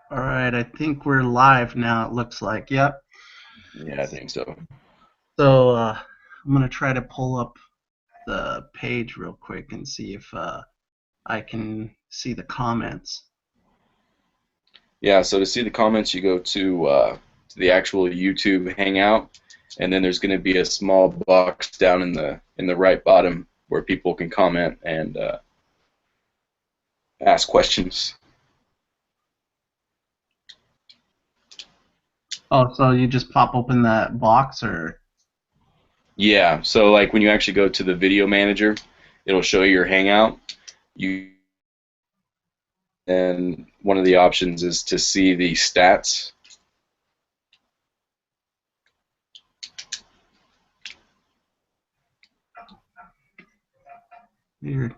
All right, I think we're live now, it looks like. Yep. Yeah, I think so. So I'm going to try to pull up the page real quick and see if I can see the comments. Yeah, so to see the comments, you go to the actual YouTube Hangout, and then there's going to be a small box down in the right bottom where people can comment and ask questions. Oh, so you just pop open that box or? Yeah, so like when you actually go to the video manager, it'll show you your Hangout. You and one of the options is to see the stats. Weird.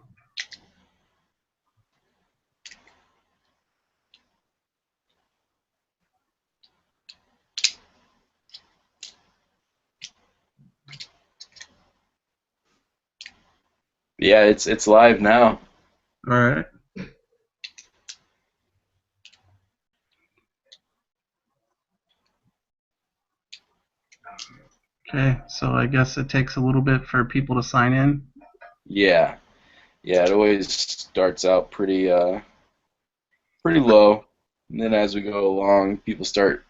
Yeah, it's live now. All right. Okay, so I guess it takes a little bit for people to sign in. Yeah, yeah, it always starts out pretty low, and then as we go along, people start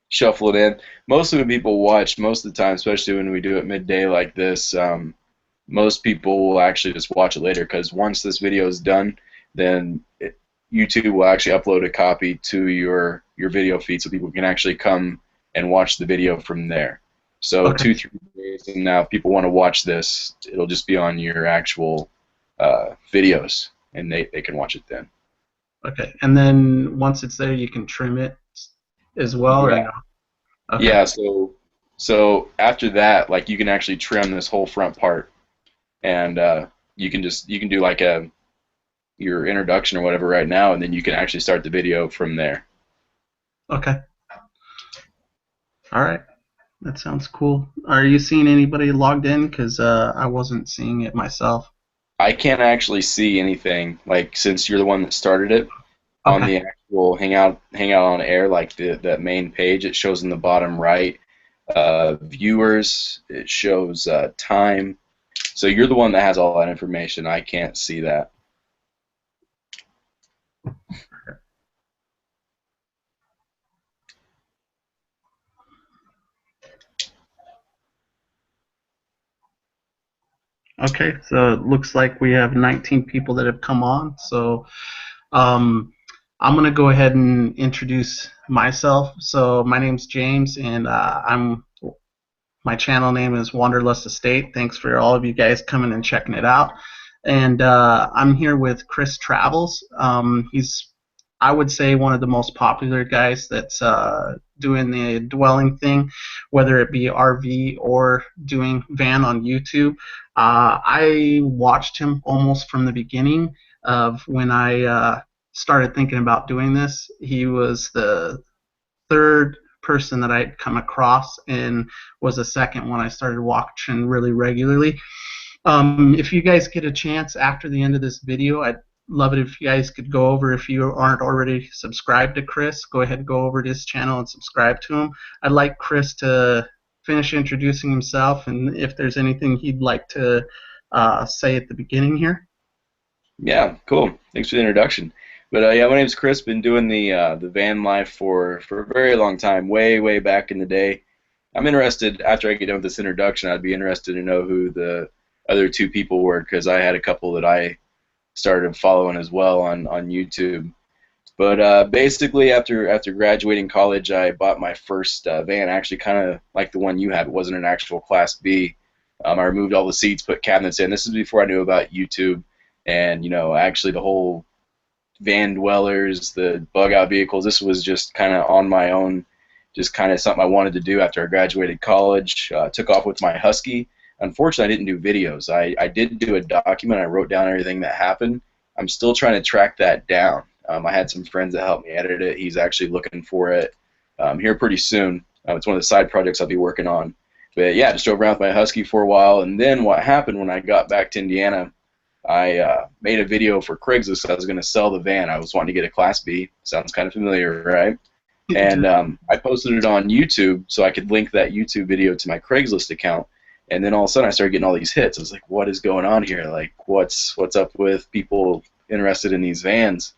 shuffle it in. Mostly when people watch, most of the time, especially when we do it midday like this, most people will actually just watch it later because once this video is done, then YouTube will actually upload a copy to your video feed so people can actually come and watch the video from there. So Okay. 2, 3 days from now, if people want to watch this, it'll just be on your actual videos, and they can watch it then. Okay. And then once it's there, you can trim it as well or Yeah. no? Okay. Yeah, so after that, like you can actually trim this whole front part, and you can do like a your introduction or whatever right now, and then you can actually start the video from there. Okay. All right. That sounds cool. Are you seeing anybody logged in? Because I wasn't seeing it myself. I can't actually see anything like since you're the one that started it on Okay. the actual Hangout on Air, like the main page. It shows in the bottom right viewers. It shows time. So you're the one that has all that information. I can't see that. Okay, so it looks like we have 19 people that have come on. So um, I'm going to go ahead and introduce myself. So my name's James, and my channel name is Wanderlust Estate. Thanks for all of you guys coming and checking it out. And I'm here with Chris Travels. He's, I would say, one of the most popular guys that's doing the dwelling thing, whether it be RV or doing van on YouTube. I watched him almost from the beginning of when I started thinking about doing this. He was the third person that I'd come across and was the second one I started watching really regularly. If you guys get a chance after the end of this video, I'd love it if you guys could go over, if you aren't already subscribed to Chris, go ahead and go over to his channel and subscribe to him. I'd like Chris to finish introducing himself and if there's anything he'd like to say at the beginning here. Yeah, cool. Thanks for the introduction. But yeah, my name's Chris. Been doing the van life for a very long time, way back in the day. I'm interested after I get done with this introduction. I'd be interested to know who the other two people were because I had a couple that I started following as well on YouTube. But basically, after graduating college, I bought my first van. Actually, kind of like the one you had. It wasn't an actual Class B. I removed all the seats, put cabinets in. This is before I knew about YouTube, and actually the whole van dwellers, the bug out vehicles. This was just kind of on my own, just kind of something I wanted to do after I graduated college. Took off with my Husky. Unfortunately, I didn't do videos. I did do a document. I wrote down everything that happened. I'm still trying to track that down. I had some friends that helped me edit it. He's actually looking for it here pretty soon. It's one of the side projects I'll be working on. But yeah, just drove around with my Husky for a while, and then what happened when I got back to Indiana, I made a video for Craigslist. I was going to sell the van. I was wanting to get a Class B. Sounds kind of familiar, right? And I posted it on YouTube so I could link that YouTube video to my Craigslist account. And then all of a sudden I started getting all these hits. I was like, what is going on here? Like, what's up with people interested in these vans?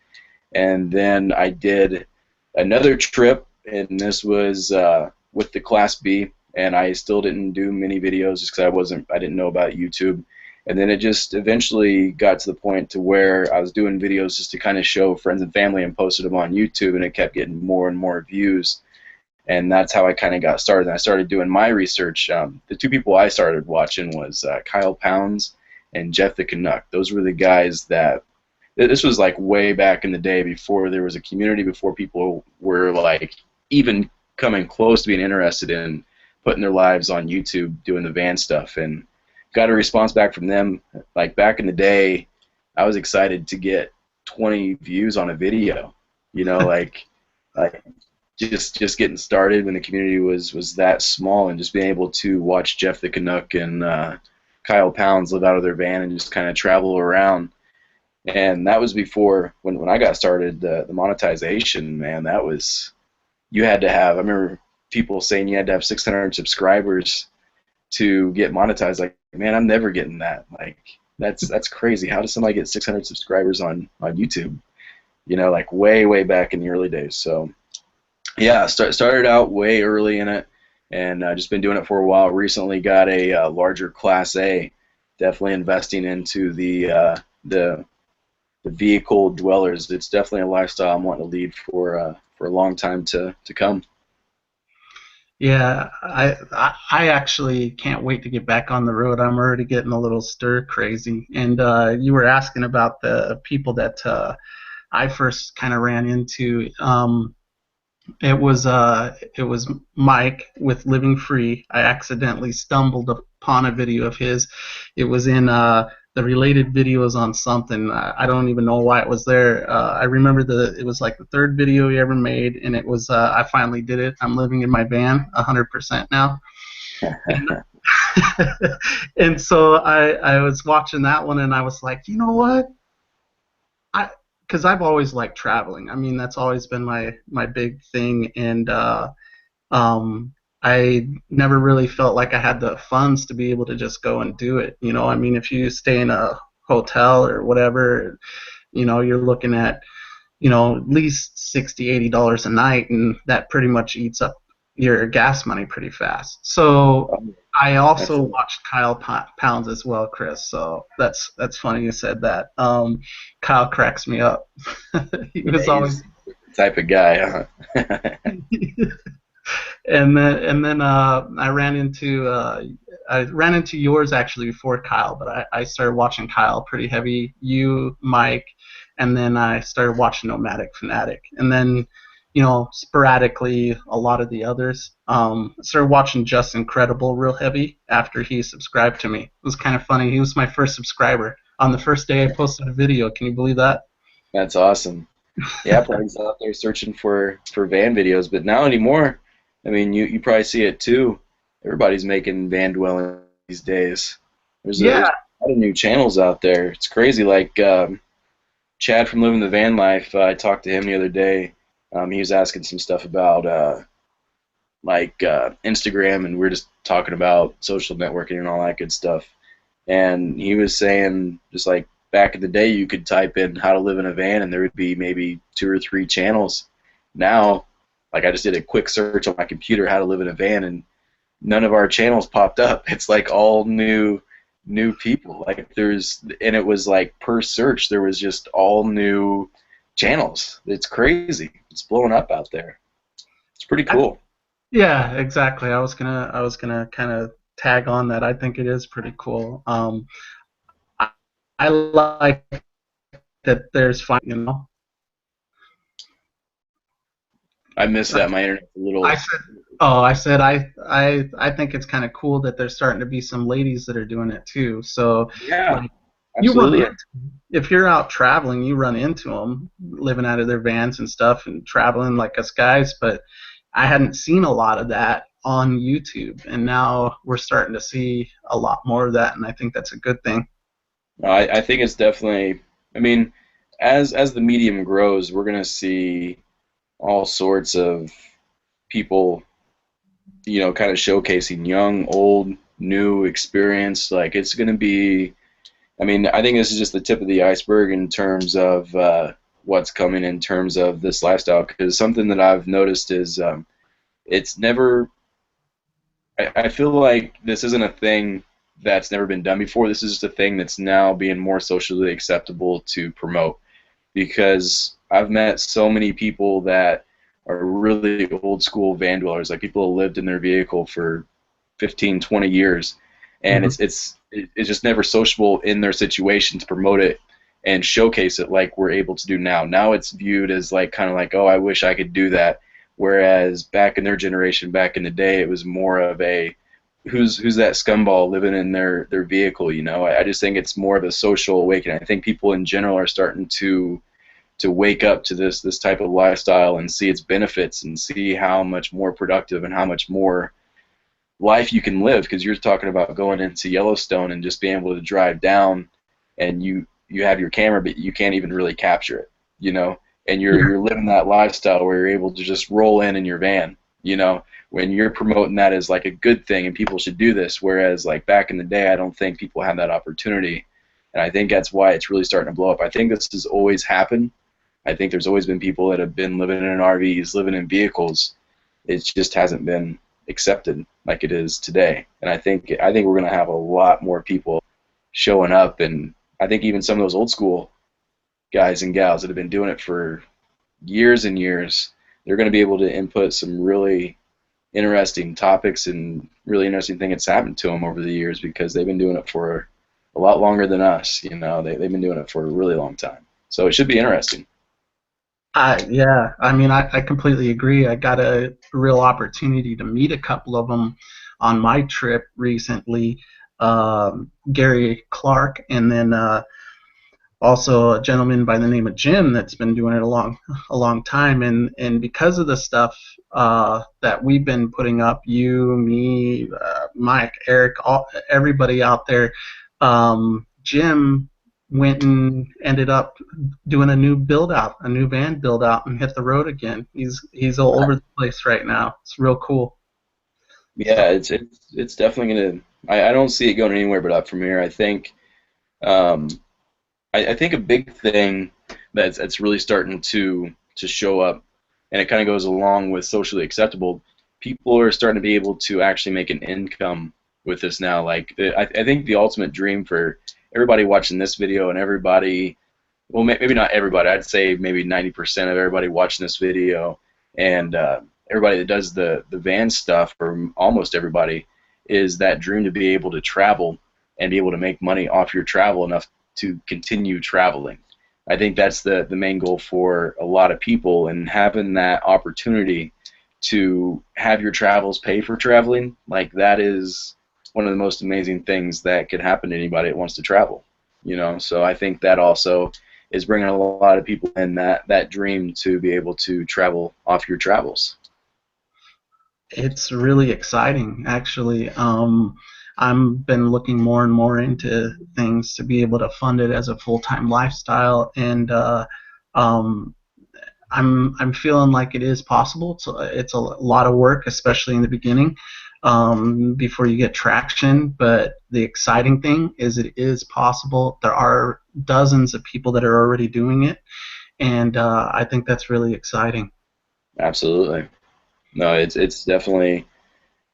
And then I did another trip, and this was with the Class B, and I still didn't do many videos just because I didn't know about YouTube. And then it just eventually got to the point to where I was doing videos just to kind of show friends and family and posted them on YouTube, and it kept getting more and more views. And that's how I kind of got started. And I started doing my research. The two people I started watching was Kyle Pounds and Jeff the Canuck. Those were the guys that, this was like way back in the day before there was a community, before people were like even coming close to being interested in putting their lives on YouTube doing the van stuff. And got a response back from them. Like back in the day, I was excited to get 20 views on a video, you know, like just getting started when the community was that small, and just being able to watch Jeff the Canuck and Kyle Pounds live out of their van and just kind of travel around. And that was before, when I got started, the monetization, man, that was, you had to have, I remember people saying you had to have 600 subscribers to get monetized. Like, man, I'm never getting that. Like, that's crazy. How does somebody get 600 subscribers on YouTube? You know, like way back in the early days. So yeah, started out way early in it, and just been doing it for a while. Recently got a larger Class A. Definitely investing into the vehicle dwellers. It's definitely a lifestyle I'm wanting to lead for a long time to come. Yeah, I actually can't wait to get back on the road. I'm already getting a little stir crazy. And you were asking about the people that I first kind of ran into. It was Mike with Living Free. I accidentally stumbled upon a video of his. It was in the related videos on something. I don't even know why it was there. I remember it was like the third video he ever made, and it was I finally did it. I'm living in my van 100% now. And so I was watching that one, and I was like, you know what? Because I've always liked traveling. I mean, that's always been my big thing, and I never really felt like I had the funds to be able to just go and do it. You know, I mean, if you stay in a hotel or whatever, you know, you're looking at, you know, at least $60, $80 a night, and that pretty much eats up your gas money pretty fast. So I also watched Kyle Pounds as well, Chris. So that's funny you said that. Kyle cracks me up. He was always the type of guy, huh? and then I ran into yours actually before Kyle, but I started watching Kyle pretty heavy. You, Mike, and then I started watching Nomadic Fanatic, and then, you know, sporadically a lot of the others. Started watching Just Incredible real heavy after he subscribed to me. It was kind of funny. He was my first subscriber on the first day I posted a video. Can you believe that? That's awesome. Yeah, probably out there searching for van videos, but now anymore, I mean, you probably see it too. Everybody's making van dwelling these days. There's a lot of new channels out there. It's crazy. Like Chad from Living the Van Life, I talked to him the other day. He was asking some stuff about Instagram, and we were just talking about social networking and all that good stuff. And he was saying, just like back in the day, you could type in how to live in a van, and there would be maybe 2 or 3 channels. Now, like, I just did a quick search on my computer, how to live in a van, and none of our channels popped up. It's like all new people. Like, and it was like per search, there was just all new channels. It's crazy. It's blowing up out there. It's pretty cool. Yeah, exactly. I was gonna kind of tag on that. I think it is pretty cool. I like that there's fun, you know. I missed that. My internet's a little. I said I think it's kind of cool that there's starting to be some ladies that are doing it too. So yeah, like, absolutely. If you're out traveling, you run into them living out of their vans and stuff and traveling like us guys. But I hadn't seen a lot of that on YouTube, and now we're starting to see a lot more of that, and I think that's a good thing. I think it's definitely. I mean, as the medium grows, we're gonna see all sorts of people, kind of showcasing young, old, new, experienced. Like it's gonna be. I mean, I think this is just the tip of the iceberg in terms of what's coming in terms of this lifestyle. Because something that I've noticed is it's never. I feel like this isn't a thing that's never been done before. This is just a thing that's now being more socially acceptable to promote. Because I've met so many people that are really old school van dwellers, like people who lived in their vehicle for 15, 20 years, and Hmm. it's just never sociable in their situation to promote it and showcase it like we're able to do now. Now it's viewed as like kind of like, oh, I wish I could do that. Whereas back in their generation, back in the day, it was more of a who's that scumball living in their vehicle. I just think it's more of a social awakening. I think people in general are starting to wake up to this type of lifestyle and see its benefits and see how much more productive and how much more life you can live, because you're talking about going into Yellowstone and just being able to drive down, and you have your camera but you can't even really capture it, and you're living that lifestyle where you're able to just roll in your van, when you're promoting that as like a good thing and people should do this, whereas like back in the day I don't think people had that opportunity, and I think that's why it's really starting to blow up. I think this has always happened. I think there's always been people that have been living in RVs, living in vehicles. It just hasn't been accepted like it is today. And I think we're going to have a lot more people showing up, and I think even some of those old school guys and gals that have been doing it for years and years, they're going to be able to input some really interesting topics and really interesting things that's happened to them over the years, because they've been doing it for a lot longer than us. They've been doing it for a really long time. So it should be interesting. Yeah, I mean, I completely agree. I got a real opportunity to meet a couple of them on my trip recently, Gary Clark, and then also a gentleman by the name of Jim that's been doing it a long time. And because of the stuff that we've been putting up, you, me, Mike, Eric, everybody out there, Jim went and ended up doing a new build out, a new van build out, and hit the road again. He's all over the place right now. It's real cool. So Yeah, it's definitely gonna. I don't see it going anywhere but up from here. Um, I think a big thing that's really starting to show up, and it kind of goes along with socially acceptable. People are starting to be able to actually make an income with this now. Like I think the ultimate dream for everybody watching this video and everybody, well, maybe not everybody. I'd say maybe 90% of everybody watching this video and everybody that does the van stuff, or almost everybody, is that dream to be able to travel and be able to make money off your travel enough to continue traveling. I think that's the main goal for a lot of people, and having that opportunity to have your travels pay for traveling, like that is one of the most amazing things that could happen to anybody that wants to travel. So I think that also is bringing a lot of people in that dream to be able to travel off your travels. it's really exciting, actually. I've been looking more and more into things to be able to fund it as a full-time lifestyle, and um, I'm feeling like it is possible. It's a lot of work, especially in the beginning, before you get traction. But the exciting thing is it is possible. There are dozens of people that are already doing it, and I think that's really exciting. Absolutely. No, it's definitely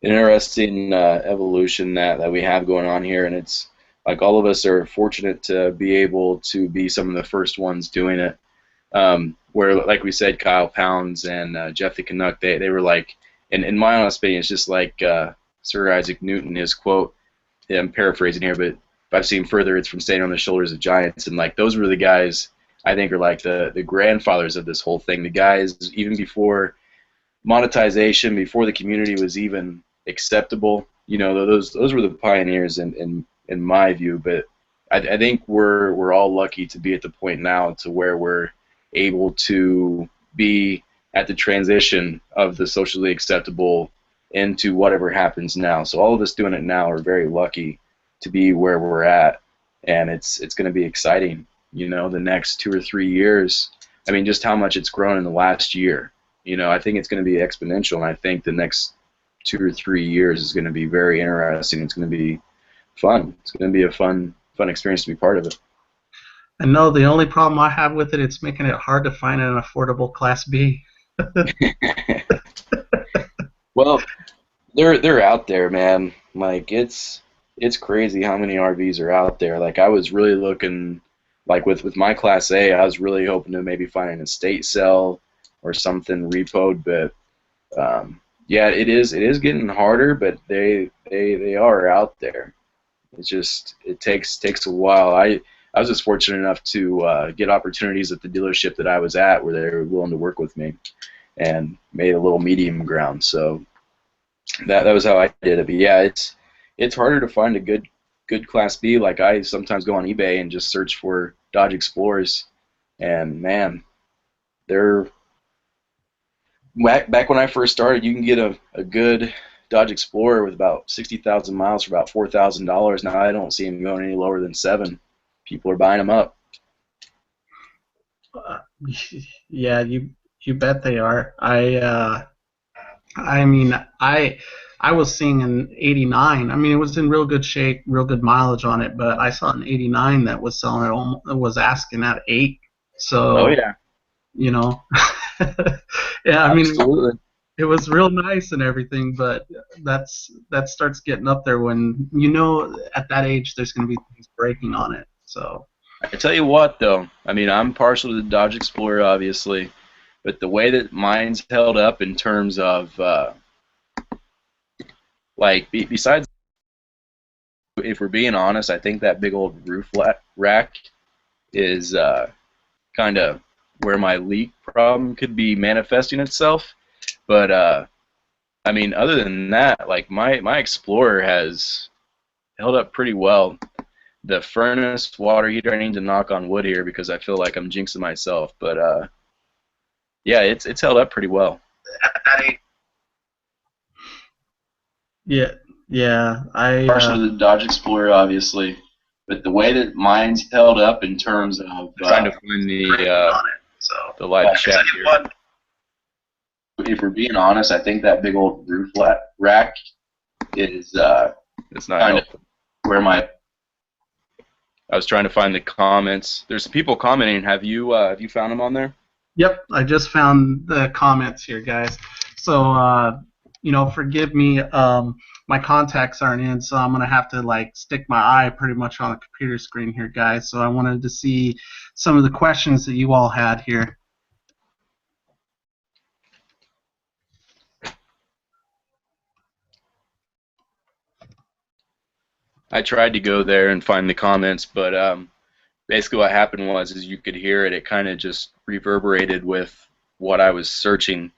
an interesting evolution that we have going on here, and it's like all of us are fortunate to be able to be some of the first ones doing it. Where, like we said, Kyle Pounds and Jeff the Canuck, they were like, in my honest opinion, it's just like Sir Isaac Newton, his quote. Yeah, I'm paraphrasing here, but if I've seen further, it's from standing on the shoulders of giants, and like those were the guys I think are like the grandfathers of this whole thing. The guys even before monetization, before the community was even acceptable. Those were the pioneers in my view. But I think we're all lucky to be at the point now to where we're able to be at the transition of the socially acceptable into whatever happens now. So all of us doing it now are very lucky to be where we're at. and it's going to be exciting. You know, the next 2 or 3 years. I mean, just how much it's grown in the last year. You know, I think it's going to be exponential, and I think the next 2 or 3 years is going to be very interesting. It's going to be fun. It's going to be a fun experience to be part of it. I know the only problem I have with it, it's making it hard to find an affordable Class B. Well, they're out there, man. Like it's crazy how many RVs are out there. Like I was really looking, like with my Class A, I was really hoping to maybe find an estate sale or something repoed, but yeah, it is getting harder, but they are out there. It's just it takes a while. I was just fortunate enough to get opportunities at the dealership that I was at where they were willing to work with me and made a little medium ground. So that was how I did it. But yeah, it's harder to find a good Class B. Like I sometimes go on eBay and just search for Dodge Explorers, and man, they're back when I first started. You can get a good Dodge Explorer with about 60,000 miles for about $4,000. Now I don't see them going any lower than $7,000. People are buying them up. Uh, yeah, you bet they are. I mean, I was seeing an 89. I mean, it was in real good shape, real good mileage on it, but I saw an 89 that was selling was asking at 8. Oh So, yeah, you know, yeah, I mean, absolutely. it was real nice and everything, but that starts getting up there when at that age there's going to be things breaking on it. So, I tell you what, though, I mean, I'm partial to the Dodge Explorer, obviously, but the way that mine's held up in terms of, like, besides, if we're being honest, I think that big old roof rack is kind of where my leak problem could be manifesting itself. But, I mean, other than that, like, my Explorer has held up pretty well. The furnace, water heater, I need to knock on wood here because I feel like I'm jinxing myself. But yeah, it's held up pretty well. yeah, yeah, Partial to the Dodge Explorer, obviously, but the way that mine's held up in terms of trying to find the live chat here. If we're being honest, I think that big old roof rack is it's not kind of where my. I was trying to find the comments. There's some people commenting. Have you found them on there? Yep, I just found the comments here, guys. So, forgive me. My contacts aren't in, so I'm gonna have to like stick my eye pretty much on the computer screen here, guys. So I wanted to see some of the questions that you all had here. I tried to go there and find the comments, but basically what happened was is you could hear it. It kind of just reverberated with what I was searching.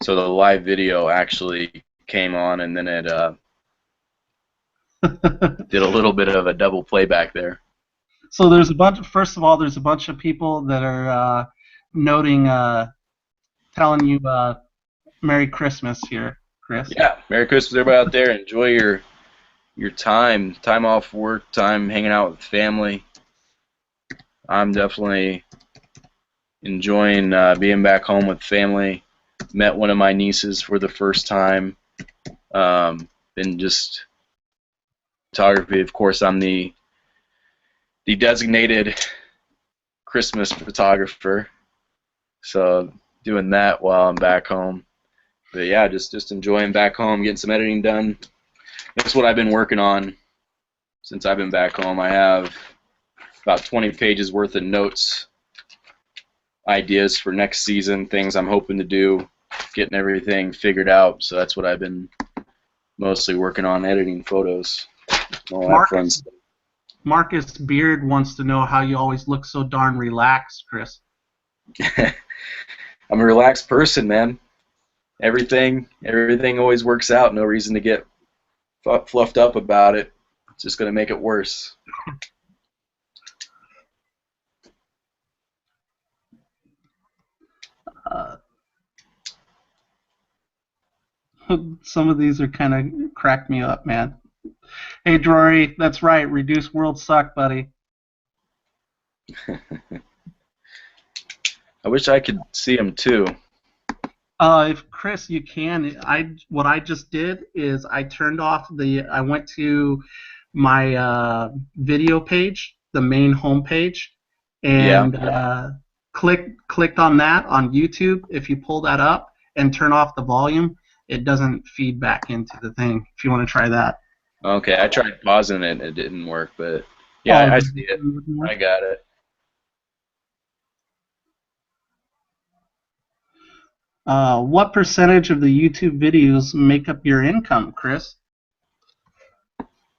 So the live video actually came on, and then it did a little bit of a double playback there. So there's a bunch. First of all, there's a bunch of people that are noting, telling you Merry Christmas here, Chris. Yeah, Merry Christmas, everybody out there. Enjoy your time off work, time hanging out with family. I'm definitely enjoying being back home with family. Met one of my nieces for the first time. And just photography. Of course, I'm the designated Christmas photographer. So doing that while I'm back home. But yeah, just enjoying back home, getting some editing done. That's what I've been working on since I've been back home. I have about 20 pages worth of notes, ideas for next season, things I'm hoping to do, getting everything figured out. So that's what I've been mostly working on, editing photos. All that fun stuff. Marcus Beard wants to know how you always look so darn relaxed, Chris. I'm a relaxed person, man. Everything always works out. No reason to get fluffed up about it. It's just going to make it worse. Some of these are kind of crack me up, man. Hey, Drury, that's right. Reduced world suck, buddy. I wish I could see them too. If Chris, you can. What I just did is I turned off the. I went to my video page, the main home page, Yeah. and clicked on that on YouTube. If you pull that up and turn off the volume, it doesn't feed back into the thing. If you want to try that. Okay, I tried pausing it, it didn't work, but yeah, Oh, I the see it. volume wouldn't work. I got it. What percentage of the YouTube videos make up your income, Chris?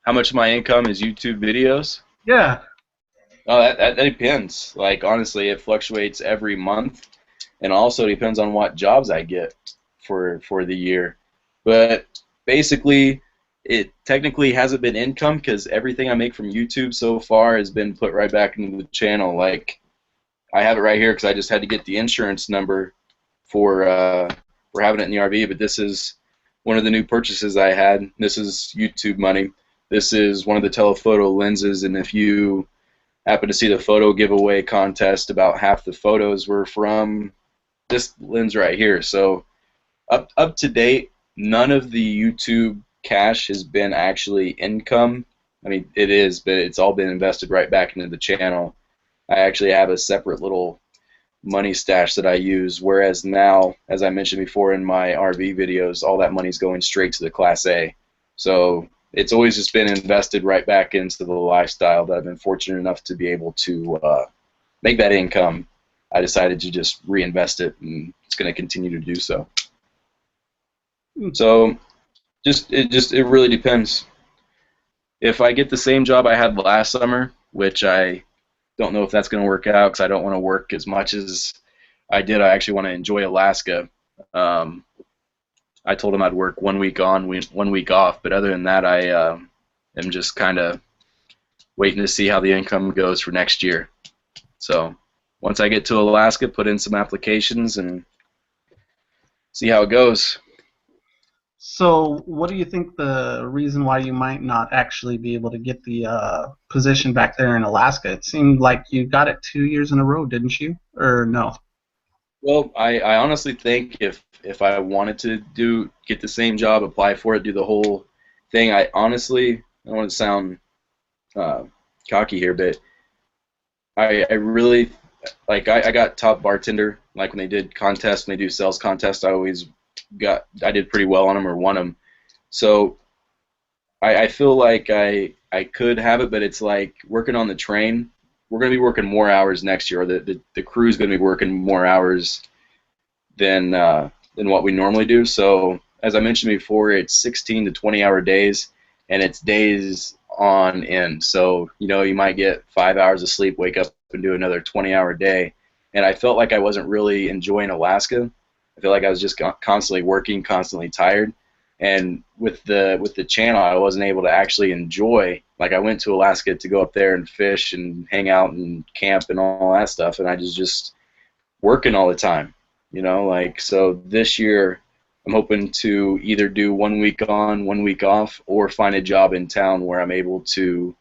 How much of my income is YouTube videos? Yeah. Oh, that depends. Like honestly, it fluctuates every month, and also depends on what jobs I get for the year. But basically, it technically hasn't been income because everything I make from YouTube so far has been put right back into the channel. Like I have it right here because I just had to get the insurance number for having it in the RV. But this is one of the new purchases I had. This is YouTube money. This is one of the telephoto lenses, and if you happen to see the photo giveaway contest, about half the photos were from this lens right here. So up to date, none of the YouTube cash has been actually income. I mean, it is, but it's all been invested right back into the channel. I actually have a separate little money stash that I use, whereas now, as I mentioned before in my RV videos, all that money's going straight to the Class A. So it's always just been invested right back into the lifestyle that I've been fortunate enough to be able to make that income. I decided to just reinvest it, and it's going to continue to do so. So it really depends. If I get the same job I had last summer, which I don't know if that's going to work out because I don't want to work as much as I did. I actually want to enjoy Alaska. I told him I'd work 1 week on, 1 week off, but other than that, I am just kind of waiting to see how the income goes for next year. So once I get to Alaska, put in some applications and see how it goes. So, what do you think the reason why you might not actually be able to get the position back there in Alaska? It seemed like you got it 2 years in a row, didn't you? Or no? Well, I honestly think if I wanted to get the same job, apply for it, do the whole thing, I don't want to sound uh, cocky here, but I really like I got top bartender. Like when they did contests, when they do sales contests, I did pretty well on them or won them. So I feel like I could have it, but it's like working on the train. We're going to be working more hours next year, or the crew's going to be working more hours than what we normally do. So as I mentioned before, it's 16 to 20-hour days, and it's days on end. So you might get 5 hours of sleep, wake up and do another 20-hour day. And I felt like I wasn't really enjoying Alaska. I feel like I was just constantly working, constantly tired. And with the channel, I wasn't able to actually enjoy. Like I went to Alaska to go up there and fish and hang out and camp and all that stuff, and I was just working all the time. Like so this year I'm hoping to either do 1 week on, 1 week off, or find a job in town where I'm able to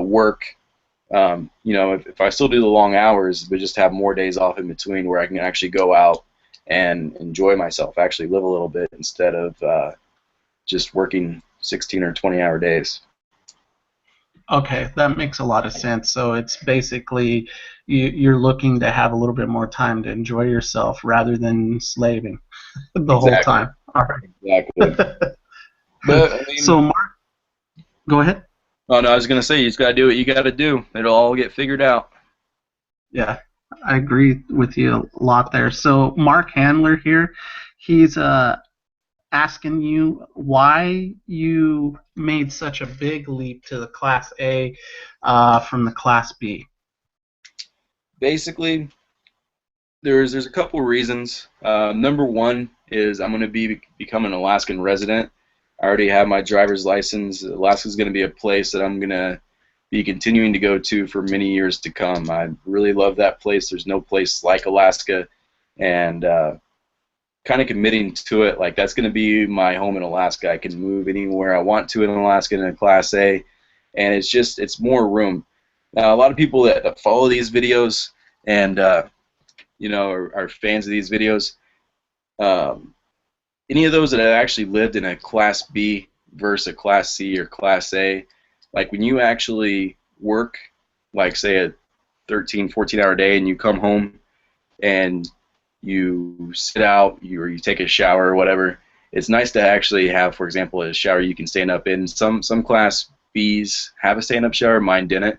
work. If I still do the long hours, but just have more days off in between where I can actually go out and enjoy myself, actually live a little bit instead of just working 16 or 20-hour days. Okay, that makes a lot of sense. So it's basically you're looking to have a little bit more time to enjoy yourself rather than slaving the whole Exactly. time. All right. Exactly. But I mean, So, Mark, go ahead. oh no, I was gonna say you just gotta do what you gotta do. It'll all get figured out. Yeah, I agree with you a lot there. So, Mark Handler here, he's asking you why you made such a big leap to the Class A from the Class B. Basically, there's a couple reasons. Number one is I'm gonna become an Alaskan resident. I already have my driver's license. Alaska's gonna be a place that I'm gonna be continuing to go to for many years to come. I really love that place. There's no place like Alaska, and kind of committing to it. Like that's going to be my home in Alaska. I can move anywhere I want to in Alaska in a Class A, and it's more room. Now, a lot of people that follow these videos and you know are fans of these videos, um, any of those that have actually lived in a Class B versus a Class C or Class A, like when you actually work, like say a 13, 14-hour day, and you come home and you sit out, or you take a shower or whatever, it's nice to actually have, for example, a shower you can stand up in. Some Class Bs have a stand-up shower, mine didn't,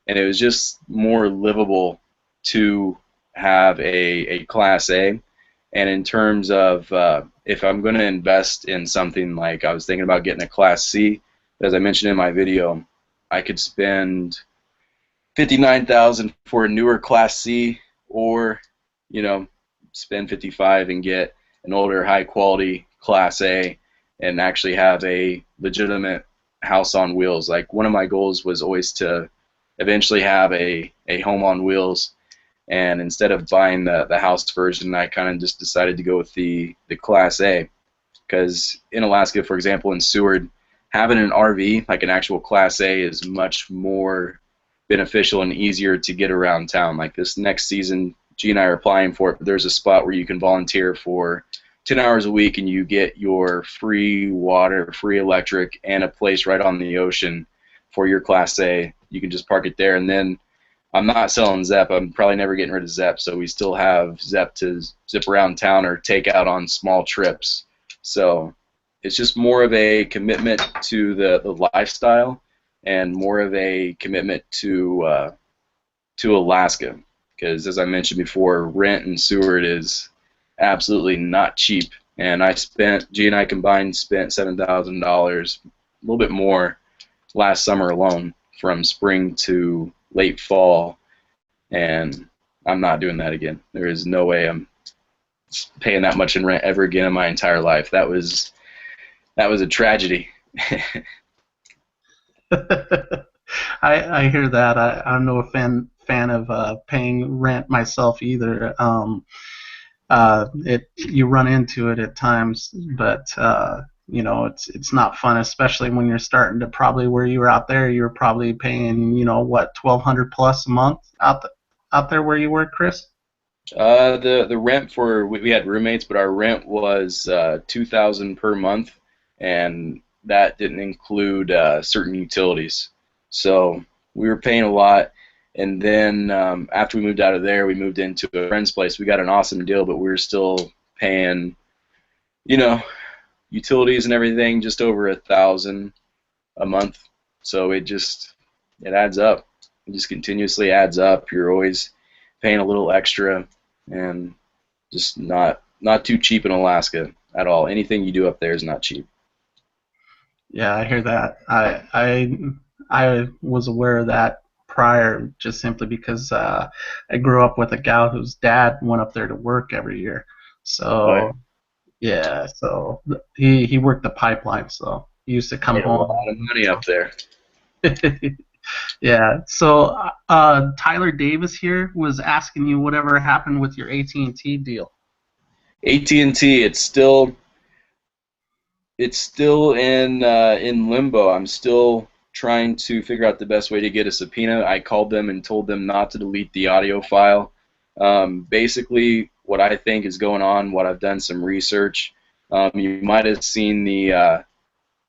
and it was just more livable to have a Class A. And in terms of if I'm going to invest in something, like I was thinking about getting a Class C, as I mentioned in my video, I could spend 59,000 for a newer Class C, or you know, spend 55 and get an older, high quality Class A, and actually have a legitimate house on wheels. Like one of my goals was always to eventually have a home on wheels, and instead of buying the house version, I kind of just decided to go with the Class A, because in Alaska, for example, in Seward, having an RV, like an actual Class A, is much more beneficial and easier to get around town. Like this next season, G and I are applying for it, but there's a spot where you can volunteer for 10 hours a week and you get your free water, free electric, and a place right on the ocean for your Class A. You can just park it there, and then I'm not selling Zep. I'm probably never getting rid of Zep, so we still have Zep to zip around town or take out on small trips. So it's just more of a commitment to the lifestyle, and more of a commitment to Alaska, because as I mentioned before, rent in Seward is absolutely not cheap. And G and I combined spent $7,000, a little bit more, last summer alone, from spring to late fall, and I'm not doing that again. There is no way I'm paying that much in rent ever again in my entire life. That was a tragedy. I hear that. I'm no fan of paying rent myself either. You run into it at times, but you know, it's not fun, especially when you're starting to, probably where you were out there, you were probably paying, you know, what, 1,200 plus a month out there where you were, Chris? The rent for, we had roommates, but our rent was 2,000 per month, and that didn't include certain utilities. So we were paying a lot. And then after we moved out of there, we moved into a friend's place. We got an awesome deal, but we were still paying, you know, utilities and everything, just over 1,000 a month. So it adds up. It just continuously adds up. You're always paying a little extra, and just not too cheap in Alaska at all. Anything you do up there is not cheap. Yeah, I hear that. I was aware of that prior, just simply because I grew up with a gal whose dad went up there to work every year. Oh, yeah. So yeah, so he worked the pipeline, so he used to come Made a home. lot of money up there. Yeah. So Tyler Davis here was asking you whatever happened with your AT&T deal. AT&T, it's still in limbo. I'm still trying to figure out the best way to get a subpoena. I called them and told them not to delete the audio file. Basically, what I think is going on, what I've done some research, you might have seen the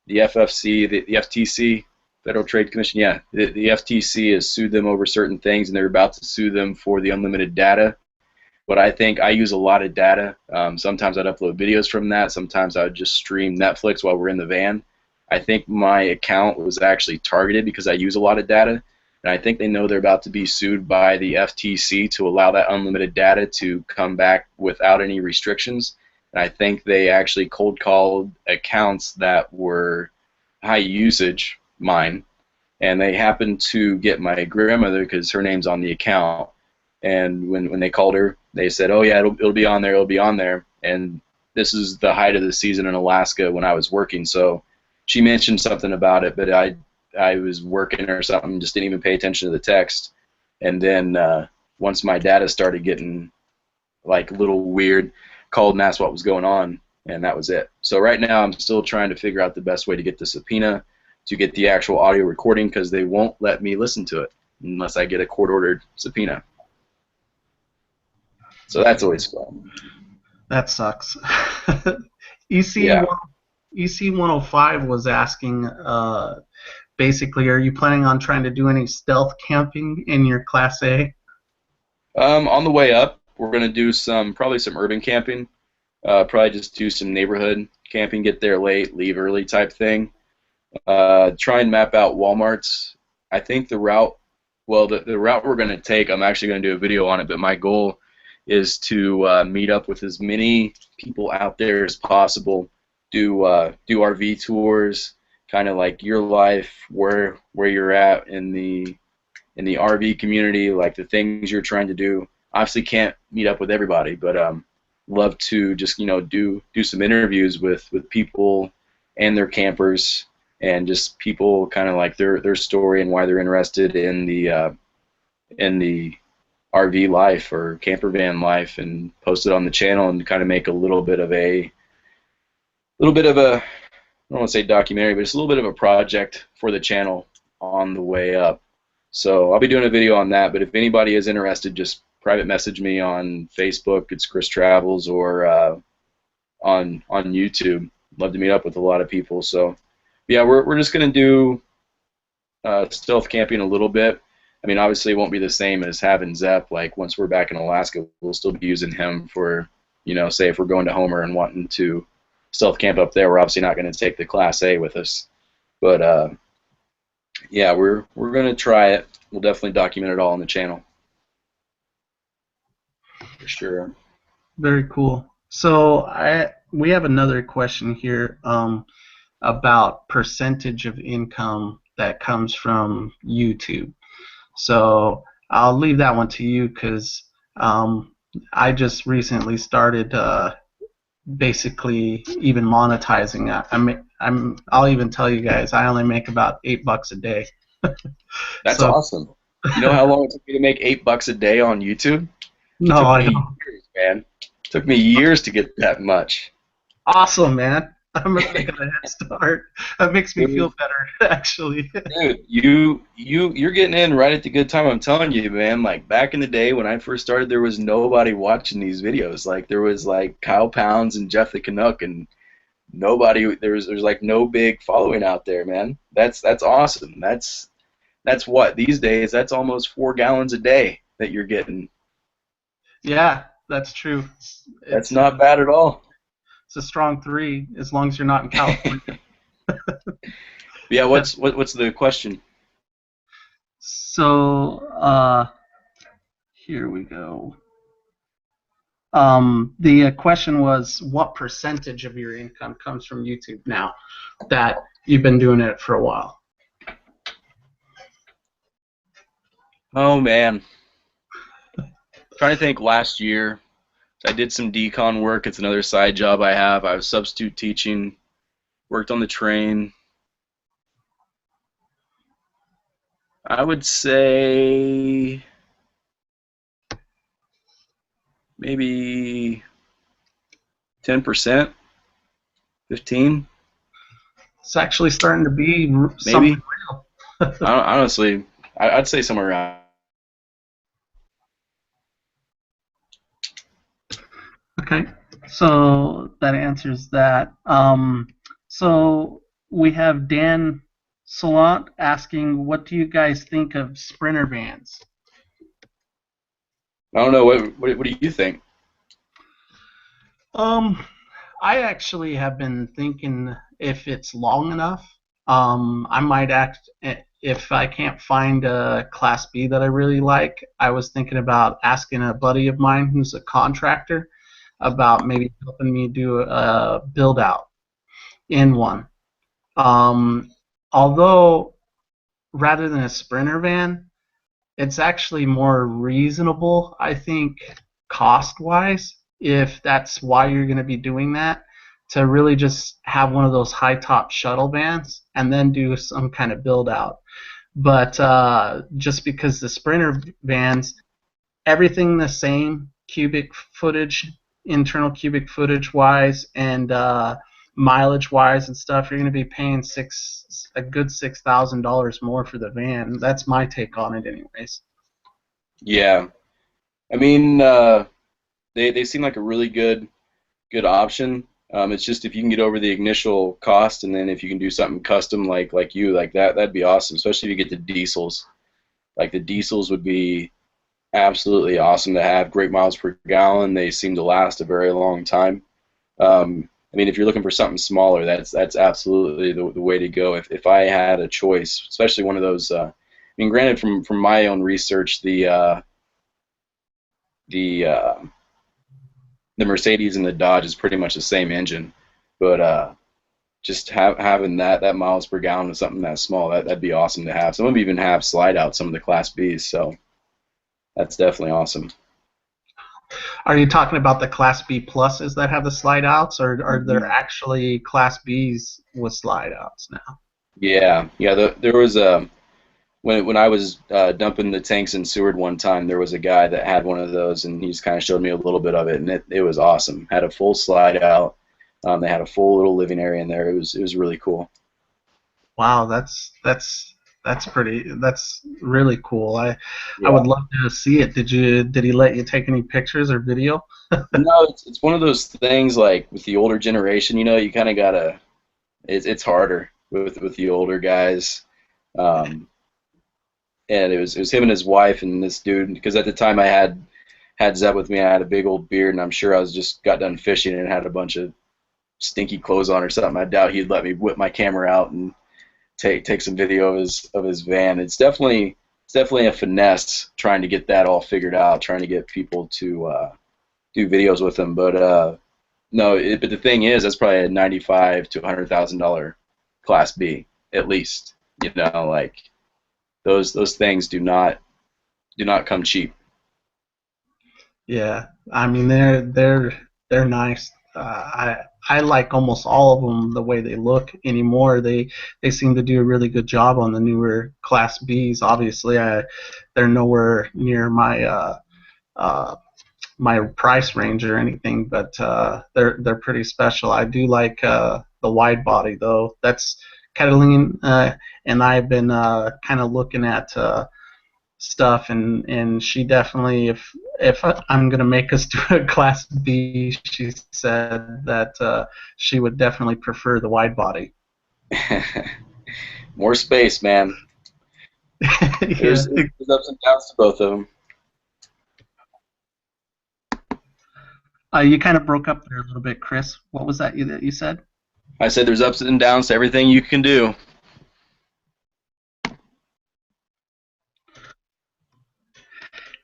FFC, the FTC, Federal Trade Commission. Yeah, the FTC has sued them over certain things, and they're about to sue them for the unlimited data. But I think I use a lot of data. Sometimes I'd upload videos from that. Sometimes I would just stream Netflix while we're in the van. I think my account was actually targeted because I use a lot of data. And I think they know they're about to be sued by the FTC to allow that unlimited data to come back without any restrictions. And I think they actually cold called accounts that were high usage, mine. And they happened to get my grandmother because her name's on the account. And when they called her, they said, "Oh yeah, it'll be on there, it'll be on there." And this is the height of the season in Alaska when I was working, so she mentioned something about it, but I was working or something, just didn't even pay attention to the text. And then once my data started getting like a little weird, called and asked what was going on, and that was it. So right now I'm still trying to figure out the best way to get the subpoena, to get the actual audio recording, because they won't let me listen to it. unless I get a court-ordered subpoena. So that's always fun. That sucks. EC Yeah. EC 105 was asking, basically, are you planning on trying to do any stealth camping in your Class A? On the way up, we're gonna do probably some urban camping. Probably just do some neighborhood camping, get there late, leave early type thing. Try and map out Walmart's. I think the route, well, the route we're gonna take, I'm actually gonna do a video on it, but my goal is to meet up with as many people out there as possible. Do RV tours, kind of like your life, where you're at in the RV community, like the things you're trying to do. Obviously, can't meet up with everybody, but love to just do some interviews with people and their campers, and just people kind of like their story and why they're interested in the RV life or camper van life, and post it on the channel and kind of make a little bit of a I don't want to say documentary, but it's a little bit of a project for the channel on the way up. So I'll be doing a video on that, but if anybody is interested, just private message me on Facebook. It's Chris Travels, or on YouTube. Love to meet up with a lot of people. So yeah, we're just gonna do stealth camping a little bit. I mean, obviously it won't be the same as having Zepp. Like once we're back in Alaska, we'll still be using him for, say if we're going to Homer and wanting to stealth camp up there, we're obviously not going to take the Class A with us. But yeah, we're going to try it. We'll definitely document it all on the channel. For sure. Very cool. So we have another question here about percentage of income that comes from YouTube. So I'll leave that one to you, because I just recently started basically even monetizing. I'll even tell you guys, I only make about $8 a day. That's so, awesome. You know how long it took me to make $8 a day on YouTube? No, I know. Years, man. It took me years to get that much. Awesome, man. I'm making a head start. That makes me feel better, actually. Dude, you're getting in right at the good time. I'm telling you, man. Like back in the day when I first started, there was nobody watching these videos. Like there was like Kyle Pounds and Jeff the Canuck, and nobody. There's like no big following out there, man. That's awesome. That's what these days. That's almost 4 gallons a day that you're getting. Yeah, that's true. That's not bad at all. It's a strong 3, as long as you're not in California. Yeah, what's the question? So here we go. The question was, what percentage of your income comes from YouTube now that you've been doing it for a while? Oh man, trying to think. Last year I did some decon work. It's another side job I have. I was substitute teaching, worked on the train. I would say maybe 10%, 15%. It's actually starting to be Maybe. something real. Honestly, I'd say somewhere around. Okay, so that answers that. So we have Dan Salant asking, what do you guys think of Sprinter vans? I don't know. What do you think? I actually have been thinking, if it's long enough, I might if I can't find a Class B that I really like, I was thinking about asking a buddy of mine who's a contractor about maybe helping me do a build out in one. Although rather than a Sprinter van, it's actually more reasonable, I think, cost-wise, if that's why you're going to be doing that, to really just have one of those high-top shuttle vans and then do some kind of build-out. But just because the Sprinter vans, everything the same, cubic footage, internal cubic footage-wise, and mileage wise and stuff, you're going to be paying a good $6,000 more for the van. That's my take on it, anyways. Yeah, I mean, they seem like a really good option. It's just if you can get over the initial cost, and then if you can do something custom like that, that'd be awesome. Especially if you get the diesels. Like the diesels would be absolutely awesome to have. Great miles per gallon. They seem to last a very long time. I mean, if you're looking for something smaller, that's absolutely the way to go. If I had a choice, especially one of those, I mean, granted, from my own research, the the Mercedes and the Dodge is pretty much the same engine, but just having that miles per gallon of something that small, that'd be awesome to have. Some of them even have slide out some of the Class Bs, so that's definitely awesome. Are you talking about the Class B pluses that have the slide outs, or are there actually Class Bs with slide outs now? Yeah, yeah. There was a when I was dumping the tanks in Seward one time, there was a guy that had one of those, and he just kind of showed me a little bit of it, and it was awesome. Had a full slide out. They had a full little living area in there. It was really cool. Wow, that's really cool. I Yeah. would love to see it. Did he let you take any pictures or video? No, it's one of those things like with the older generation, you kind of gotta. It's harder with the older guys. Um, and it was him and his wife and this dude, because at the time I had Zeb with me. I had a big old beard, and I'm sure I was just got done fishing and had a bunch of stinky clothes on or something. I doubt he'd let me whip my camera out and take some video of his van. It's definitely a finesse trying to get that all figured out, trying to get people to do videos with him. But no, but the thing is, that's probably a $95,000 to $100,000 Class B at least. Like those things do not come cheap. Yeah, I mean they're nice. I like almost all of them the way they look anymore. They seem to do a really good job on the newer Class Bs. Obviously, they're nowhere near uh, my price range or anything, but they're pretty special. I do like the wide body though. That's Catalina, and I've been kind of looking at stuff, and she definitely, if I'm gonna make us do a Class B, she said that she would definitely prefer the wide body. More space, man. Yeah. There's ups and downs to both of them. You kind of broke up there a little bit, Chris. What was that you said? I said there's ups and downs to everything you can do.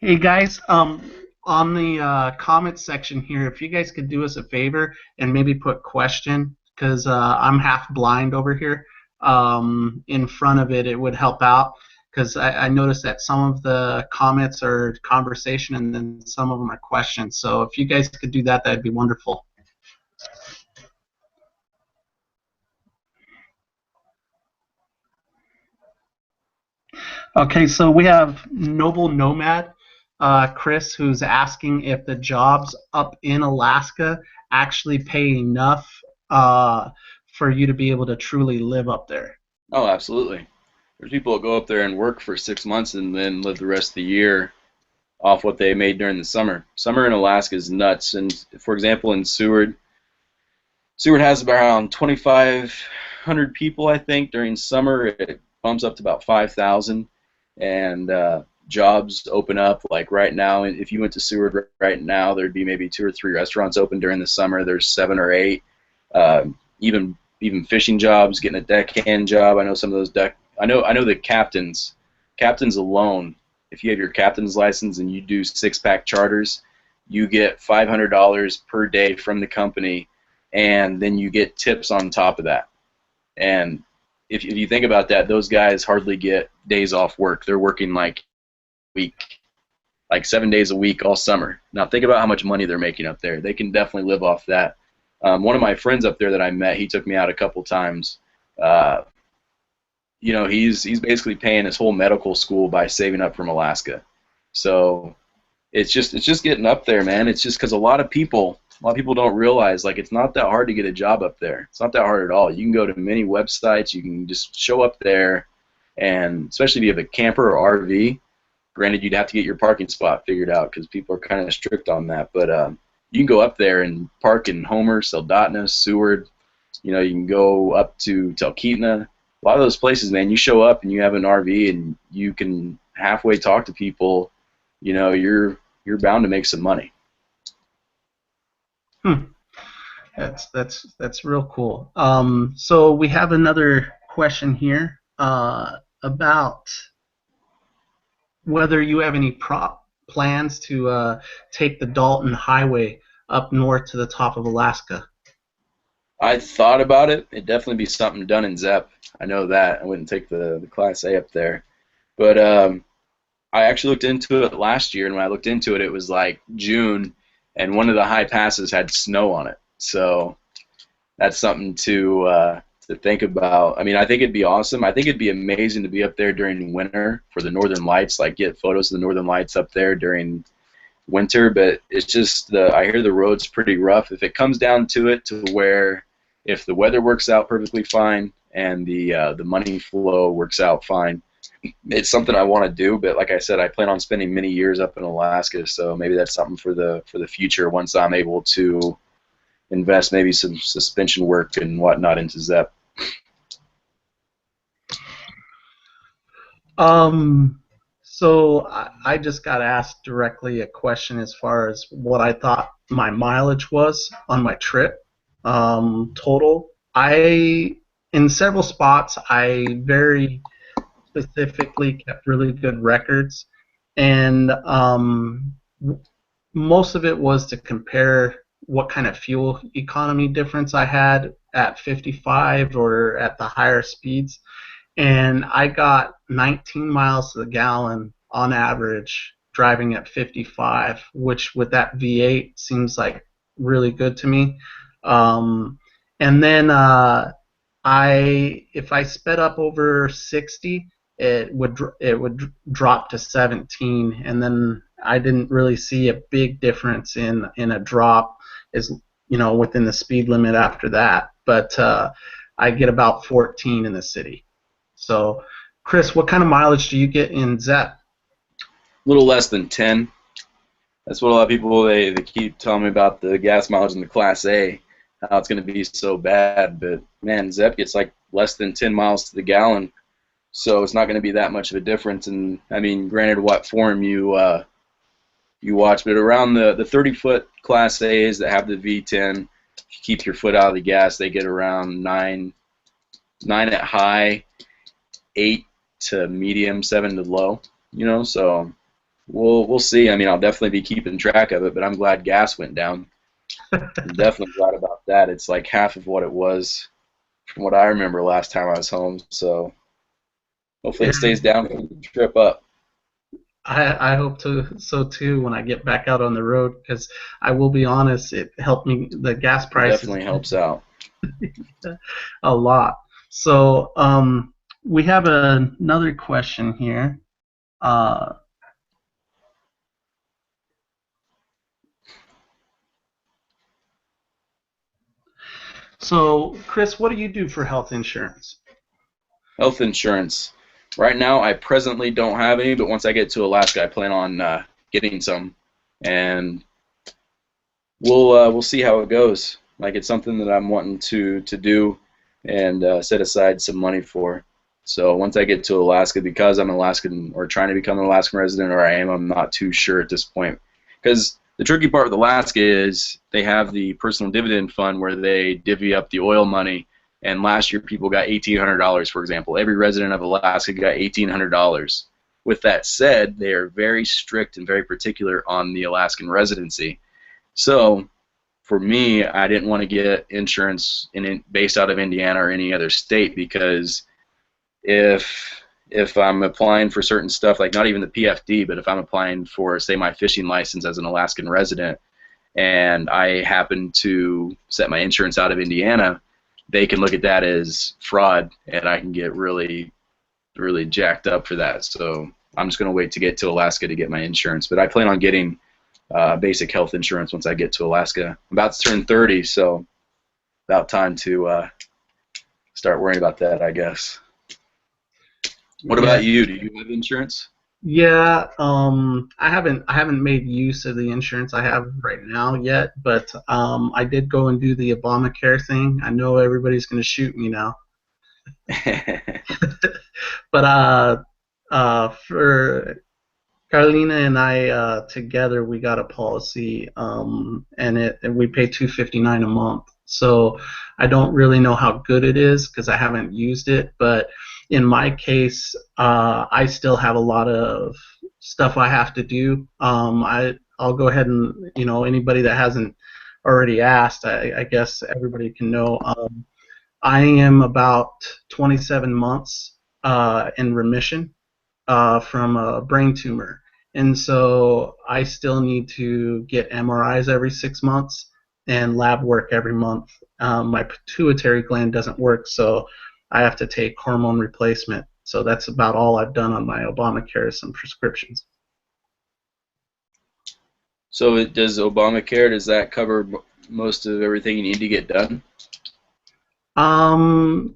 Hey guys, on the comment section here, if you guys could do us a favor and maybe put question, because I'm half blind over here, in front of it, it would help out. Because I noticed that some of the comments are conversation and then some of them are questions. So if you guys could do that, that'd be wonderful. Okay, so we have Noble Nomad, Chris, who's asking if the jobs up in Alaska actually pay enough for you to be able to truly live up there. Oh, absolutely. There's people that go up there and work for 6 months and then live the rest of the year off what they made during the summer. Summer in Alaska is nuts. And for example, in Seward has around 2,500 people, I think, during summer. It bumps up to about 5,000, and jobs open up. Like right now, if you went to Seward right now, there'd be maybe 2 or 3 restaurants open during the summer. There's 7 or 8. Uh, even fishing jobs, getting a deckhand job. I know some of those I know the captains. Captains alone, if you have your captain's license and you do 6-pack charters, you get $500 per day from the company, and then you get tips on top of that. And if you think about that, those guys hardly get days off work. They're working like 7 days a week all summer. Now think about how much money they're making up there. They can definitely live off that. One of my friends up there that I met, he took me out a couple times. He's basically paying his whole medical school by saving up from Alaska. So it's just getting up there, man. It's just because a lot of people a lot of people don't realize, like, it's not that hard to get a job up there. It's not that hard at all. You can go to many websites. You can just show up there, and especially if you have a camper or RV. Granted, you'd have to get your parking spot figured out because people are kind of strict on that. But you can go up there and park in Homer, Soldotna, Seward. You know, you can go up to Talkeetna. A lot of those places, man, you show up and you have an RV and you can halfway talk to people. You know, you're bound to make some money. That's real cool. So we have another question here about whether you have any plans to take the Dalton Highway up north to the top of Alaska. I thought about it. It'd definitely be something done in ZEP. I know that. I wouldn't take the Class A up there. But I actually looked into it last year, and when I looked into it, it was like June, and one of the high passes had snow on it. So that's something to think about. I mean, I think it'd be awesome. I think it'd be amazing to be up there during winter for the Northern Lights, like get photos of the Northern Lights up there during winter. But it's just I hear the road's pretty rough. If it comes down to it, to where if the weather works out perfectly fine and the money flow works out fine, it's something I want to do. But like I said, I plan on spending many years up in Alaska, so maybe that's something for the future once I'm able to invest maybe some suspension work and whatnot into ZEP. So I just got asked directly a question as far as what I thought my mileage was on my trip total. In several spots, I very specifically kept really good records, and most of it was to compare what kind of fuel economy difference I had at 55 or at the higher speeds. And I got 19 miles to the gallon on average driving at 55, which with that V8 seems like really good to me. And then if I sped up over 60, it would drop to 17, and then I didn't really see a big difference in a drop, as within the speed limit after that. But I get about 14 in the city. So, Chris, what kind of mileage do you get in ZEP? A little less than 10. That's what a lot of people, they keep telling me about the gas mileage in the Class A, how it's going to be so bad. But, man, ZEP gets like less than 10 miles to the gallon, so it's not going to be that much of a difference. And, I mean, granted what form you watch, but around the 30-foot Class A's that have the V10, if you keep your foot out of the gas, they get around 9 at high, 8 to medium, 7 to low, so we'll see. I mean, I'll definitely be keeping track of it, but I'm glad gas went down. I'm definitely glad about that. It's like half of what it was from what I remember last time I was home, so hopefully it stays down for the trip up. I hope so too when I get back out on the road, because I will be honest, it helped me. The gas price definitely helps out a lot. So we have another question here. So, Chris, what do you do for health insurance? Health insurance. Right now, I presently don't have any, but once I get to Alaska, I plan on getting some, and we'll see how it goes. Like, it's something that I'm wanting to do and set aside some money for. So once I get to Alaska, because I'm an Alaskan or trying to become an Alaskan resident, or I'm not too sure at this point. Because the tricky part with Alaska is they have the personal dividend fund where they divvy up the oil money. And last year, people got $1,800, for example. Every resident of Alaska got $1,800. With that said, they are very strict and very particular on the Alaskan residency. So, for me, I didn't want to get insurance based out of Indiana or any other state, because if I'm applying for certain stuff, like not even the PFD, but if I'm applying for, say, my fishing license as an Alaskan resident, and I happen to set my insurance out of Indiana, they can look at that as fraud, and I can get really, really jacked up for that. So I'm just going to wait to get to Alaska to get my insurance. But I plan on getting basic health insurance once I get to Alaska. I'm about to turn 30, so about time to start worrying about that, I guess. What Yeah. about you? Do you have insurance? Yeah, I haven't made use of the insurance I have right now yet, but I did go and do the Obamacare thing. I know everybody's going to shoot me now, but for Carlina and I together, we got a policy, and we pay $259 a month. So I don't really know how good it is because I haven't used it. But in my case, I still have a lot of stuff I have to do. I'll go ahead and anybody that hasn't already asked, I guess everybody can know. I am about 27 months in remission from a brain tumor. And so I still need to get MRIs every 6 months and lab work every month. My pituitary gland doesn't work, so I have to take hormone replacement. So that's about all I've done on my Obamacare, some prescriptions. So does Obamacare, does that cover most of everything you need to get done? From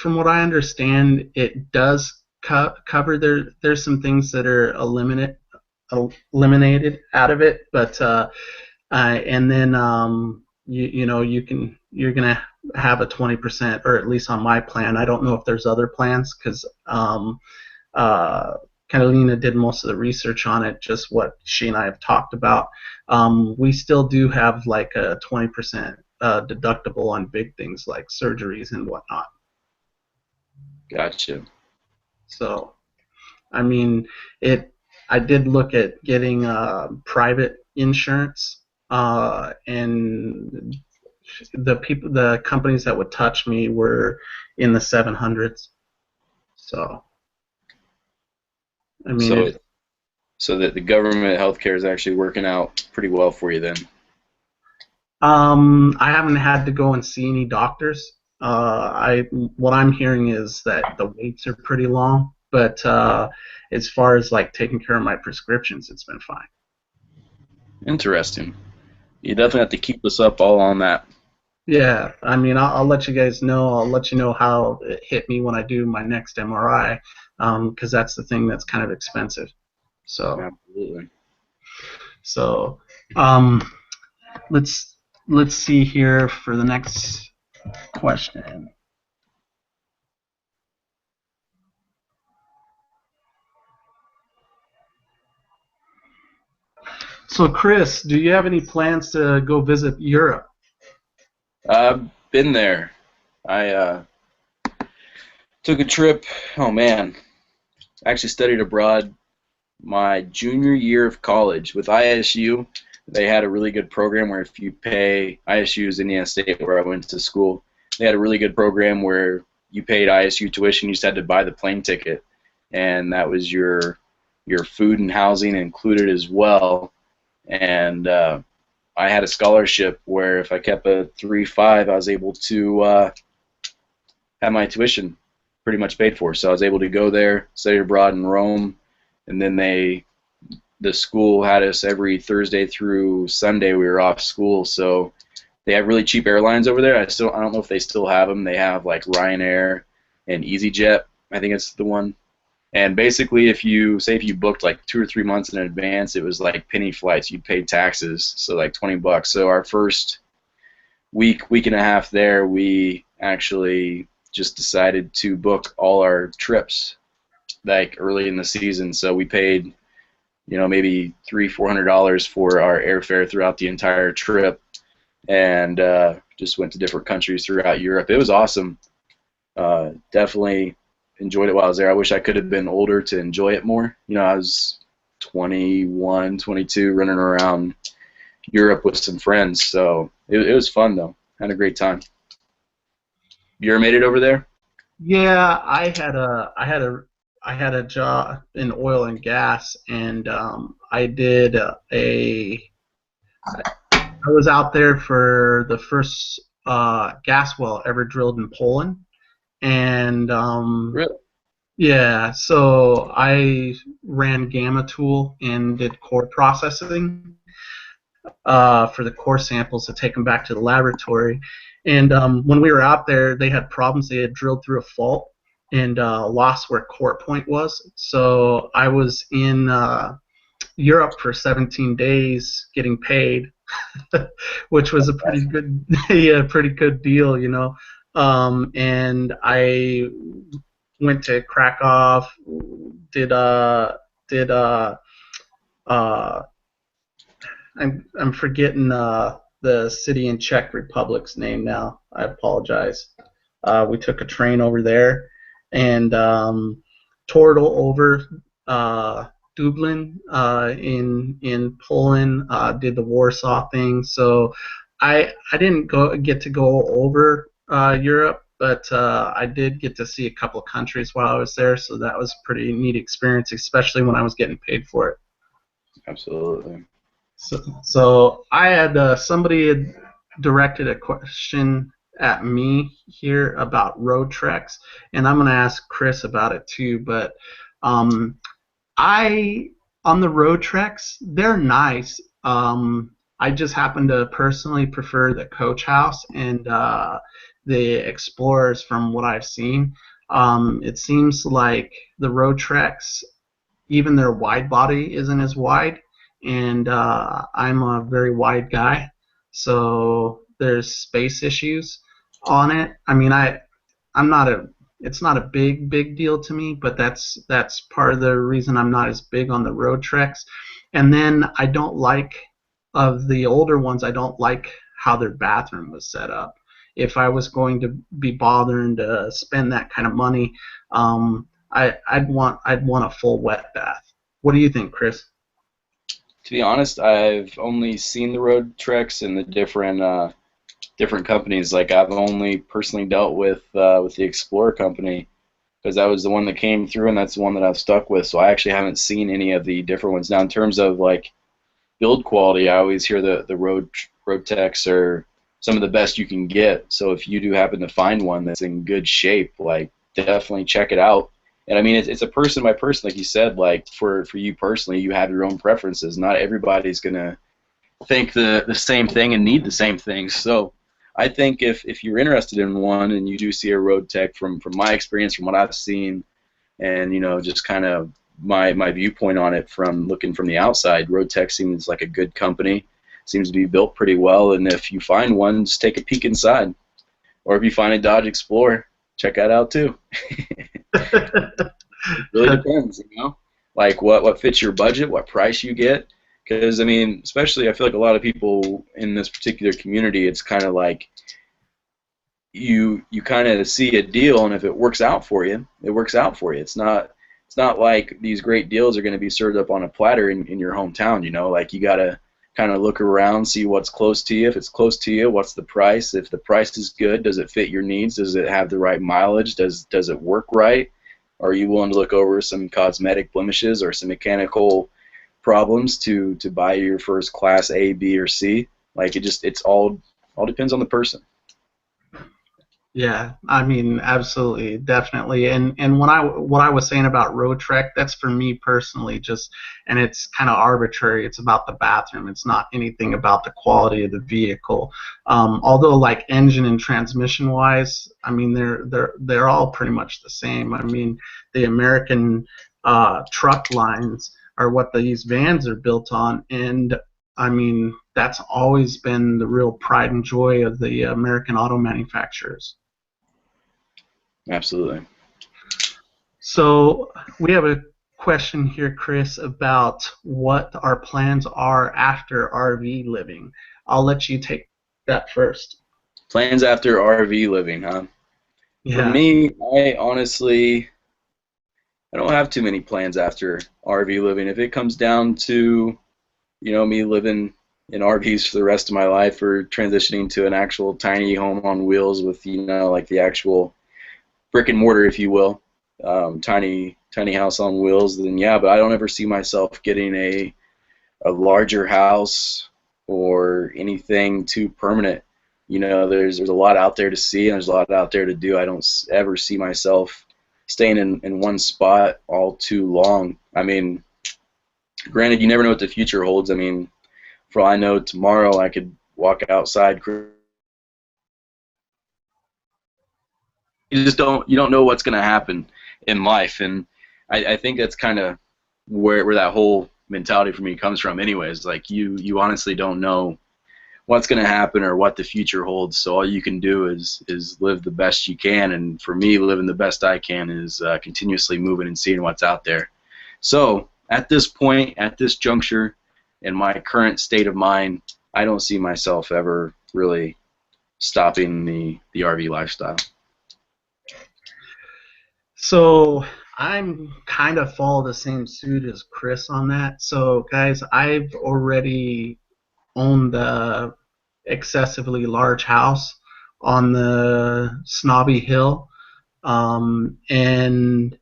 what I understand, it does cover there's some things that are eliminated out of it, but and then you're gonna have a 20%, or at least on my plan. I don't know if there's other plans because Catalina did most of the research on it, just what she and I have talked about. We still do have like a 20% deductible on big things like surgeries and whatnot. Gotcha. So, I mean, it. I did look at getting private insurance, and the companies that would touch me were in the 700s. So, I mean, So so that the government healthcare is actually working out pretty well for you then. I haven't had to go and see any doctors. What I'm hearing is that the waits are pretty long, but as far as like taking care of my prescriptions, it's been fine. Interesting. You definitely have to keep us up all on that. Yeah, I mean, I'll let you guys know. I'll let you know how it hit me when I do my next MRI, because that's the thing that's kind of expensive. So, Absolutely. so um, let's let's see here for the next question. So, Chris, do you have any plans to go visit Europe? I've been there. I took a trip. Oh man, I actually studied abroad my junior year of college with ISU. They had a really good program where if you pay, ISU is Indiana State where I went to school. They had a really good program where you paid ISU tuition, you just had to buy the plane ticket, and that was your food and housing included as well. And I had a scholarship where if I kept a 3.5, I was able to have my tuition pretty much paid for. So I was able to go there, study abroad in Rome, and then the school had us every Thursday through Sunday. We were off school, so they have really cheap airlines over there. I don't know if they still have them. They have like Ryanair and EasyJet. I think it's the one. And basically, if you booked like 2 or 3 months in advance, it was like penny flights. You paid taxes, so like $20. So our first week and a half there, we actually just decided to book all our trips like early in the season. So we paid, maybe $300-400 for our airfare throughout the entire trip, and just went to different countries throughout Europe. It was awesome. Definitely enjoyed it while I was there. I wish I could have been older to enjoy it more. I was 21, 22, running around Europe with some friends, so it was fun though. Had a great time. You ever made it over there? Yeah, I had a job in oil and gas, and I did I was out there for the first gas well ever drilled in Poland, and Really? yeah, so I ran Gamma Tool and did core processing, for the core samples to take them back to the laboratory. And when we were out there, they had problems. They had drilled through a fault and lost where core point was. So I was in Europe for 17 days getting paid, which was a pretty good, yeah, pretty good deal, you know. And I went to Krakow, did did uh I'm forgetting the city in Czech Republic's name now. I apologize. We took a train over there and toured over Dublin in Poland. Did the Warsaw thing. So I didn't get to go over Europe, but I did get to see a couple of countries while I was there. So that was a pretty neat experience, especially when I was getting paid for it. Absolutely. So I had somebody had directed a question at me here about Roadtreks, and I'm going to ask Chris about it too. But um, I on the Roadtreks, they're nice. I just happen to personally prefer the Coach House and the Explorers from what I've seen. It seems like the Roadtreks, even their wide body isn't as wide, and I'm a very wide guy, so there's space issues on it. I mean, I'm not a it's not a big deal to me, but that's part of the reason I'm not as big on the road treks. And then I don't like of the older ones. I don't like how their bathroom was set up. If I was going to be bothering to spend that kind of money, I'd want a full wet bath. What do you think, Chris? To be honest, I've only seen the Roadtreks in the different companies. Like I've only personally dealt with the Explorer company because that was the one that came through, and that's the one that I've stuck with. So I actually haven't seen any of the different ones. Now, in terms of like build quality, I always hear the Roadteks are some of the best you can get. So if you do happen to find one that's in good shape, like definitely check it out. And I mean, it's a person by person, like you said. Like for you personally, you have your own preferences. Not everybody's gonna think the same thing and need the same things. So I think if you're interested in one and you do see a road tech from my experience, from what I've seen, and you know just kind of my viewpoint on it from looking from the outside, road tech seems like a good company, seems to be built pretty well, and if you find one, just take a peek inside. Or if you find a Dodge Explorer, check that out too. It really depends, you know, like what fits your budget, what price you get. Because I mean, especially I feel like a lot of people in this particular community, it's kind of like you kind of see a deal, and if it works out for you, it works out for you. It's not like these great deals are going to be served up on a platter in your hometown. You know, like you gotta kind of look around, see what's close to you. If it's close to you, what's the price? If the price is good, does it fit your needs? Does it have the right mileage? Does it work right? Are you willing to look over some cosmetic blemishes or some mechanical problems to buy your first class A, B, or C? Like it's all depends on the person. Yeah, I mean, absolutely, definitely. And when I what I was saying about road trek, that's for me personally, just and it's kind of arbitrary. It's about the bathroom. It's not anything about the quality of the vehicle. Although, like engine and transmission wise, I mean, they're all pretty much the same. I mean, the American truck lines are what these vans are built on, and I mean, that's always been the real pride and joy of the American auto manufacturers. Absolutely. So we have a question here, Chris, about what our plans are after RV living. I'll let you take that first. Plans after RV living, huh? For Yeah. me, I don't have too many plans after RV living. If it comes down to, you know, me living in RVs for the rest of my life or transitioning to an actual tiny home on wheels with, you know, like the actual brick and mortar, if you will, tiny house on wheels, then yeah, but I don't ever see myself getting a larger house or anything too permanent. You know, there's a lot out there to see and there's a lot out there to do. I don't ever see myself staying in one spot all too long. I mean, granted, you never know what the future holds. I mean, For all I know, tomorrow I could walk outside. You don't know what's going to happen in life, and I think that's kind of where that whole mentality for me comes from. Anyways, like you honestly don't know what's going to happen or what the future holds. So all you can do is live the best you can. And for me, living the best I can is continuously moving and seeing what's out there. So at this point, at this juncture, in my current state of mind, I don't see myself ever really stopping the RV lifestyle. So I'm kind of follow the same suit as Chris on that. So guys, I've already owned the excessively large house on the Snobby Hill, and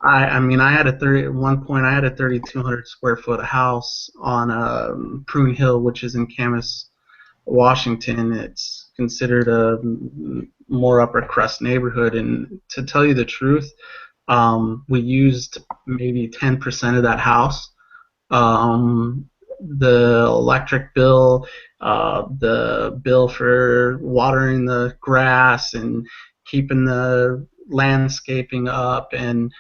I mean, I had a 30 at one point. I had a 3,200 square foot house on Prune Hill, which is in Camas, Washington. It's considered a more upper crust neighborhood, and to tell you the truth, we used maybe 10% of that house. Um, the electric bill, the bill for watering the grass and keeping the landscaping up, and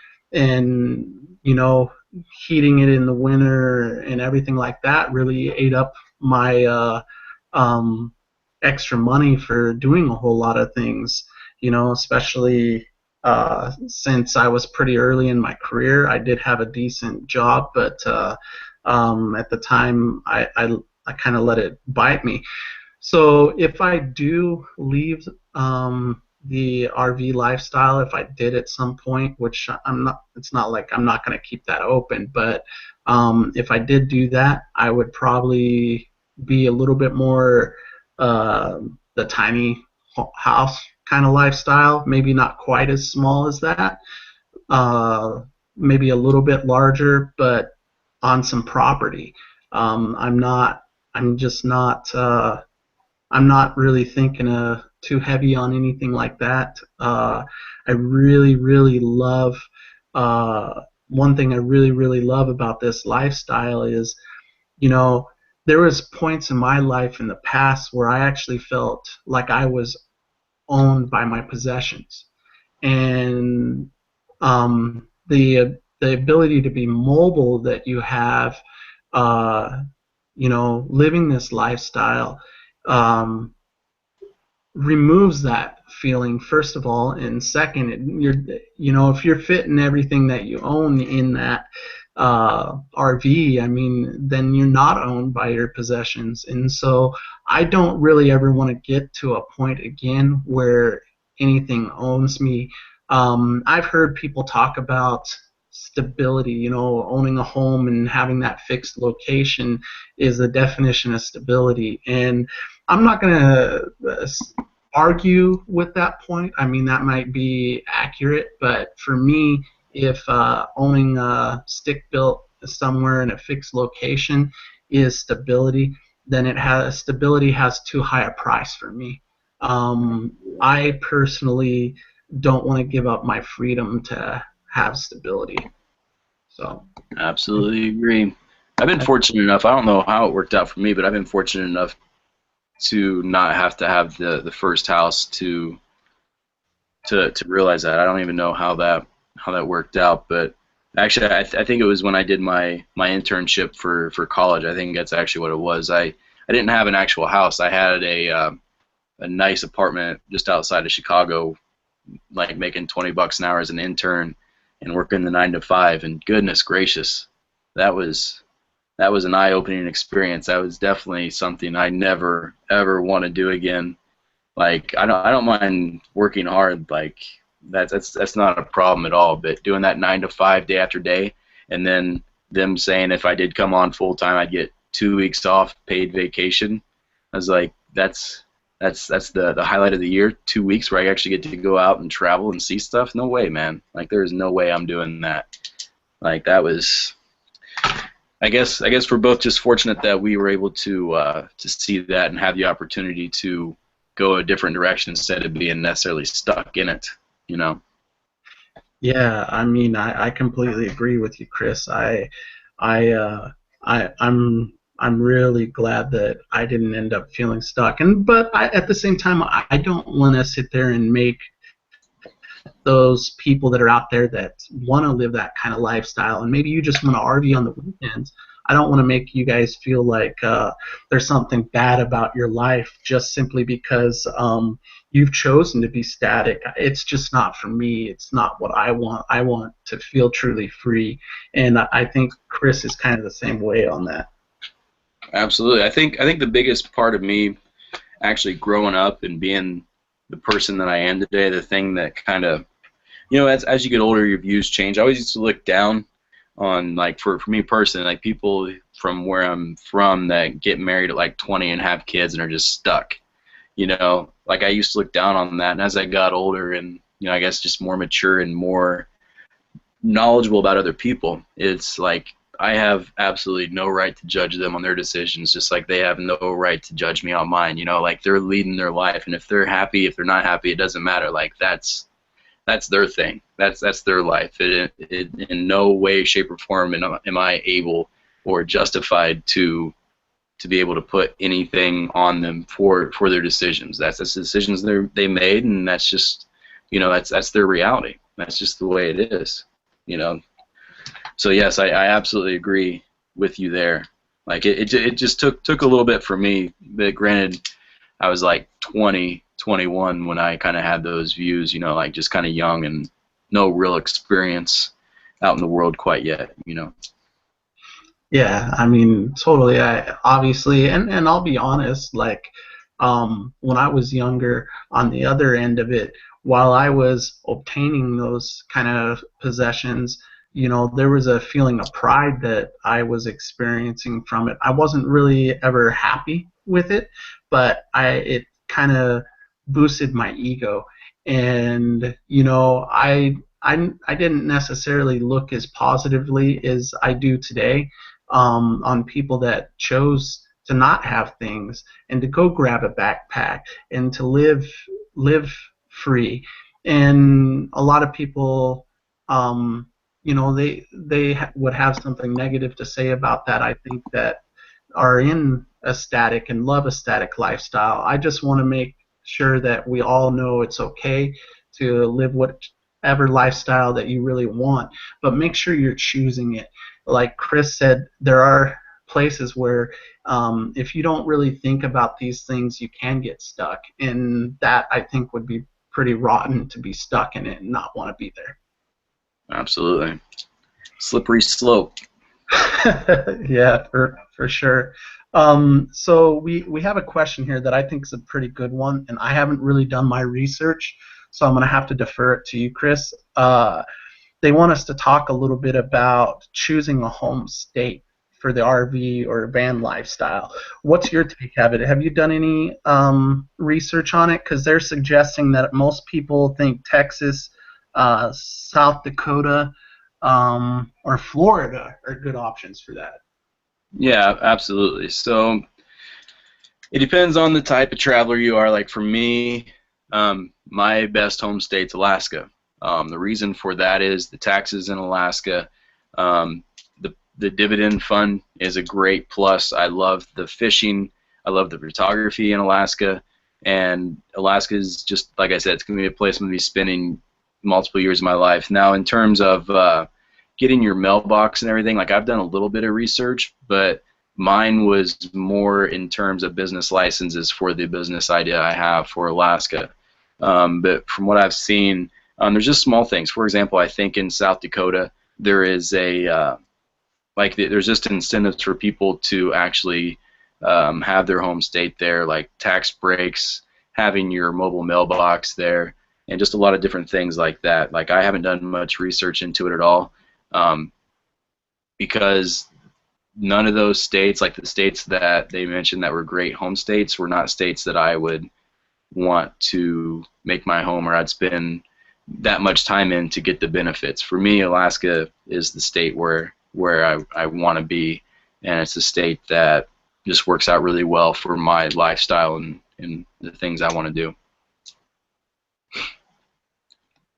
heating it in the winter and everything like that really ate up my um, extra money for doing a whole lot of things. Especially since I was pretty early in my career. I did have a decent job, but at the time I kind of let it bite me. So if I do leave the RV lifestyle, if I did at some point, which I'm not, it's not like I'm not going to keep that open, but if I did do that, I would probably be a little bit more the tiny house kind of lifestyle, maybe not quite as small as that, uh, maybe a little bit larger, but on some property. I'm not. I'm just not. I'm not really thinking too heavy on anything like that. I really, really love. One thing I really, really love about this lifestyle is, you know, there was points in my life in the past where I actually felt like I was owned by my possessions, and the ability to be mobile that you have, living this lifestyle, um, removes that feeling, first of all, and second, if you're fitting everything that you own in that RV, I mean, then you're not owned by your possessions. And so I don't really ever want to get to a point again where anything owns me. I've heard people talk about stability, owning a home and having that fixed location is the definition of stability. And I'm not going to argue with that point. I mean, that might be accurate, but for me, if owning a stick-built somewhere in a fixed location is stability, then stability has too high a price for me. I personally don't want to give up my freedom to have stability. So. Absolutely agree. I've been fortunate enough. I don't know how it worked out for me, but I've been fortunate enough to not have to have the first house to realize that. I don't even know how that worked out, but actually I think it was when I did my internship for college. I think that's actually what it was. I didn't have an actual house. I had a nice apartment just outside of Chicago, like making $20 an hour as an intern and working the 9 to 5. And goodness gracious, that was an eye-opening experience. That was definitely something I never ever want to do again. Like I don't mind working hard. Like that's not a problem at all. But doing that 9 to 5 day after day, and then them saying if I did come on full time, I'd get 2 weeks off paid vacation. I was like, that's the highlight of the year. 2 weeks where I actually get to go out and travel and see stuff. No way, man. Like there is no way I'm doing that. Like that was. I guess we're both just fortunate that we were able to see that and have the opportunity to go a different direction instead of being necessarily stuck in it, you know. Yeah, I mean, I completely agree with you, Chris. I'm I'm really glad that I didn't end up feeling stuck. And but at the same time, I don't want to sit there and make those people that are out there that want to live that kind of lifestyle, and maybe you just want to RV on the weekends. I don't want to make you guys feel like there's something bad about your life just simply because you've chosen to be static. It's just not for me. It's not what I want. I want to feel truly free, and I think Chris is kind of the same way on that. Absolutely. I think the biggest part of me actually growing up and being the person that I am today, the thing that kind of, as you get older, your views change. I always used to look down on, like, for me personally, like people from where I'm from that get married at like 20 and have kids and are just stuck. Like I used to look down on that, and as I got older and I guess just more mature and more knowledgeable about other people, it's like I have absolutely no right to judge them on their decisions, just like they have no right to judge me on mine. Like they're leading their life, and if they're happy, if they're not happy, it doesn't matter. Like that's their thing. That's their life. In no way, shape, or form am I able or justified to be able to put anything on them for their decisions. That's the decisions they made, and that's just that's their reality. That's just the way it is. You know. So yes, I absolutely agree with you there. Like it just took a little bit for me, but granted, I was like 20, 21 when I kind of had those views, like just kind of young and no real experience out in the world quite yet. Yeah, I mean, totally. I obviously, and I'll be honest, like, when I was younger, on the other end of it, while I was obtaining those kind of possessions, there was a feeling of pride that I was experiencing from it. I wasn't really ever happy with it, but it kind of boosted my ego, and I didn't necessarily look as positively as I do today on people that chose to not have things and to go grab a backpack and to live free. And a lot of people, they would have something negative to say about that. I think that are in a static and love a static lifestyle. I just want to make sure that we all know it's okay to live whatever lifestyle that you really want, but make sure you're choosing it. Like Chris said, there are places where if you don't really think about these things, you can get stuck, and that I think would be pretty rotten to be stuck in it and not want to be there. Absolutely. Slippery slope. Yeah, for sure. So we have a question here that I think is a pretty good one, and I haven't really done my research, so I'm going to have to defer it to you, Chris. They want us to talk a little bit about choosing a home state for the RV or van lifestyle. What's your take of it? Have you done any research on it? Because they're suggesting that most people think Texas, South Dakota, or Florida are good options for that. Yeah, absolutely. So it depends on the type of traveler you are. Like for me, my best home state's Alaska. The reason for that is the taxes in Alaska. The dividend fund is a great plus. I love the fishing. I love the photography in Alaska. And Alaska is just, like I said, it's going to be a place I'm going to be spending multiple years of my life. Now, in terms of getting your mailbox and everything, like I've done a little bit of research, but mine was more in terms of business licenses for the business idea I have for Alaska. But from what I've seen, there's just small things. For example, I think in South Dakota there is there's just incentives for people to actually have their home state there, like tax breaks, having your mobile mailbox there, and just a lot of different things like that. Like I haven't done much research into it at all, because none of those states, like the states that they mentioned that were great home states, were not states that I would want to make my home or I'd spend that much time in to get the benefits. For me, Alaska is the state where I want to be, and it's a state that just works out really well for my lifestyle and the things I want to do.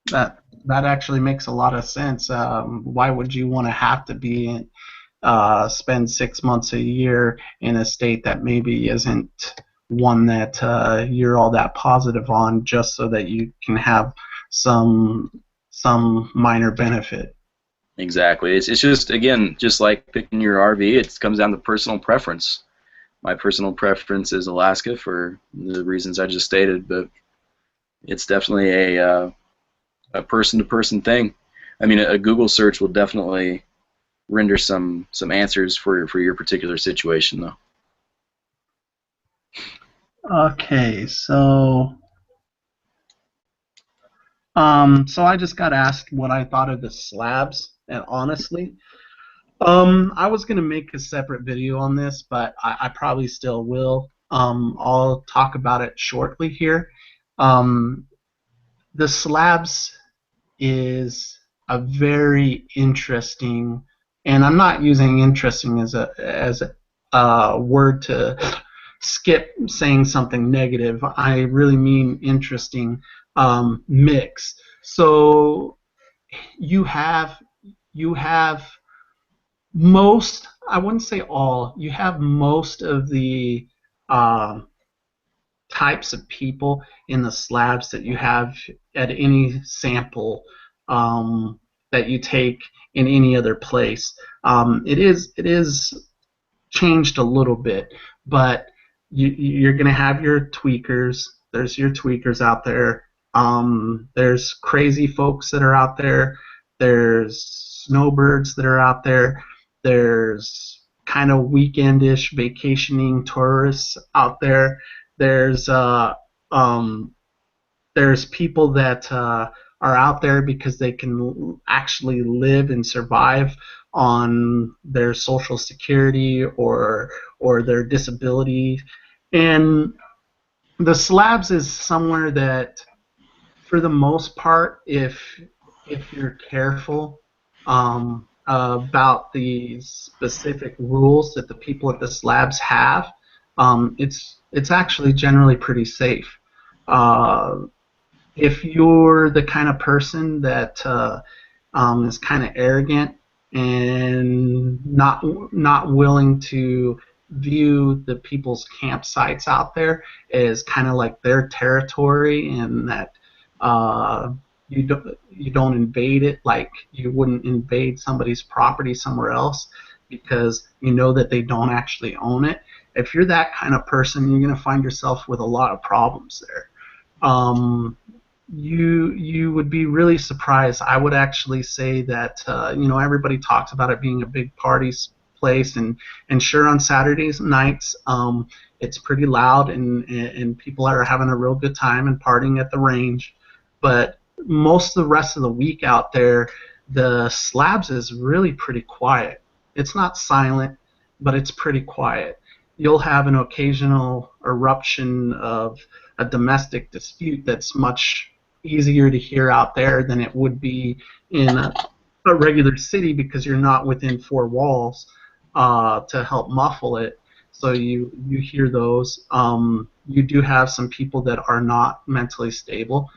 That actually makes a lot of sense. Why would you want to have to be spend 6 months a year in a state that maybe isn't one that you're all that positive on, just so that you can have some some minor benefit. Exactly. It's just, again, just like picking your RV, it comes down to personal preference. My personal preference is Alaska for the reasons I just stated, but it's definitely a person-to-person thing. I mean, a Google search will definitely render some answers for your particular situation, though. Okay, so I just got asked what I thought of the slabs, and honestly, I was gonna make a separate video on this, but I probably still will. I'll talk about it shortly here. Um, the slabs is a very interesting, and I'm not using interesting as a word to skip saying something negative. I really mean interesting mix. So you have you have most, I wouldn't say all, you have most of the um, types of people in the slabs that you have at any sample that you take in any other place. It is changed a little bit, but you're going to have your tweakers. There's your tweakers out there. There's crazy folks that are out there. There's snowbirds that are out there. There's kind of weekendish vacationing tourists out there. There's uh, um, there's people that are out there because they can actually live and survive on their social security or their disability. And the slabs is somewhere that, for the most part, if you're careful about the specific rules that the people at the slabs have, it's actually generally pretty safe. Uh, if you're the kind of person that is kind of arrogant and not willing to view the people's campsites out there as kind of like their territory, and that uh, you don't invade it like you wouldn't invade somebody's property somewhere else because you know that they don't actually own it. If you're that kind of person, you're going to find yourself with a lot of problems there. Um, you would be really surprised. I would actually say that everybody talks about it being a big party place, and sure, on Saturdays nights it's pretty loud, and people are having a real good time and partying at the range. But most of the rest of the week out there, the slabs is really pretty quiet. It's not silent, but it's pretty quiet. You'll have an occasional eruption of a domestic dispute that's much easier to hear out there than it would be in a regular city, because you're not within four walls to help muffle it. So you hear those. You do have some people that are not mentally stable.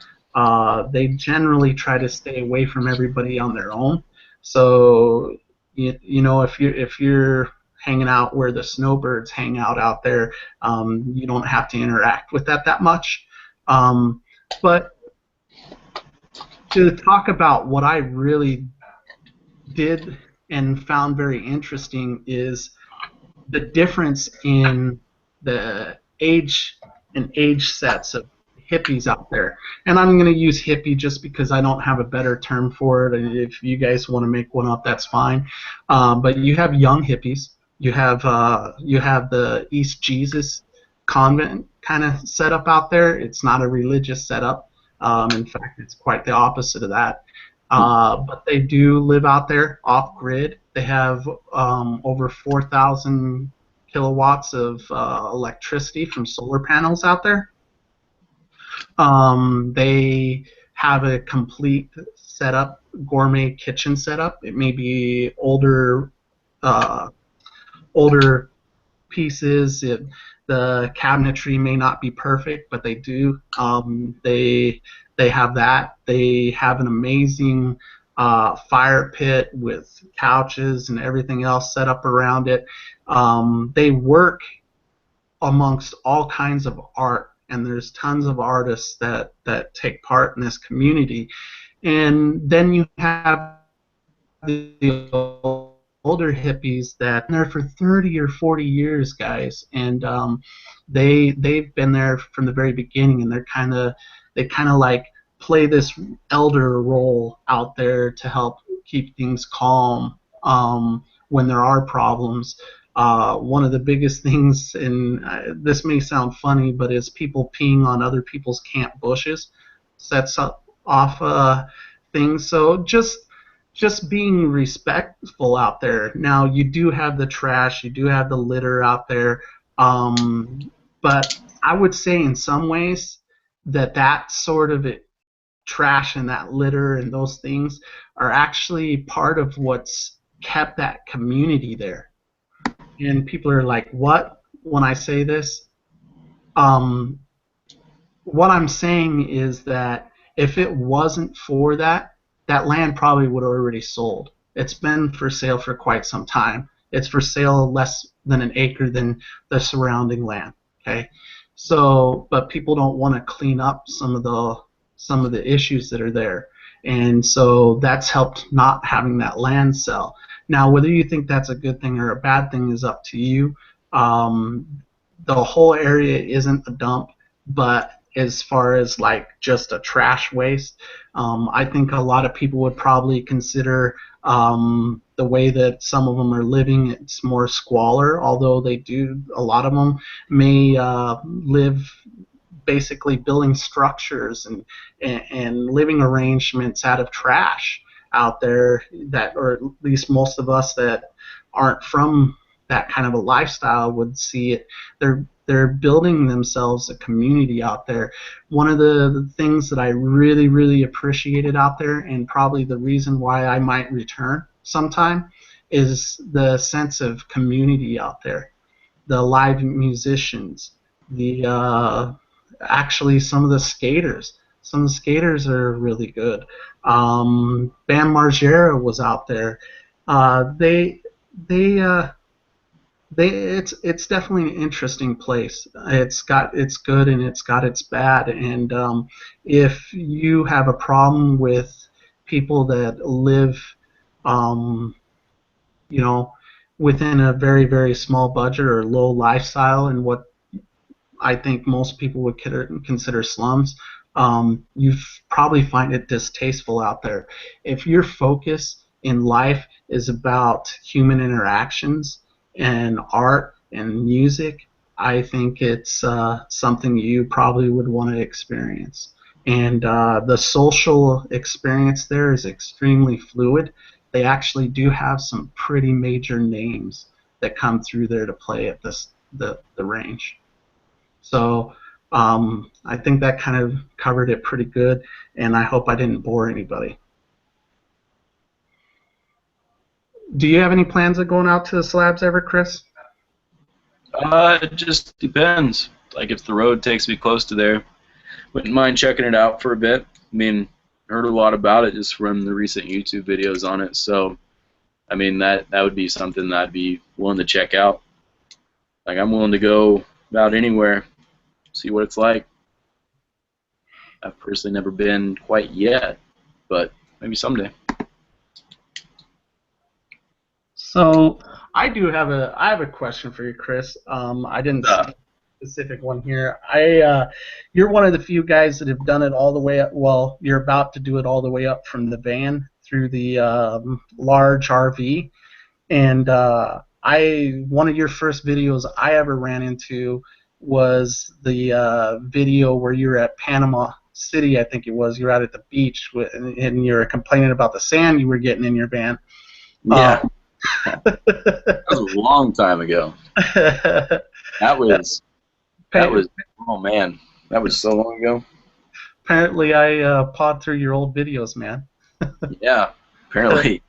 They generally try to stay away from everybody on their own. So if you're hanging out where the snowbirds hang out there, you don't have to interact with that much. But to talk about what I really did and found very interesting is the difference in the age sets of hippies out there. And I'm going to use hippie just because I don't have a better term for it. And if you guys want to make one up, that's fine. But you have young hippies. You have the East Jesus convent kind of setup out there. It's not a religious setup. In fact, it's quite the opposite of that. But they do live out there off grid. They have over 4,000 kilowatts of electricity from solar panels out there. They have a complete setup, gourmet kitchen setup. It may be uh, older pieces. The cabinetry may not be perfect, but they do. They have that. They have an amazing fire pit with couches and everything else set up around it. They work amongst all kinds of art, and there's tons of artists that take part in this community. And then you have the older hippies that been there for 30 or 40 years, guys, and they've been there from the very beginning, and they kind of like play this elder role out there to help keep things calm when there are problems. One of the biggest things, and this may sound funny, but is people peeing on other people's camp bushes sets up off things. So just being respectful out there. Now you do have the trash, you do have the litter out there, but I would say in some ways that sort of trash and that litter and those things are actually part of what's kept that community there. And people are like, what? When I say this, um, what I'm saying is that if it wasn't for that, that land probably would have already sold. It's been for sale for quite some time. It's for sale less than an acre than the surrounding land. Okay, so but people don't want to clean up some of the issues that are there, and so that's helped not having that land sell. Now, whether you think that's a good thing or a bad thing is up to you. The whole area isn't a dump, but as far as like just a trash waste, I think a lot of people would probably consider the way that some of them are living, it's more squalor, although a lot of them may live basically building structures and living arrangements out of trash out there, that, or at least most of us that aren't from that kind of a lifestyle would see it. They're building themselves a community out there. One of the things that I really, really appreciated out there, and probably the reason why I might return sometime, is the sense of community out there. The live musicians, the actually some of the skaters. Some of the skaters are really good. Bam Margera was out there. They it's definitely an interesting place. It's got its good and it's got its bad. And if you have a problem with people that live, um, you know, within a very, very small budget or low lifestyle, and what I think most people would consider slums, you probably find it distasteful out there. If your focus in life is about human interactions and art and music, I think it's something you probably would want to experience. And the social experience there is extremely fluid. They actually do have some pretty major names that come through there to play at the range. So I think that kind of covered it pretty good, and I hope I didn't bore anybody. Do you have any plans of going out to the slabs ever, Chris? It just depends. Like if the road takes me close to there, wouldn't mind checking it out for a bit. I mean, heard a lot about it just from the recent YouTube videos on it. So, I mean, that would be something that I'd be willing to check out. Like I'm willing to go about anywhere, see what it's like. I've personally never been quite yet, but maybe someday. So I have a question for you, Chris. I didn't see a specific one here. You're one of the few guys that have done it all the way up. Well, you're about to do it all the way up from the van through the large RV. And one of your first videos I ever ran into was the video where you were at Panama City, I think it was. You're out at the beach and you're complaining about the sand you were getting in your van. Yeah. That was a long time ago. That was oh man, that was so long ago. Apparently I pawed through your old videos, man. Yeah, apparently.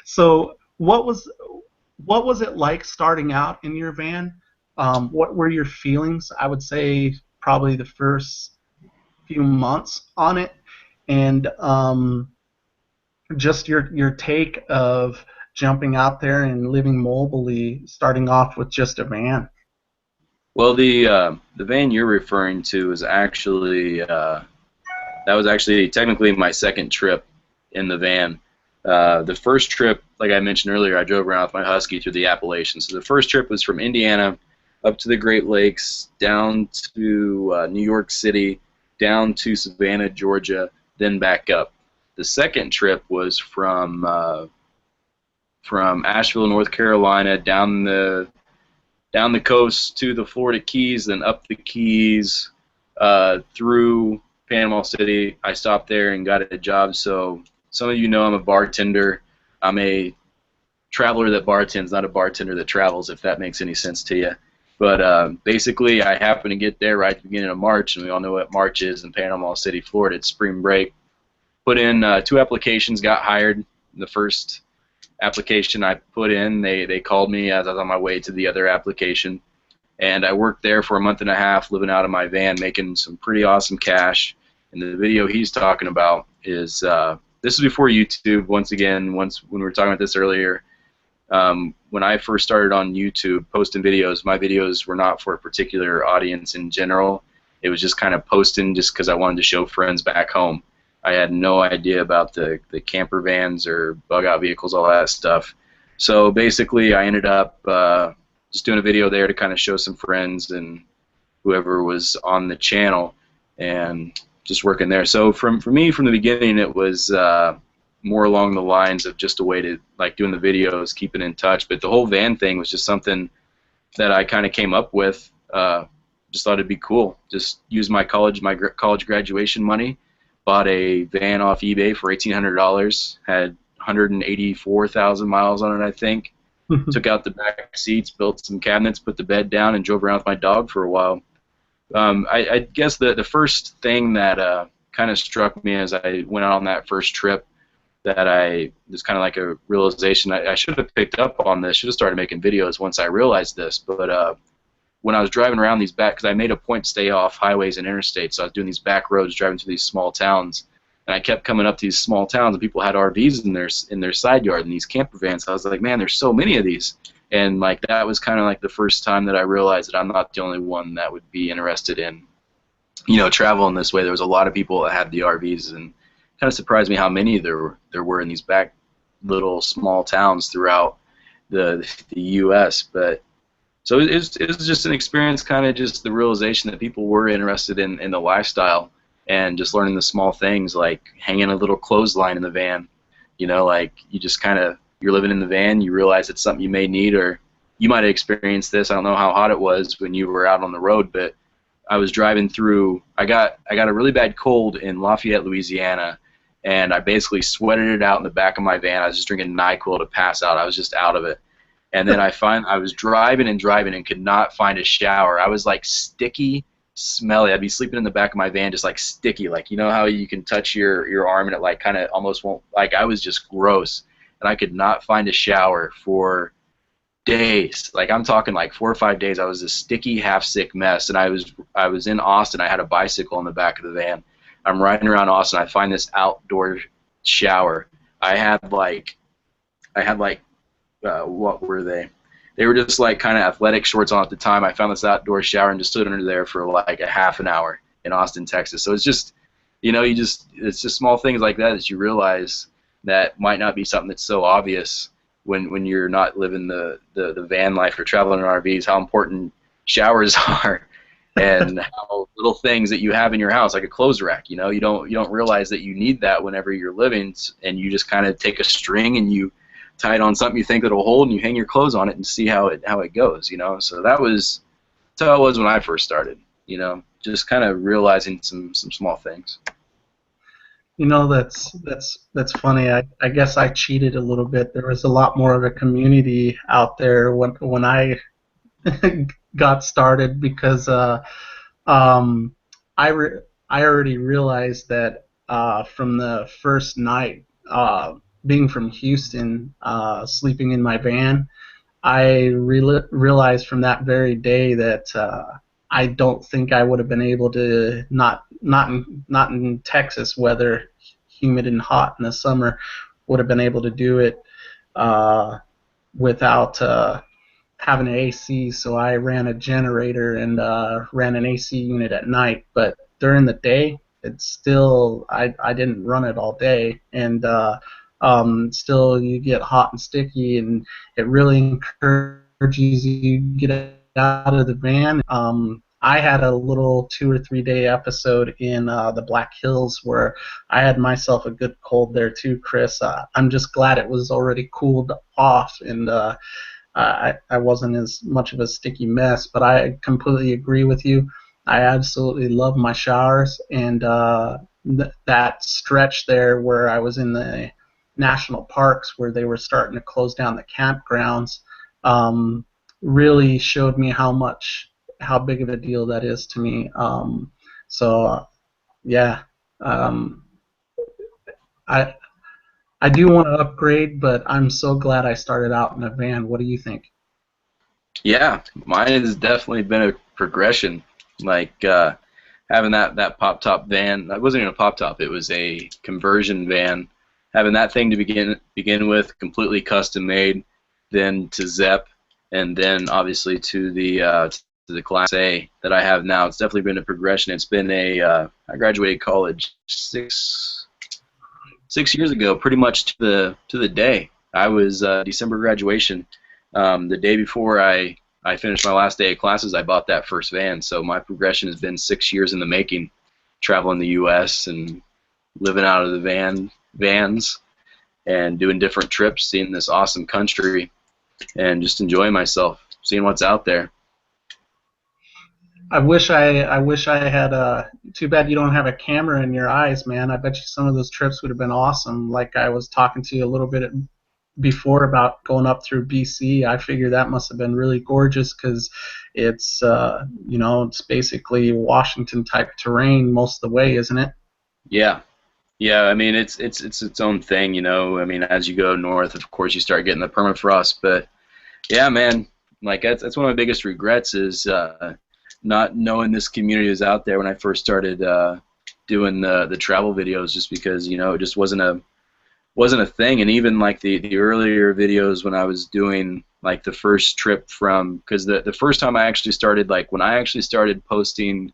So what was it like starting out in your van? What were your feelings? I would say probably the first few months on it, and just your take of jumping out there and living mobily, starting off with just a van. Well, the van you're referring to is actually that was actually technically my second trip in the van. The first trip, like I mentioned earlier, I drove around with my Husky through the Appalachians. So the first trip was from Indiana up to the Great Lakes, down to New York City, down to Savannah, Georgia, then back up. The second trip was from Asheville, North Carolina, down the coast to the Florida Keys, then up the Keys, through Panama City. I stopped there and got a job. So some of you know I'm a bartender. I'm a traveler that bartends, not a bartender that travels, if that makes any sense to you. But basically, I happened to get there right at the beginning of March, and we all know what March is in Panama City, Florida. It's spring break. Put in 2 applications, got hired. The first application I put in, they called me as I was on my way to the other application, and I worked there for a month and a half, living out of my van, making some pretty awesome cash. And the video he's talking about is this is before YouTube. Once again, when we were talking about this earlier, when I first started on YouTube posting videos, my videos were not for a particular audience in general. It was just kind of posting just because I wanted to show friends back home. I had no idea about the camper vans or bug-out vehicles, all that stuff. So basically, I ended up just doing a video there to kind of show some friends and whoever was on the channel, and just working there. So for me, from the beginning, it was more along the lines of just a way to, like, doing the videos, keeping in touch. But the whole van thing was just something that I kind of came up with. Just thought it'd be cool. Just use my college graduation money. Bought a van off eBay for $1,800. Had 184,000 miles on it, I think. Took out the back seats, built some cabinets, put the bed down, and drove around with my dog for a while. I guess the first thing that kind of struck me as I went out on that first trip, that I was kind of like a realization. I should have picked up on this. Should have started making videos once I realized this. But when I was driving around these back, because I made a point to stay off highways and interstates, so I was doing these back roads, driving through these small towns, and I kept coming up to these small towns, and people had RVs in their side yard and these camper vans. I was like, man, there's so many of these, and like that was kind of like the first time that I realized that I'm not the only one that would be interested in, traveling this way. There was a lot of people that had the RVs, and kind of surprised me how many there were in these back little small towns throughout the U.S. But so it was just an experience, kind of just the realization that people were interested in the lifestyle, and just learning the small things, like hanging a little clothesline in the van. Like you just kind of, you're living in the van, you realize it's something you may need, or you might have experienced this. I don't know how hot it was when you were out on the road, but I was driving through, I got a really bad cold in Lafayette, Louisiana, and I basically sweated it out in the back of my van. I was just drinking NyQuil to pass out. I was just out of it. And then I was driving and could not find a shower. I was like sticky, smelly. I'd be sleeping in the back of my van just like sticky. Like, you know how you can touch your arm and it like kind of almost won't, like I was just gross. And I could not find a shower for days. Like I'm talking like 4 or 5 days. I was a sticky, half-sick mess. And I was in Austin. I had a bicycle in the back of the van. I'm riding around Austin. I find this outdoor shower. I had like what were they? They were just like kind of athletic shorts on at the time. I found this outdoor shower and just stood under there for like a half an hour in Austin, Texas. So it's just, it's just small things like that you realize that might not be something that's so obvious when you're not living the van life or traveling in RVs, how important showers are, and how little things that you have in your house, like a clothes rack. You don't realize that you need that whenever you're living, and you just kind of take a string and you tie it on something you think that'll hold, and you hang your clothes on it and see how it goes. So that's how it was when I first started. Just kind of realizing some small things. That's funny. I guess I cheated a little bit. There was a lot more of a community out there when I got started, because I already realized that from the first night, being from Houston, sleeping in my van, I realized from that very day that I don't think I would have been able to, not in Texas weather, humid and hot in the summer, would have been able to do it uh, without having an AC. So I ran a generator and ran an AC unit at night. But during the day, it's still I didn't run it all day, and still you get hot and sticky, and it really encourages you to get out of the van. I had a little 2 or 3 day episode in the Black Hills where I had myself a good cold there too, Chris. I'm just glad it was already cooled off, and I wasn't as much of a sticky mess. But I completely agree with you. I absolutely love my showers, and that stretch there where I was in the national parks where they were starting to close down the campgrounds um, really showed me how big of a deal that is to me. So yeah, um, I I do want to upgrade, but I'm so glad I started out in a van. What do you think? Yeah, mine has definitely been a progression. Like having that pop top van. That wasn't even a pop top. It was a conversion van. Having that thing to begin with, completely custom made, then to Zep, and then obviously to the Class A that I have now. It's definitely been a progression. It's been I graduated college six years ago, pretty much to the day. I was December graduation. The day before I finished my last day of classes, I bought that first van. So my progression has been 6 years in the making, traveling the U.S. and living out of the vans and doing different trips, seeing this awesome country, and just enjoying myself, seeing what's out there. I wish I had too bad you don't have a camera in your eyes, man. I bet you some of those trips would have been awesome. Like I was talking to you a little bit before about going up through BC. I figure that must have been really gorgeous because it's it's basically Washington type terrain most of the way, isn't it? Yeah, yeah. I mean, it's its own thing, you know. I mean, as you go north, of course, you start getting the permafrost. But yeah, man, like that's one of my biggest regrets is not knowing this community was out there when I first started doing the travel videos, just because it just wasn't a thing. And even like the earlier videos when I was doing like the first trip from, because the first time I actually started, like when I actually started posting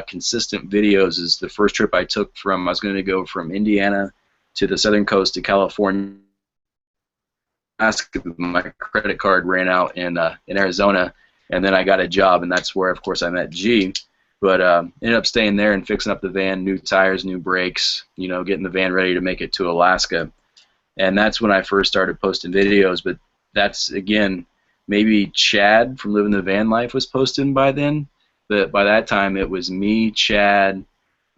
consistent videos, is the first trip I took from, I was going to go from Indiana to the southern coast to California. My credit card ran out in Arizona, and then I got a job, and that's where, of course, I met G. But ended up staying there and fixing up the van, new tires, new brakes, getting the van ready to make it to Alaska. And that's when I first started posting videos. But that's, again, maybe Chad from Living the Van Life was posting by then. But by that time, it was me, Chad,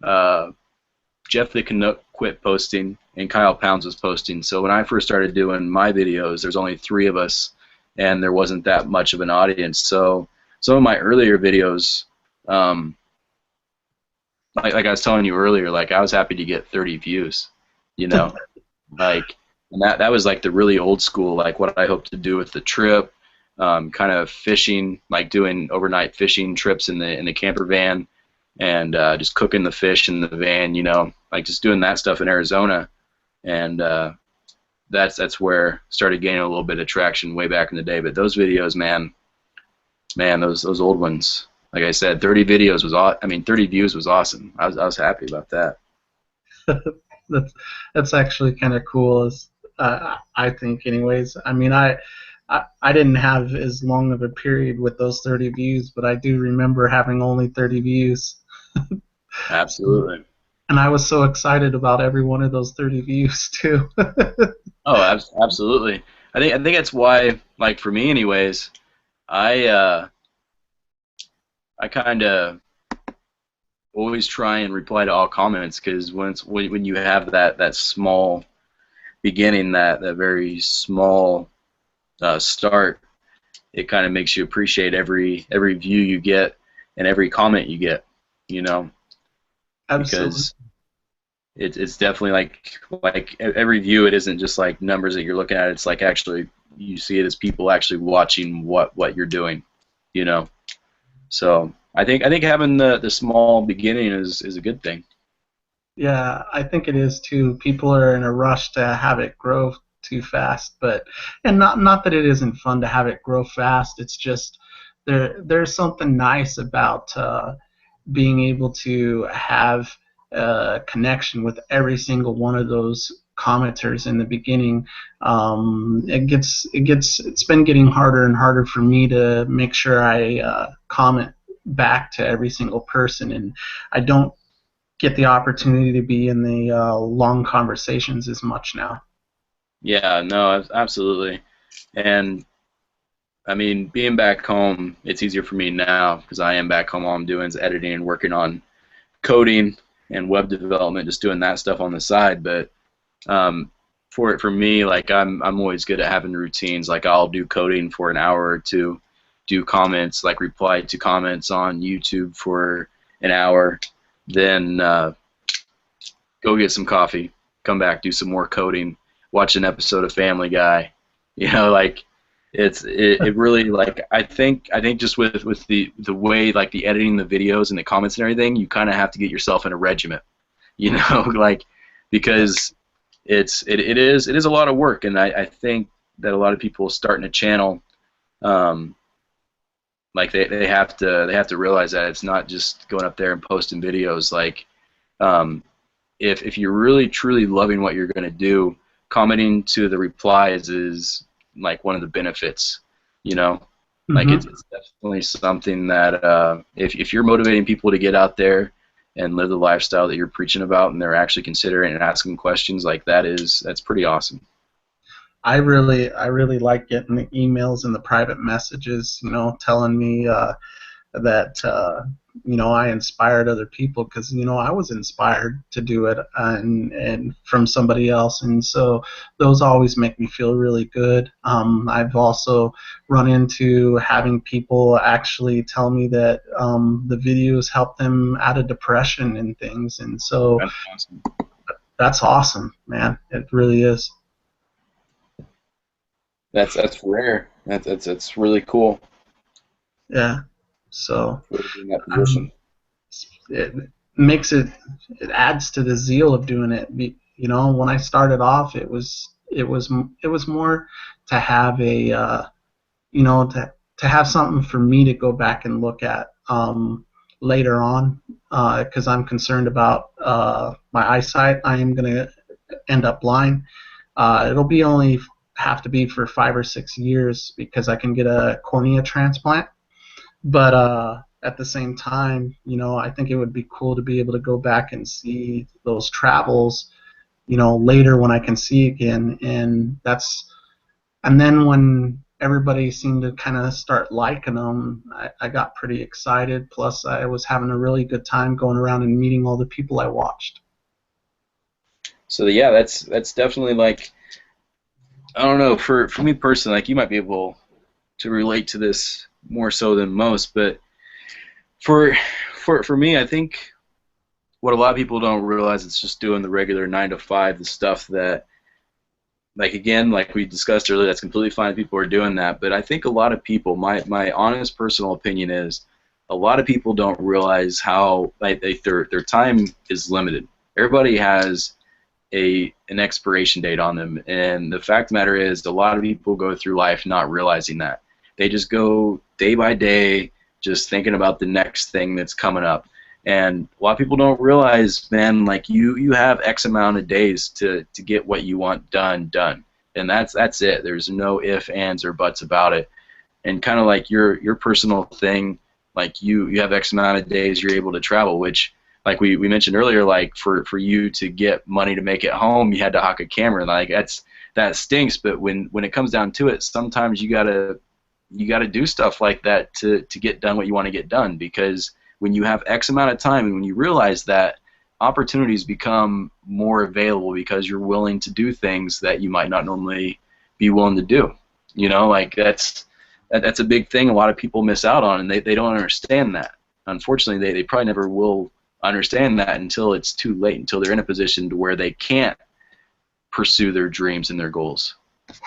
Jeff the Canuck quit posting, and Kyle Pounds was posting. So when I first started doing my videos, there's only 3 of us, and there wasn't that much of an audience. So some of my earlier videos, like I was telling you earlier, like I was happy to get 30 views, you know, like, and that was like the really old school, like what I hope to do with the trip, kind of fishing, like doing overnight fishing trips in the camper van, and just cooking the fish in the van, like just doing that stuff in Arizona, and that's where started gaining a little bit of traction way back in the day. But those videos, man, those old ones. Like I said, 30 videos was 30 views was awesome. I was happy about that. That's actually kind of cool, as I think, anyways. I mean, I didn't have as long of a period with those 30 views, but I do remember having only 30 views. Absolutely. And I was so excited about every one of those 30 views too. Oh, absolutely. I think that's why, like for me, anyways, I I kind of always try and reply to all comments, because when you have that small beginning, that very small start, it kind of makes you appreciate every view you get and every comment you get, Absolutely. because it's definitely like every view. It isn't just like numbers that you're looking at. It's like actually you see it as people actually watching what you're doing, So I think having the small beginning is a good thing. Yeah, I think it is too. People are in a rush to have it grow too fast, but and not that it isn't fun to have it grow fast. It's just there's something nice about being able to have a connection with every single one of those commenters in the beginning. It's been getting harder and harder for me to make sure I comment back to every single person, and I don't get the opportunity to be in the long conversations as much now. Yeah, no, absolutely. And I mean, being back home, it's easier for me now because I am back home. All I'm doing is editing and working on coding and web development, just doing that stuff on the side. But um, for me, like I'm always good at having routines. Like I'll do coding for an hour or two, do comments, like reply to comments on YouTube for an hour, then go get some coffee, come back, do some more coding, watch an episode of Family Guy. You know, like it really, like I think just with the way, like the editing the videos and the comments and everything, you kind of have to get yourself in a regiment. You know, like because it is a lot of work, and I think that a lot of people starting a channel, um, like they have to realize that it's not just going up there and posting videos. Like um, if you're really truly loving what you're going to do, commenting to the replies is like one of the benefits. You know, like Hmm. it's definitely something that if you're motivating people to get out there and live the lifestyle that you're preaching about, and they're actually considering and asking questions, like that's pretty awesome. I really like getting the emails and the private messages, telling me that I inspired other people because I was inspired to do it and from somebody else, and so those always make me feel really good. I've also run into having people actually tell me that the videos help them out of depression and things, and so That's awesome. that's awesome, man. It really is. That's rare. That's really cool. Yeah. So For you to be in that um, position. it makes it adds to the zeal of doing it. When I started off, it was more to have a to have something for me to go back and look at later on because I'm concerned about my eyesight. I am going to end up blind. It'll be only have to be for 5 or 6 years because I can get a cornea transplant, but at the same time, I think it would be cool to be able to go back and see those travels, later when I can see again. And then when everybody seemed to kind of start liking them, I got pretty excited. Plus, I was having a really good time going around and meeting all the people I watched. So yeah, that's definitely like, I don't know, for me personally, like you might be able to relate to this more so than most, but for for me, I think what a lot of people don't realize, it's just doing the regular 9 to 5, the stuff that, like again, like we discussed earlier, that's completely fine if people are doing that. But I think a lot of people, my honest personal opinion is, a lot of people don't realize how like their time is limited. Everybody has an expiration date on them, and the fact of the matter is, a lot of people go through life not realizing that. They just go day by day, just thinking about the next thing that's coming up. And a lot of people don't realize, man, like you have X amount of days to get what you want done, and that's it. There's no if, ands, or buts about it. And kind of like your personal thing, like you have X amount of days you're able to travel, which, like we mentioned earlier, like for you to get money to make it home, you had to hock a camera. Like that stinks, but when it comes down to it, sometimes you gotta do stuff like that to get done what you want to get done, because when you have X amount of time and when you realize that, opportunities become more available because you're willing to do things that you might not normally be willing to do. You know, like that's a big thing a lot of people miss out on, and they don't understand that. Unfortunately, they probably never will understand that until it's too late, until they're in a position to where they can't pursue their dreams and their goals.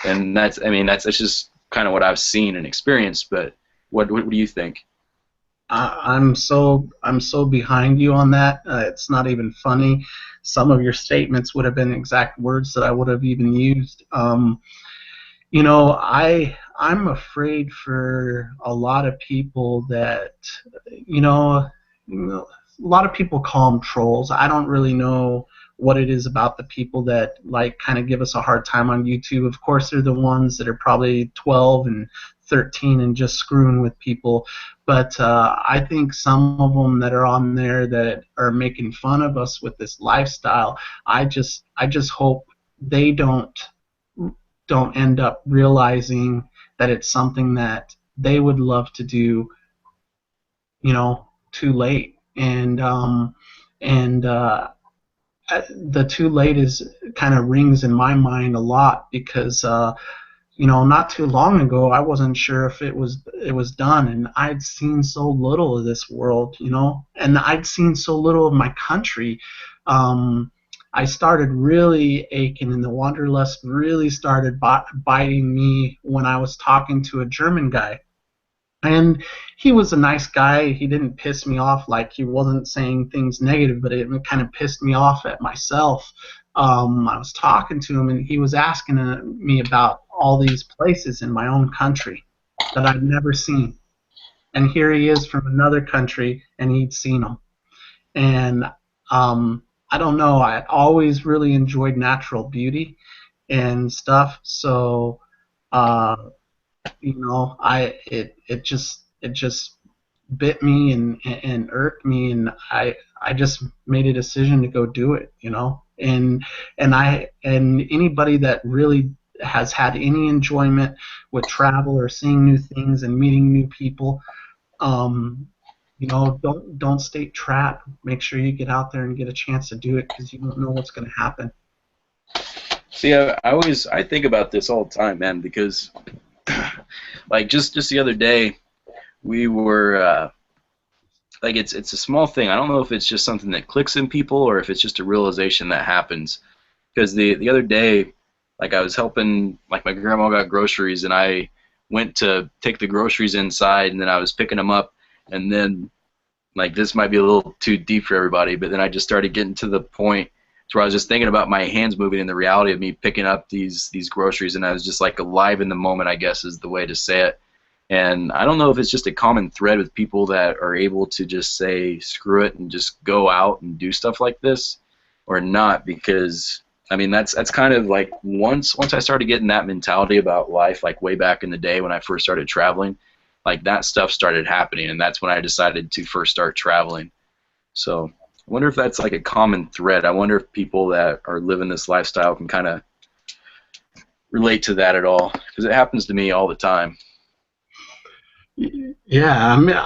And that's, I mean, that's just kind of what I've seen and experienced. But what do you think? I'm so behind you on that. It's not even funny. Some of your statements would have been exact words that I would have even used. I'm afraid for a lot of people that, you know, a lot of people call them trolls. I don't really know what it is about the people that like kind of give us a hard time on YouTube. Of course, they're the ones that are probably 12 and 13 and just screwing with people. But I think some of them that are on there that are making fun of us with this lifestyle, I just hope they don't end up realizing that it's something that they would love to do, too late. And the too late is kind of rings in my mind a lot because not too long ago I wasn't sure if it was done, and I'd seen so little of this world, and I'd seen so little of my country. I started really aching, and the wanderlust really started biting me when I was talking to a German guy. And he was a nice guy. He didn't piss me off, like he wasn't saying things negative, but it kind of pissed me off at myself. I was talking to him, and he was asking me about all these places in my own country that I'd never seen. And here he is from another country, and he'd seen them. And I don't know. I always really enjoyed natural beauty and stuff. So uh, it just bit me and irked me, and I just made a decision to go do it, and anybody that really has had any enjoyment with travel or seeing new things and meeting new people, don't stay trapped. Make sure you get out there and get a chance to do it, because you don't know what's going to happen. See, I think about this all the time, man, because like just the other day we were like it's a small thing. I don't know if it's just something that clicks in people or if it's just a realization that happens. Because the other day, like I was helping, like my grandma got groceries, and I went to take the groceries inside, and then I was picking them up, and then like this might be a little too deep for everybody, but then I just started getting to the point to where I was just thinking about my hands moving and the reality of me picking up these groceries, and I was just like alive in the moment, I guess is the way to say it. And I don't know if it's just a common thread with people that are able to just say screw it and just go out and do stuff like this or not, because I mean that's kind of like once I started getting that mentality about life, like way back in the day when I first started traveling, like that stuff started happening, and that's when I decided to first start traveling. So I wonder if that's like a common thread. I wonder if people that are living this lifestyle can kind of relate to that at all, because it happens to me all the time. Yeah, I mean,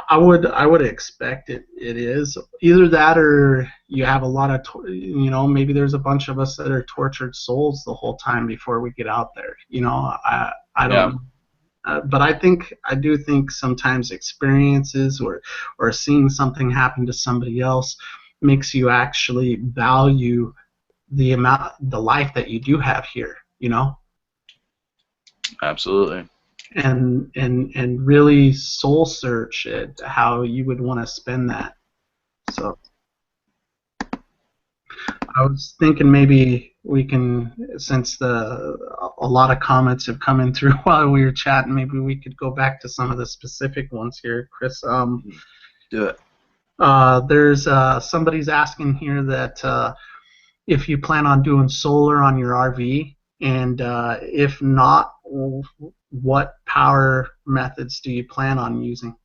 I would expect it is either that, or you have a lot of maybe there's a bunch of us that are tortured souls the whole time before we get out there. I don't Yeah, know. But I do think sometimes experiences or seeing something happen to somebody else makes you actually value the life that you do have here, absolutely. and really soul search it how you would want to spend that. So I was thinking maybe we can, since a lot of comments have come in through while we were chatting, maybe we could go back to some of the specific ones here, Chris. Do it. There's somebody's asking here that if you plan on doing solar on your RV, and if not, what power methods do you plan on using?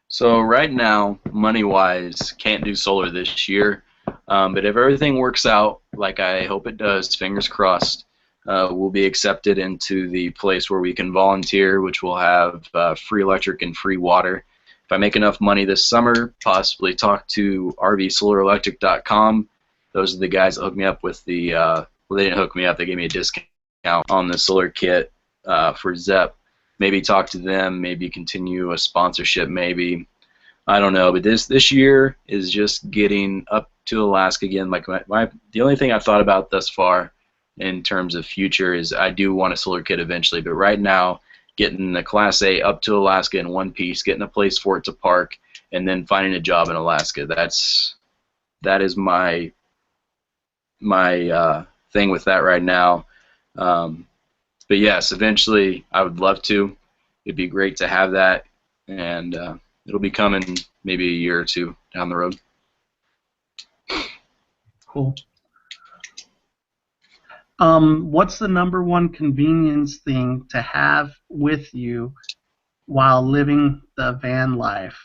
So right now, money-wise, can't do solar this year. But if everything works out like I hope it does, fingers crossed, we'll be accepted into the place where we can volunteer, which will have free electric and free water. If I make enough money this summer, possibly talk to rvsolarelectric.com. Those are the guys that hooked me up with the, well, they didn't hook me up, they gave me a discount on the solar kit for ZEP. Maybe talk to them, maybe continue a sponsorship, maybe. I don't know, but this year is just getting up to Alaska again. Like the only thing I've thought about thus far in terms of future is I do want a solar kit eventually, but right now getting a Class A up to Alaska in one piece, getting a place for it to park, and then finding a job in Alaska. That is my thing with that right now. But yes, eventually I would love to. It'd be great to have that, and it'll be coming maybe a year or two down the road. Cool. What's the number one convenience thing to have with you while living the van life?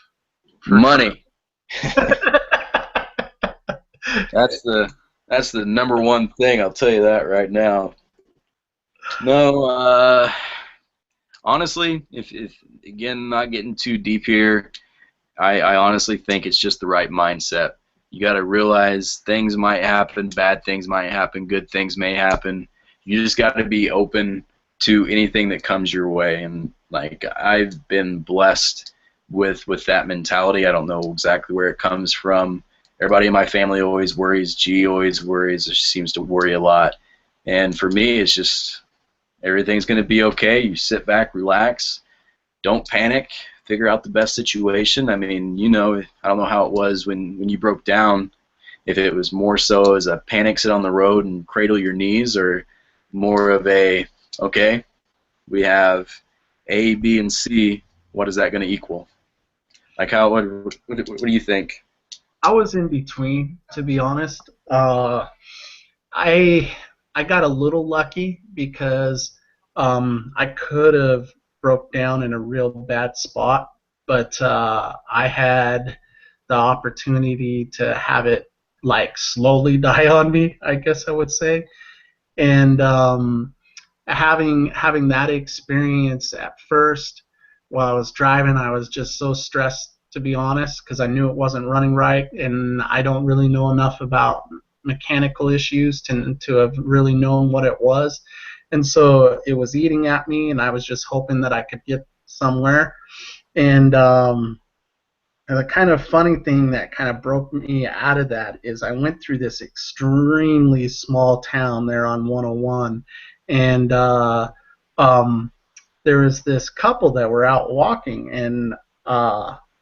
Money. That's the number one thing. I'll tell you that right now. No, honestly, if again, not getting too deep here, I honestly think it's just the right mindset. You got to realize things might happen, bad things might happen, good things may happen. You just got to be open to anything that comes your way. And like, I've been blessed with that mentality. I don't know exactly where it comes from. Everybody in my family always worries. G always worries. She seems to worry a lot. And for me, it's just everything's going to be okay. You sit back, relax, don't panic, figure out the best situation. I mean, you know, I don't know how it was when you broke down, if it was more so as a panic sit on the road and cradle your knees, or more of a, okay, we have A, B, and C, what is that going to equal? Like, what do you think? I was in between, to be honest. I got a little lucky because I could have broke down in a real bad spot, but I had the opportunity to have it like slowly die on me, I guess I would say. And having that experience at first while I was driving, I was just so stressed, to be honest, because I knew it wasn't running right, and I don't really know enough about mechanical issues to have really known what it was. And so it was eating at me, and I was just hoping that I could get somewhere. And the kind of funny thing that kind of broke me out of that is I went through this extremely small town there on 101, and there was this couple that were out walking, and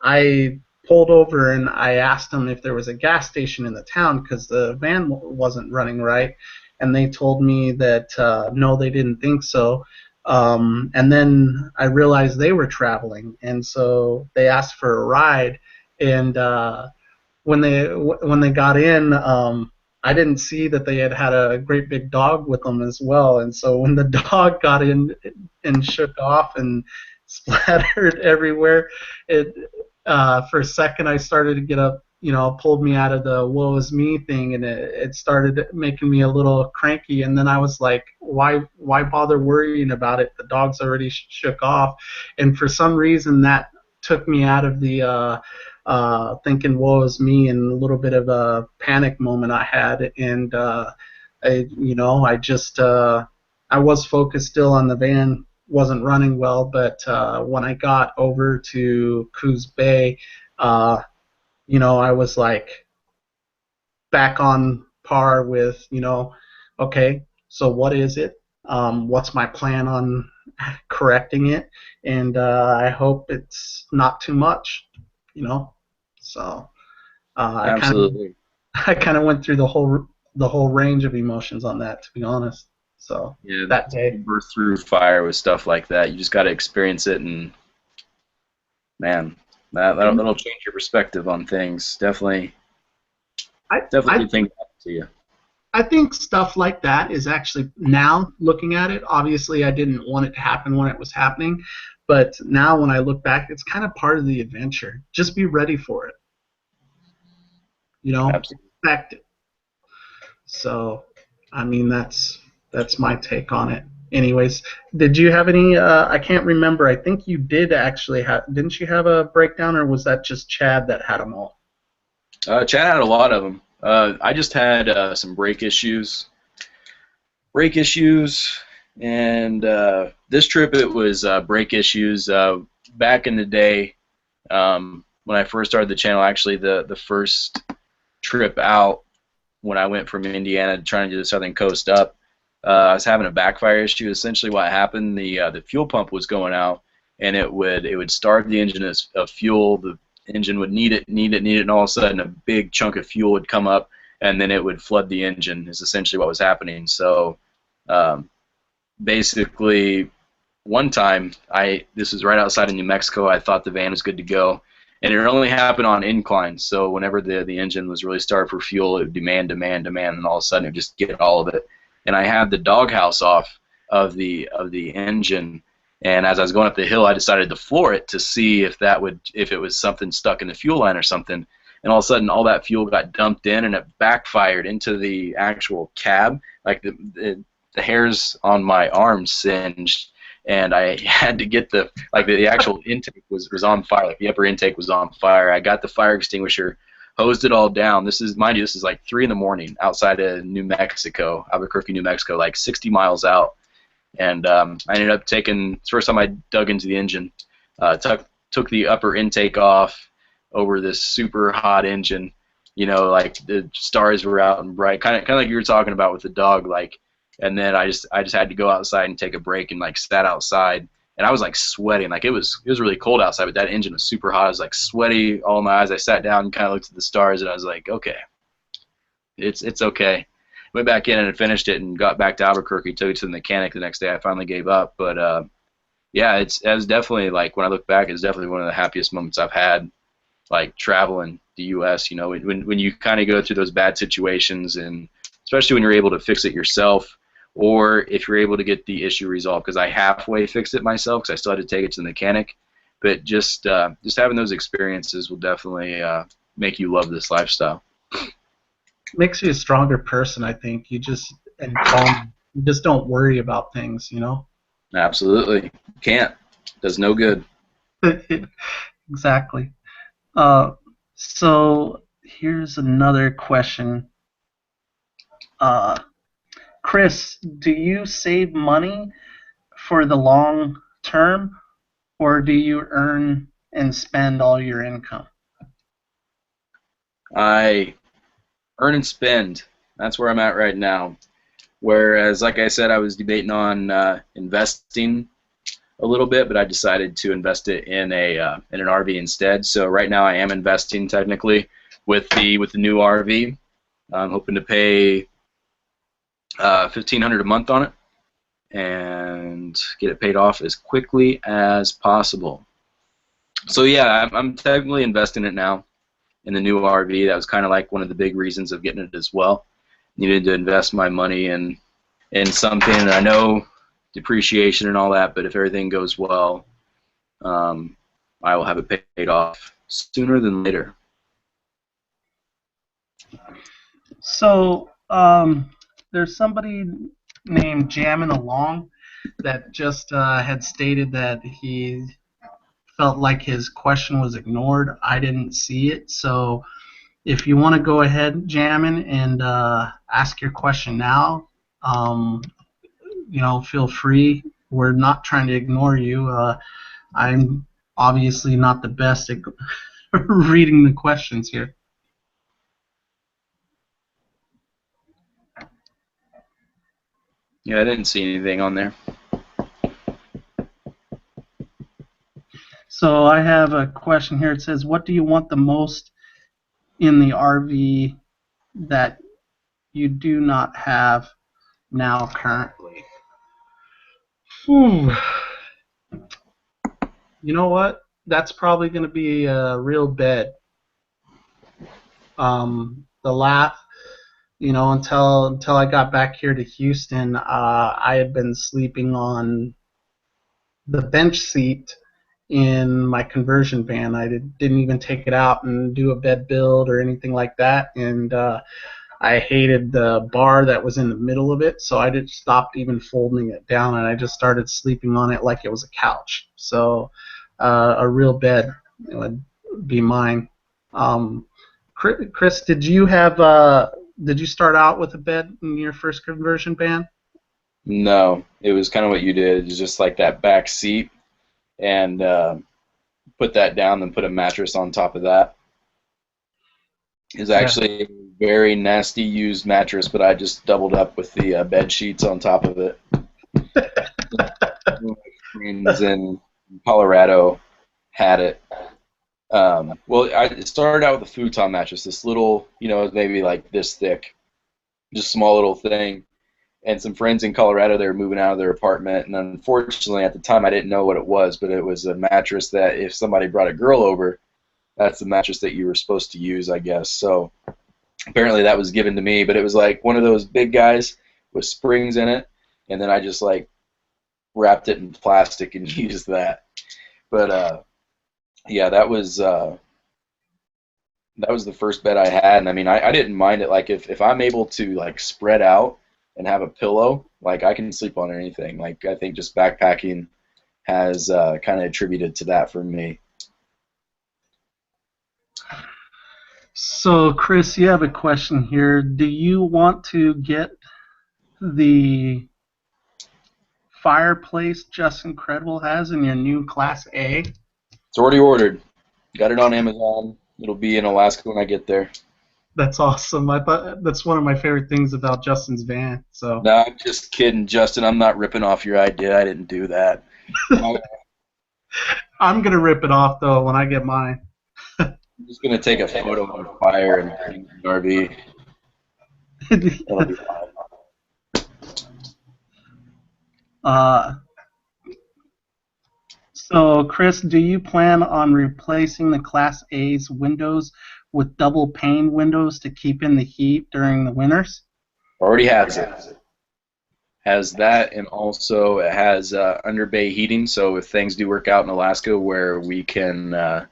I pulled over and I asked them if there was a gas station in the town because the van wasn't running right, and they told me that no, they didn't think so. And then I realized they were traveling, and so they asked for a ride. And when they got in, I didn't see that they had a great big dog with them as well. And so when the dog got in and shook off and splattered everywhere, it for a second I started to get up, pulled me out of the woe is me thing, and it started making me a little cranky. And then I was like, why bother worrying about it? The dog's already shook off. And for some reason that took me out of the thinking woe is me, and a little bit of a panic moment I had. And I was focused still on the van, wasn't running well. But when I got over to Coos Bay, I was like back on par with, okay, so what is it? What's my plan on correcting it? And I hope it's not too much, So Absolutely. I kind of went through the whole range of emotions on that, to be honest. So Yeah, that day. birth through fire with stuff like that. You just got to experience it, and man, that'll change your perspective on things. Definitely think that to you. I think stuff like that is actually, now looking at it, obviously I didn't want it to happen when it was happening, but now when I look back, it's kind of part of the adventure. Just be ready for it. Absolutely. Expect it. So, I mean, that's my take on it. Anyways, did you have any? I can't remember. I think you did actually have. Didn't you have a breakdown, or was that just Chad that had them all? Chad had a lot of them. I just had some brake issues. And this trip it was brake issues. Back in the day, when I first started the channel, actually the first trip out when I went from Indiana trying to do the southern coast up, I was having a backfire issue. Essentially, what happened, the fuel pump was going out, and it would starve the engine of fuel. The engine would need it, need it, need it, and all of a sudden, a big chunk of fuel would come up, and then it would flood the engine. Is essentially what was happening. So, um, basically, one time, this was right outside of New Mexico. I thought the van was good to go, and it only happened on inclines. So whenever the engine was really starved for fuel, it would demand, demand, demand, and all of a sudden it would just get all of it. And I had the doghouse off of the engine, and as I was going up the hill, I decided to floor it to see if it was something stuck in the fuel line or something. And all of a sudden, all that fuel got dumped in, and it backfired into the actual cab. Like the hairs on my arms singed, and I had to get the actual intake was on fire. Like the upper intake was on fire. I got the fire extinguisher, hosed it all down. This is, mind you, this is like 3 in the morning outside of New Mexico, Albuquerque, New Mexico, like 60 miles out. And I ended up taking, it's the first time I dug into the engine, took the upper intake off over this super hot engine. You know, like the stars were out and bright, kind of like you were talking about with the dog, like. And then I just had to go outside and take a break and like sat outside, and I was like sweating, like it was really cold outside, but that engine was super hot. I was like sweaty all my eyes. I sat down and kind of looked at the stars, and I was like, okay, it's okay. Went back in and finished it and got back to Albuquerque. Took it to the mechanic the next day. I finally gave up, but yeah, it was definitely, like, when I look back, it's definitely one of the happiest moments I've had, like traveling the U.S. You know, when you kind of go through those bad situations, and especially when you're able to fix it yourself, or if you're able to get the issue resolved. Because I halfway fixed it myself, because I still had to take it to the mechanic. But just having those experiences will definitely make you love this lifestyle. Makes you a stronger person, I think. You just don't worry about things, you know. Absolutely, can't. Does no good. Exactly. So here's another question. Chris, do you save money for the long term, or do you earn and spend all your income? I earn and spend. That's where I'm at right now. Whereas, like I said, I was debating on investing a little bit, but I decided to invest it in an RV instead. So right now I am investing technically with the new RV. I'm hoping to pay $1,500 a month on it and get it paid off as quickly as possible. So yeah, I'm technically investing it now in the new RV. That was kind of like one of the big reasons of getting it as well. Needed to invest my money in something, and I know depreciation and all that, but if everything goes well, I will have it paid off sooner than later. So there's somebody named Jammin' Along that just had stated that he felt like his question was ignored. I didn't see it, so if you want to go ahead, Jammin', and ask your question now, feel free. We're not trying to ignore you. I'm obviously not the best at reading the questions here. Yeah, I didn't see anything on there. So I have a question here. It says, what do you want the most in the RV that you do not have now currently? You know what? That's probably going to be a real bed. Until I got back here to Houston, I had been sleeping on the bench seat in my conversion van. I didn't even take it out and do a bed build or anything like that, and I hated the bar that was in the middle of it, so I just stopped even folding it down, and I just started sleeping on it like it was a couch. So a real bed would be mine. Chris, did you start out with a bed in your first conversion van? No, it was kind of what you did. It was just like that back seat, and put that down, then put a mattress on top of that. Is actually very nasty used mattress, but I just doubled up with the bed sheets on top of it. My friends in Colorado had it. Well, it started out with a futon mattress, this little, maybe like this thick, just small little thing. And some friends in Colorado, they were moving out of their apartment, and unfortunately, at the time, I didn't know what it was, but it was a mattress that if somebody brought a girl over, that's the mattress that you were supposed to use, I guess. So apparently that was given to me, but it was like one of those big guys with springs in it, and then I just like wrapped it in plastic and used that. But yeah, that was the first bed I had, and I mean, I didn't mind it. Like if I'm able to like spread out and have a pillow, like I can sleep on anything. Like I think just backpacking has kind of attributed to that for me. So, Chris, you have a question here. Do you want to get the Fireplace Just Incredible has in your new Class A? It's already ordered. Got it on Amazon. It'll be in Alaska when I get there. That's awesome. I thought that's one of my favorite things about Justin's van. So No, I'm just kidding, Justin. I'm not ripping off your idea. I didn't do that. I'm gonna rip it off though when I get mine. I'm just gonna take a photo of the fire and put it in the RV. That'll be fine. uh, so, Chris, do you plan on replacing the Class A's windows with double pane windows to keep in the heat during the winters? Already has it. Has that, and also it has under bay heating. So if things do work out in Alaska, where we can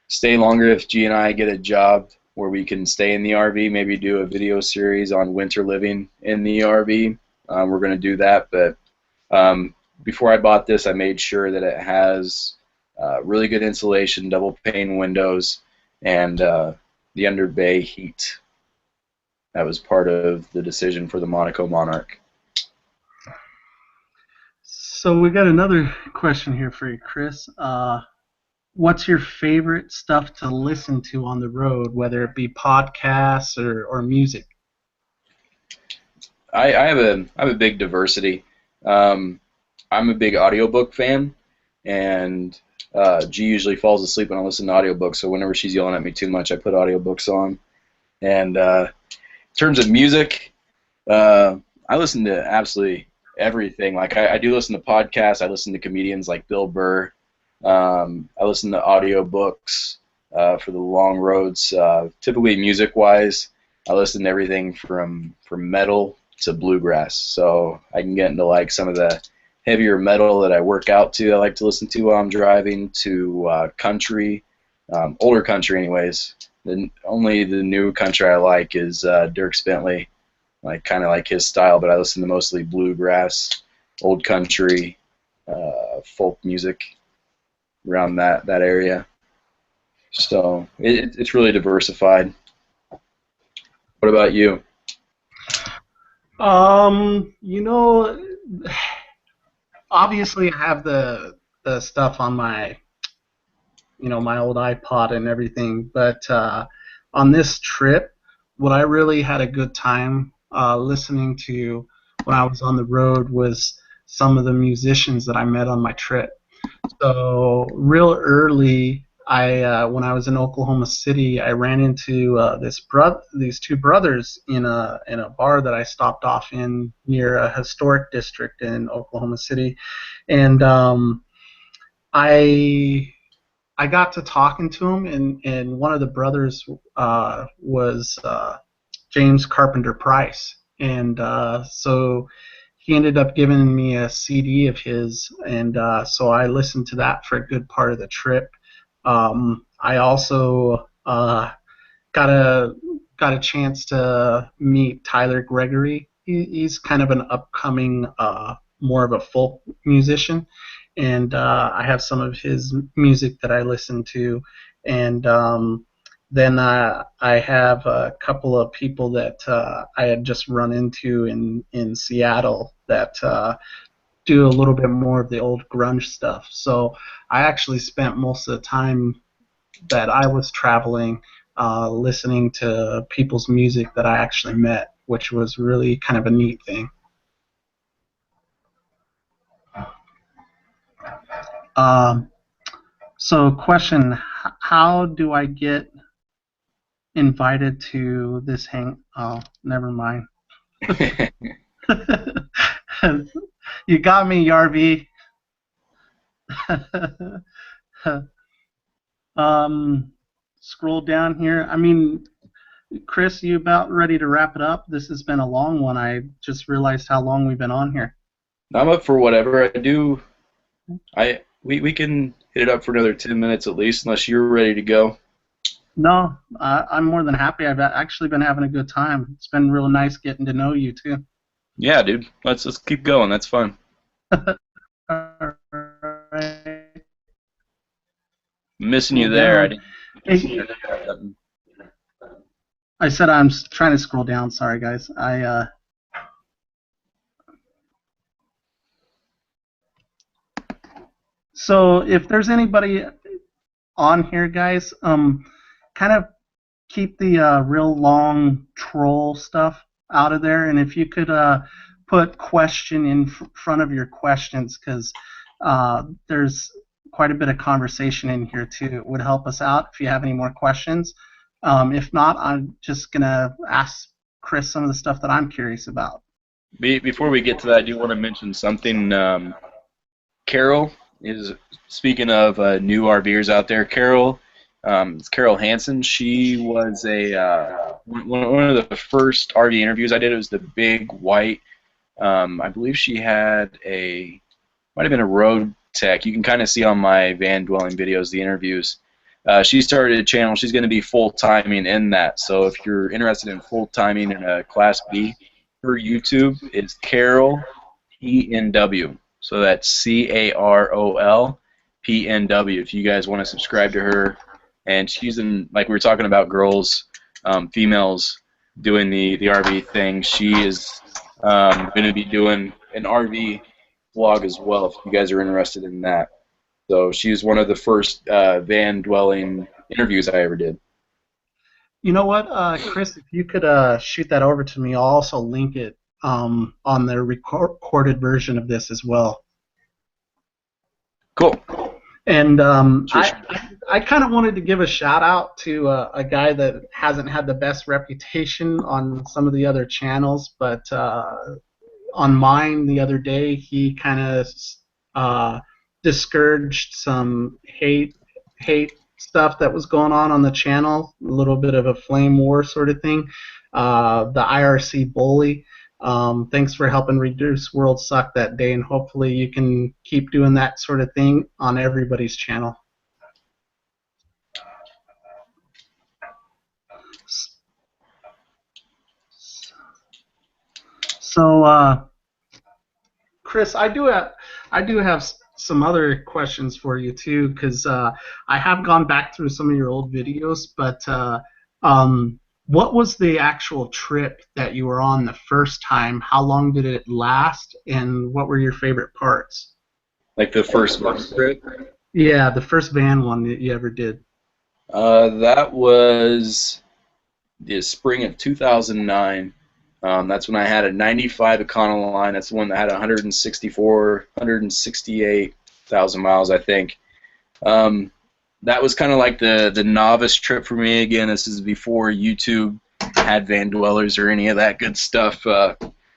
stay longer, if G and I get a job where we can stay in the RV, maybe do a video series on winter living in the RV, we're going to do that. But before I bought this, I made sure that it has really good insulation, double pane windows, and the under bay heat. That was part of the decision for the Monaco Monarch. So we got another question here for you, Chris. What's your favorite stuff to listen to on the road, whether it be podcasts or music? I have a big diversity. I'm a big audiobook fan, and G usually falls asleep when I listen to audiobooks. So whenever she's yelling at me too much, I put audiobooks on. And in terms of music, I listen to absolutely everything. Like I do listen to podcasts. I listen to comedians like Bill Burr. I listen to audiobooks for the long roads. Typically, music-wise, I listen to everything from metal to bluegrass. So I can get into like some of the heavier metal that I work out to. I like to listen to while I'm driving, to country, older country, anyways. Only the new country I like is Dierks Bentley. Like kind of like his style, but I listen to mostly bluegrass, old country, folk music around that area. So it's really diversified. What about you? You know, obviously I have the stuff on my my old iPod and everything, but on this trip, what I really had a good time listening to when I was on the road was some of the musicians that I met on my trip. So real early, when I was in Oklahoma City, I ran into these two brothers in a bar that I stopped off in near a historic district in Oklahoma City, and I got to talking to him, and one of the brothers was James Carpenter Price, and so he ended up giving me a CD of his, and so I listened to that for a good part of the trip. I also got a chance to meet Tyler Gregory. He's kind of an upcoming, more of a folk musician, and I have some of his music that I listen to, and then I have a couple of people that I had just run into in Seattle that do a little bit more of the old grunge stuff. So I actually spent most of the time that I was traveling listening to people's music that I actually met, which was really kind of a neat thing. So question, how do I get invited to this hang? Oh, never mind. You got me, Yarby. Scroll down here. I mean, Chris, you about ready to wrap it up? This has been a long one. I just realized how long we've been on here. I'm up for whatever. We can hit it up for another 10 minutes at least, unless you're ready to go. No, I'm more than happy. I've actually been having a good time. It's been real nice getting to know you too. Yeah, dude. Let's keep going. That's fun. All right. Missing you there. I said I'm trying to scroll down. Sorry, guys. So if there's anybody on here, guys, kind of keep the real long troll stuff out of there, and if you could put question in front of your questions, because there's quite a bit of conversation in here too. It would help us out if you have any more questions. If not, I'm just gonna ask Chris some of the stuff that I'm curious about. Before we get to that, I do want to mention something. Carol is, speaking of new RVers out there, it's Carol Hansen. She was one of the first RV interviews I did. It was the big white. I believe she had might have been a Roadtrek. You can kind of see on my van dwelling videos the interviews. She started a channel. She's going to be full-timing in that. So if you're interested in full-timing in a Class B, her YouTube is Carol PNW. So that's CAROL PNW. If you guys want to subscribe to her, and she's in, like we were talking about, girls, females doing the RV thing. She is going to be doing an RV vlog as well. If you guys are interested in that. So she's one of the first van dwelling interviews I ever did. You know what, Chris, if you could shoot that over to me, I'll also link it on the recorded version of this as well. Cool. And I kind of wanted to give a shout out to a guy that hasn't had the best reputation on some of the other channels, but on mine the other day he kind of discouraged some hate stuff that was going on the channel, a little bit of a flame war sort of thing. The IRC bully. Thanks for helping reduce World Suck that day, and hopefully you can keep doing that sort of thing on everybody's channel. So, Chris, I do have some other questions for you too, because I have gone back through some of your old videos, but what was the actual trip that you were on the first time? How long did it last, and what were your favorite parts? Like the first van trip? Yeah, the first van one that you ever did. That was the spring of 2009. That's when I had a 95 Econoline. That's the one that had 168,000 miles, I think. That was kind of like the novice trip for me. Again, this is before YouTube had van dwellers or any of that good stuff.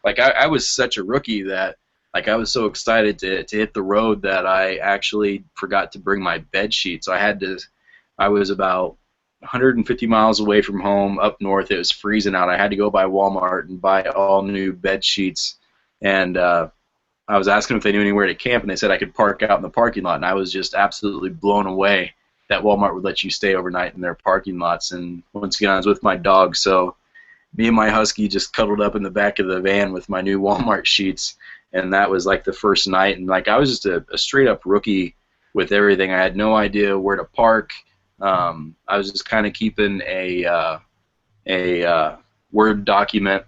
Like I was such a rookie that I was so excited to hit the road that I actually forgot to bring my bed sheet. So I was about 150 miles away from home up north. It was freezing out. I had to go by Walmart and buy all new bed sheets. And I was asking if they knew anywhere to camp, and they said I could park out in the parking lot. And I was just absolutely blown away that Walmart would let you stay overnight in their parking lots. And once again, I was with my dog, so me and my husky just cuddled up in the back of the van with my new Walmart sheets. And that was like the first night. And like I was just a straight up rookie with everything. I had no idea where to park. I was just kind of keeping a Word document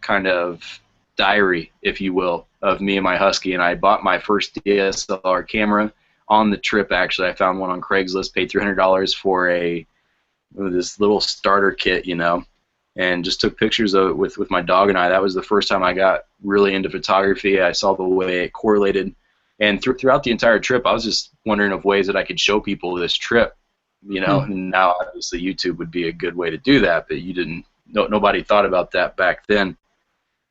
kind of diary, if you will, of me and my husky. And I bought my first DSLR camera on the trip. Actually, I found one on Craigslist, paid $300 for a with this little starter kit, you know, and just took pictures of it with my dog and I. That was the first time I got really into photography. I saw the way it correlated, and throughout the entire trip, I was just wondering of ways that I could show people this trip, you know. And now obviously YouTube would be a good way to do that, but you didn't. Nobody thought about that back then,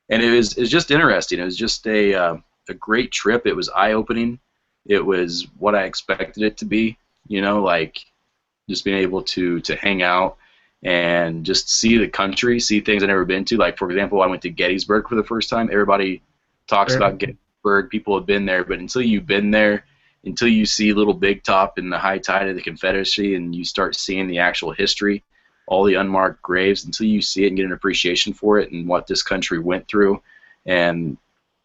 and it was just interesting. It was just a great trip. It was eye-opening. It was what I expected it to be, you know, like just being able to hang out and just see the country, see things I've never been to. Like, for example, I went to Gettysburg for the first time. Everybody talks about Gettysburg. People have been there, but until you've been there, until you see Little Big Top in the high tide of the Confederacy and you start seeing the actual history, all the unmarked graves, until you see it and get an appreciation for it and what this country went through, and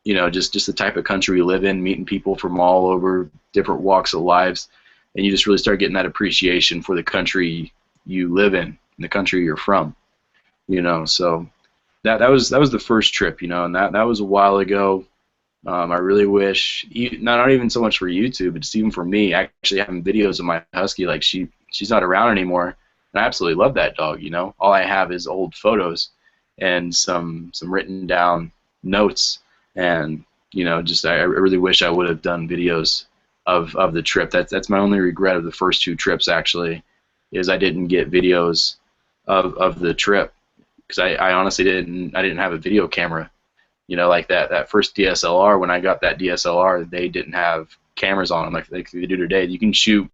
you know, just the type of country we live in, meeting people from all over, different walks of lives, and you just really start getting that appreciation for the country you live in, the country you're from, you know. So that was the first trip, you know, and that was a while ago. I really wish, not even so much for YouTube, but just even for me, actually having videos of my husky. Like she's not around anymore, and I absolutely love that dog, you know. All I have is old photos and some written down notes, and you know, just I really wish I would have done videos of the trip. That's my only regret of the first two trips, actually, is I didn't get videos of the trip, because I honestly didn't have a video camera, you know. Like that first DSLR, when I got that DSLR, they didn't have cameras on them like they do today. You can shoot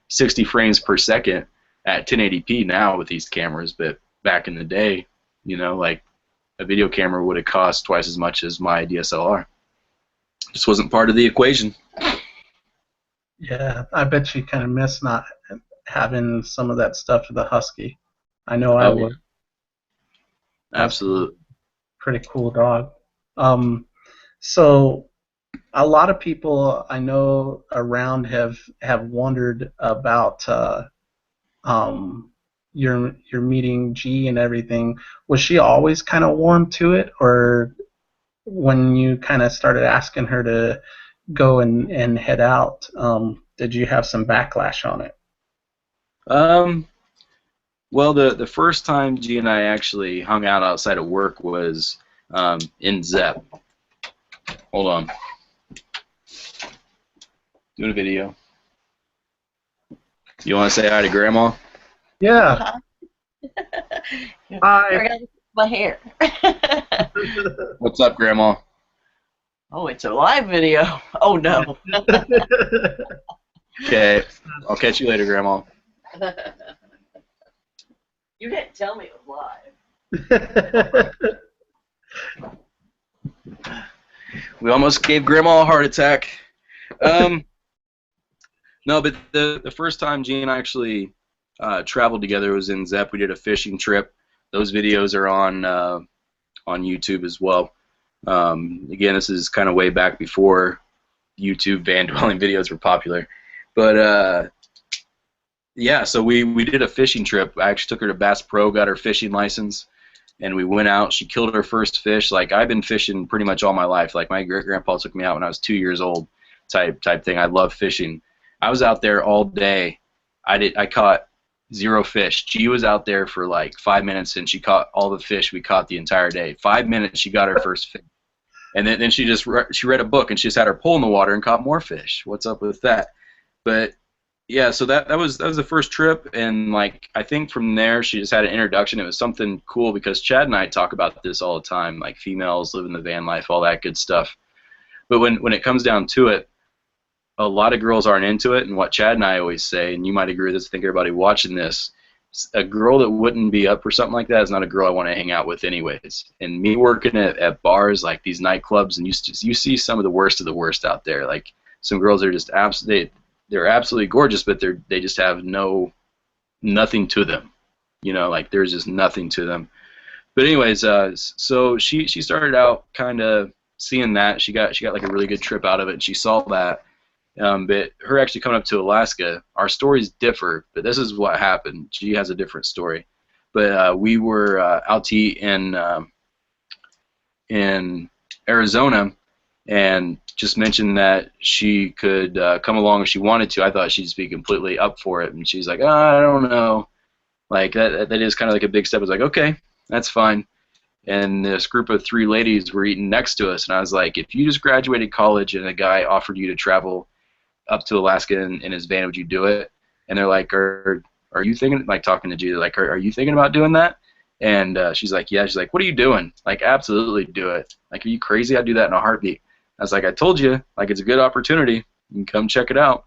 60 frames per second at 1080p now with these cameras, but back in the day, you know, like a video camera would have cost twice as much as my DSLR. Just wasn't part of the equation. Yeah, I bet you kind of miss not having some of that stuff to the husky. I know I would. Absolutely. Pretty cool dog. So a lot of people I know around have wondered about your meeting G and everything. Was she always kind of warm to it, or when you kind of started asking her to go and head out, did you have some backlash on it? Well, the first time G and I actually hung out outside of work was in Zep. Hold on. Doing a video. You want to say hi to Grandma? Yeah. Hi. My hair. What's up, Grandma? Oh, it's a live video. Oh, no. Okay. I'll catch you later, Grandma. You didn't tell me it was live. We almost gave Grandma a heart attack. No, but the first time G and I actually traveled together was in Zep. We did a fishing trip. Those videos are on YouTube as well. Again, this is kind of way back before YouTube van dwelling videos were popular. But yeah, so we did a fishing trip. I actually took her to Bass Pro, got her fishing license, and we went out. She killed her first fish. Like, I've been fishing pretty much all my life. Like, my great-grandpa took me out when I was 2 years old, type thing. I love fishing. I was out there all day. I caught 0 fish. She was out there for like 5 minutes, and she caught all the fish we caught the entire day. 5 minutes, she got her first fish. And then she read a book, and she just had her pole in the water and caught more fish. What's up with that? But yeah, so that was the first trip, and like, I think from there she just had an introduction. It was something cool because Chad and I talk about this all the time, like females living the van life, all that good stuff. But when it comes down to it, a lot of girls aren't into it, and what Chad and I always say, and you might agree with this, I think everybody watching this, a girl that wouldn't be up for something like that is not a girl I want to hang out with anyways. And me working at bars like these nightclubs, and you see some of the worst out there. Like, some girls are just they're absolutely gorgeous, but they just have nothing to them. You know, like, there's just nothing to them. But anyways, so she started out kind of seeing that. She got like a really good trip out of it, and she saw that. But her actually coming up to Alaska, our stories differ, but this is what happened. She has a different story. But we were out to eat in Arizona, and just mentioned that she could come along if she wanted to. I thought she'd be completely up for it, and she's like, I don't know. Like that is kind of like a big step. It's like, okay, that's fine. And this group of 3 ladies were eating next to us, and I was like, if you just graduated college and a guy offered you to travel up to Alaska in his van, would you do it? And they're like, are you thinking, like talking to G, they're like, are you thinking about doing that? And she's like, yeah. She's like, what are you doing? Like, absolutely do it. Like, are you crazy? I'd do that in a heartbeat. I was like, I told you, like, it's a good opportunity. You can come check it out.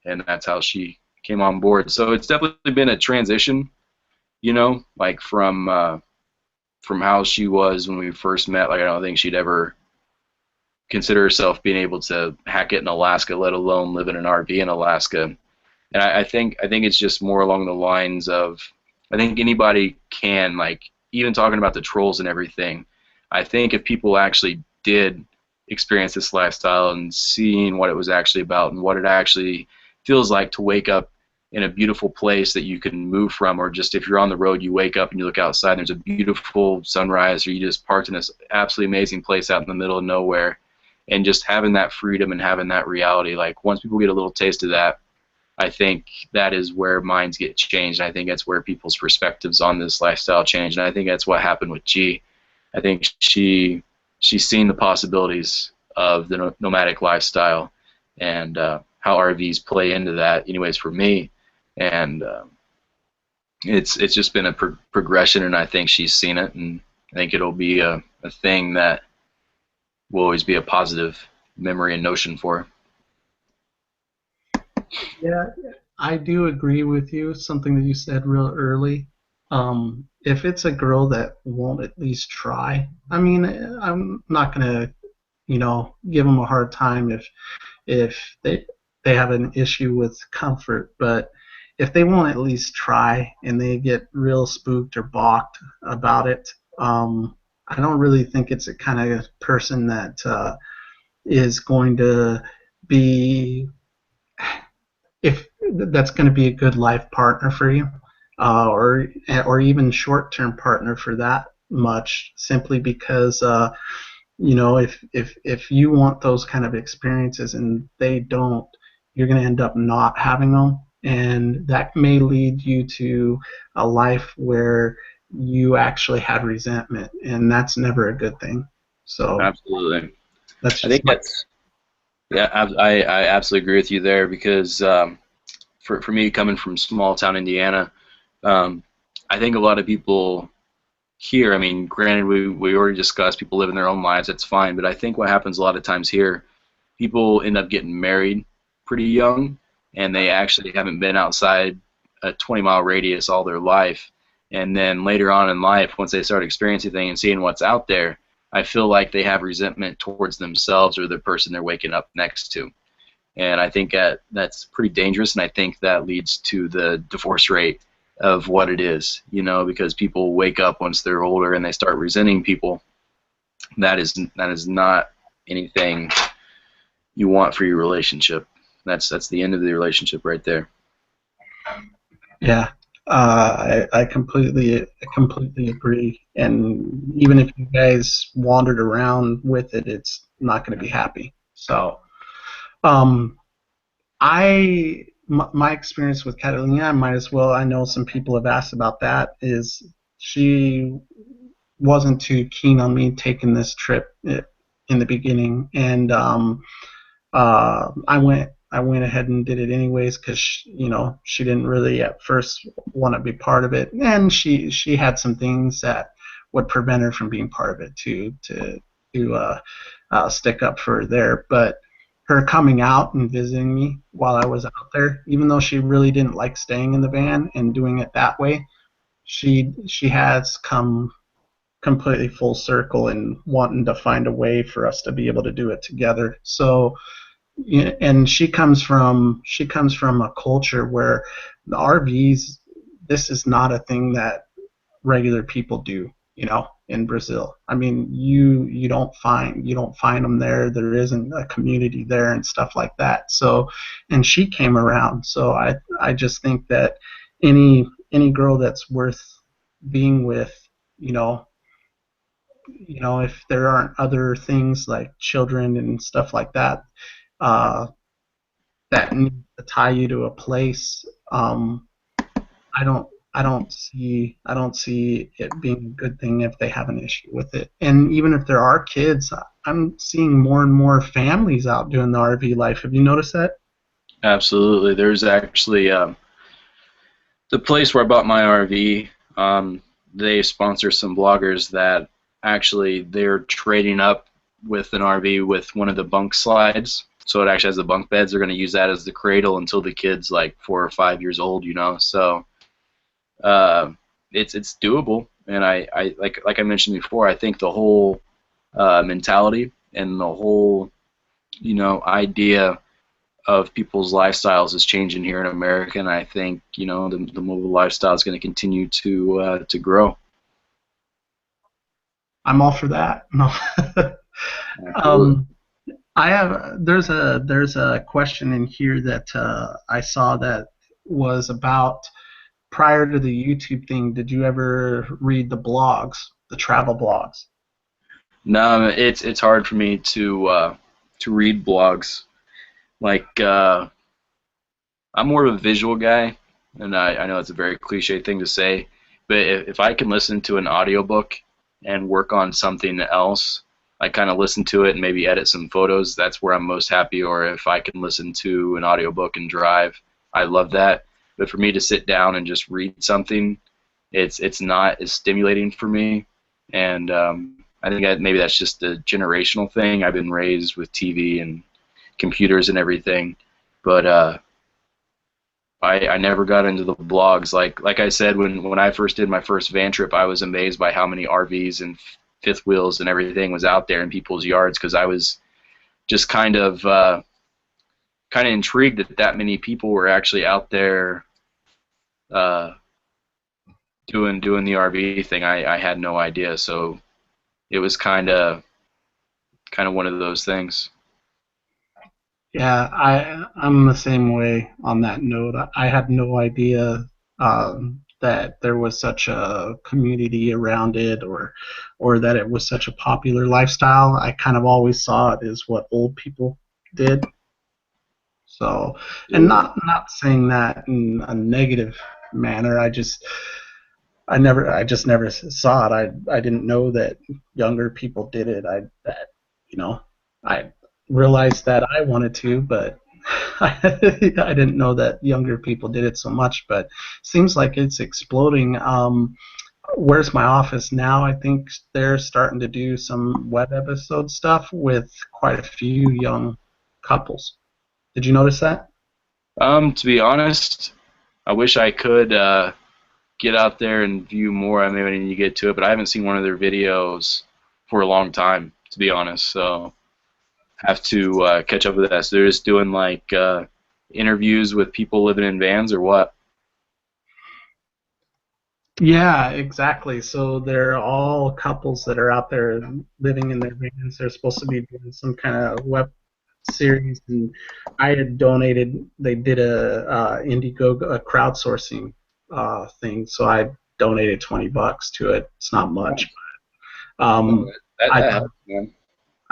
And that's how she came on board. So it's definitely been a transition, you know, like from how she was when we first met. Like, I don't think she'd ever consider herself being able to hack it in Alaska, let alone live in an RV in Alaska. And I think it's just more along the lines of, I think anybody can, like, even talking about the trolls and everything, I think if people actually did experience this lifestyle and seeing what it was actually about and what it actually feels like to wake up in a beautiful place that you can move from, or just if you're on the road, you wake up and you look outside and there's a beautiful sunrise, or you just parked in this absolutely amazing place out in the middle of nowhere, and just having that freedom and having that reality, like, once people get a little taste of that, I think that is where minds get changed. I think that's where people's perspectives on this lifestyle change, and I think that's what happened with G. I think she's seen the possibilities of the nomadic lifestyle and how RVs play into that, anyways, for me. And it's just been a progression, and I think she's seen it, and I think it'll be a thing that will always be a positive memory and notion for her. Yeah, I do agree with you. Something that you said real early. If it's a girl that won't at least try, I mean, I'm not gonna, give them a hard time if they have an issue with comfort, but if they won't at least try and they get real spooked or balked about it, I don't really think it's a kind of person that is going to be, if that's going to be a good life partner for you, or even short-term partner for that much, simply because if you want those kind of experiences and they don't, you're going to end up not having them, and that may lead you to a life where you actually have resentment, and that's never a good thing. So absolutely, that's I think that's, yeah, I absolutely agree with you there, because for me, coming from small town Indiana, I think a lot of people here, I mean, granted, we already discussed people living their own lives, that's fine, but I think what happens a lot of times here, people end up getting married pretty young, and they actually haven't been outside a 20-mile radius all their life, and then later on in life, once they start experiencing things and seeing what's out there, I feel like they have resentment towards themselves or the person they're waking up next to. And I think that's pretty dangerous, and I think that leads to the divorce rate of what it is, because people wake up once they're older and they start resenting people. That is not anything you want for your relationship. That's the end of the relationship right there. Yeah, I completely agree. And even if you guys wandered around with it, it's not going to be happy. So, my experience with Catalina, I know some people have asked about that, is she wasn't too keen on me taking this trip in the beginning, and I went ahead and did it anyways because she didn't really at first want to be part of it, and she had some things that would prevent her from being part of it to stick up for her there. But her coming out and visiting me while I was out there, even though she really didn't like staying in the van and doing it that way, she has come completely full circle and wanting to find a way for us to be able to do it together. So, and she comes from a culture where the RVs, this is not a thing that regular people do, in Brazil. I mean, you don't find them there. There isn't a community there and stuff like that. So, and she came around. So I just think that any girl that's worth being with, if there aren't other things like children and stuff like that, that need to tie you to a place, I don't I don't see it being a good thing if they have an issue with it. And even if there are kids, I'm seeing more and more families out doing the RV life. Have you noticed that? Absolutely. There's actually the place where I bought my RV. They sponsor some bloggers that actually they're trading up with an RV with one of the bunk slides. So it actually has the bunk beds. They're going to use that as the cradle until the kid's like 4 or 5 years old, you know. So uh, it's doable, and I like I mentioned before, I think the whole mentality and the whole idea of people's lifestyles is changing here in America, and I think the mobile lifestyle is going to continue to grow. I'm all for that. No. Absolutely. um, I have there's a question in here that I saw that was about prior to the YouTube thing. Did you ever read the blogs, the travel blogs? No, it's hard for me to read blogs. Like I'm more of a visual guy, and I know it's a very cliche thing to say, but if I can listen to an audiobook and work on something else, I kind of listen to it and maybe edit some photos, that's where I'm most happy. Or if I can listen to an audiobook and drive, I love that. But for me to sit down and just read something, it's not as stimulating for me. And I think maybe that's just a generational thing. I've been raised with TV and computers and everything, but I never got into the blogs. Like I said, when I first did my first van trip, I was amazed by how many RVs and fifth wheels and everything was out there in people's yards, because I was just kind of intrigued that that many people were actually out there uh, doing the RV thing. I had no idea, so it was kind of one of those things. Yeah, I'm the same way on that note. I had no idea that there was such a community around it, or that it was such a popular lifestyle. I kind of always saw it as what old people did. So, and not saying that in a negative manner. I just never saw it. I didn't know that younger people did it. You know, I realized that I wanted to, but I didn't know that younger people did it so much. But seems like it's exploding. Where's my office now? I think they're starting to do some web episode stuff with quite a few young couples. Did you notice that? To be honest, I wish I could get out there and view more. I maybe need to get to it, but I haven't seen one of their videos for a long time, to be honest. So have to catch up with that. So they're just doing like interviews with people living in vans, or what? Yeah, exactly. So they're all couples that are out there living in their vans. They're supposed to be doing some kind of web series, and I had donated. They did a Indiegogo, a crowdsourcing thing, so I donated $20 to it. It's not much. Nice. No, Um, that I helps, man.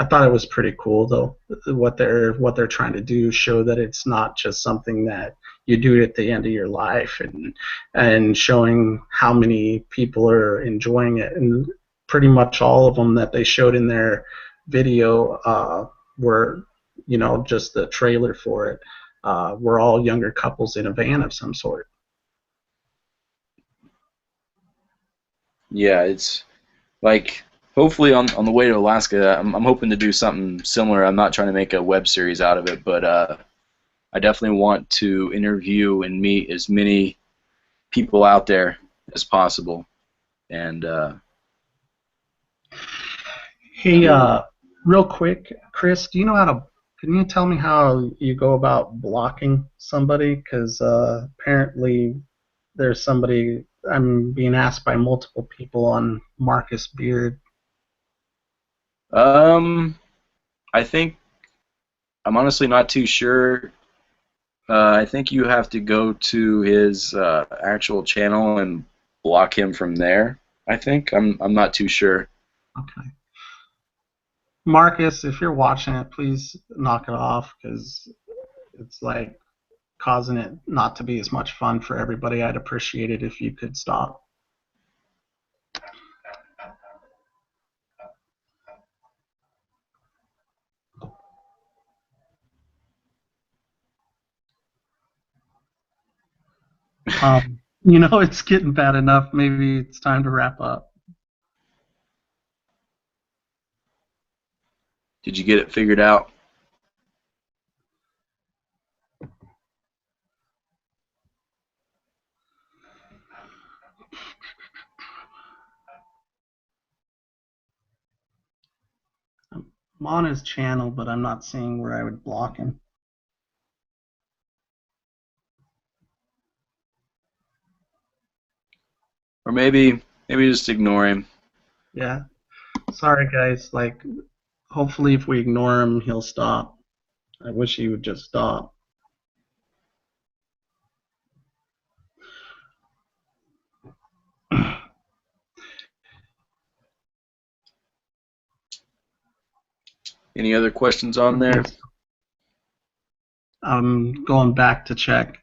I thought it was pretty cool though. What they're trying to do is show that it's not just something that you do at the end of your life, and showing how many people are enjoying it. And pretty much all of them that they showed in their video were, just the trailer for it. Were all younger couples in a van of some sort. Yeah, it's like hopefully on the way to Alaska, I'm hoping to do something similar. I'm not trying to make a web series out of it, but I definitely want to interview and meet as many people out there as possible. And Hey, do real quick, Chris, do you know how to? Can you tell me how you go about blocking somebody? Because apparently there's somebody. I'm being asked by multiple people on Marcus Beard. um, I think I'm honestly not too sure. I think you have to go to his actual channel and block him from there. I think I'm not too sure. Okay, Marcus, if you're watching it, please knock it off because it's like causing it not to be as much fun for everybody, I'd appreciate it if you could stop. It's getting bad enough. Maybe it's time to wrap up. Did you get it figured out? I'm on his channel, but I'm not seeing where I would block him. Or maybe just ignore him. Yeah. Sorry, guys. Like, hopefully if we ignore him, he'll stop. I wish he would just stop. Any other questions on there? I'm going back to check.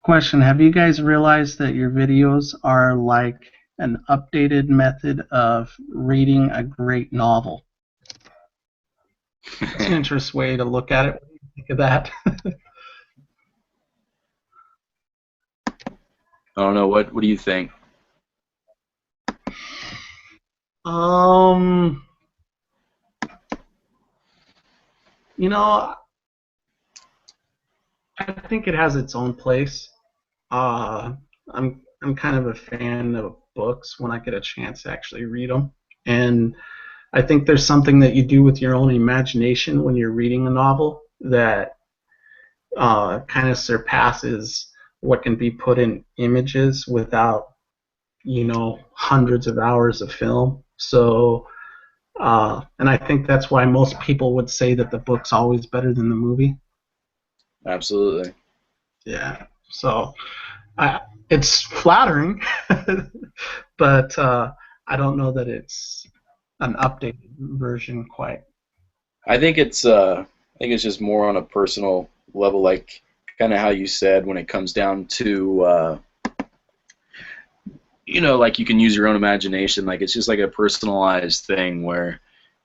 Question, have you guys realized that your videos are like an updated method of reading a great novel? That's an interesting way to look at it. What do you think of that? I don't know. What do you think? I think it has its own place. I'm kind of a fan of books when I get a chance to actually read them, and I think there's something that you do with your own imagination when you're reading a novel that kind of surpasses what can be put in images without, hundreds of hours of film. So, and I think that's why most people would say that the book's always better than the movie. Absolutely. Yeah. So, it's flattering, but I don't know that it's an updated version quite. I think it's just more on a personal level, like kind of how you said when it comes down to like you can use your own imagination. Like it's just like a personalized thing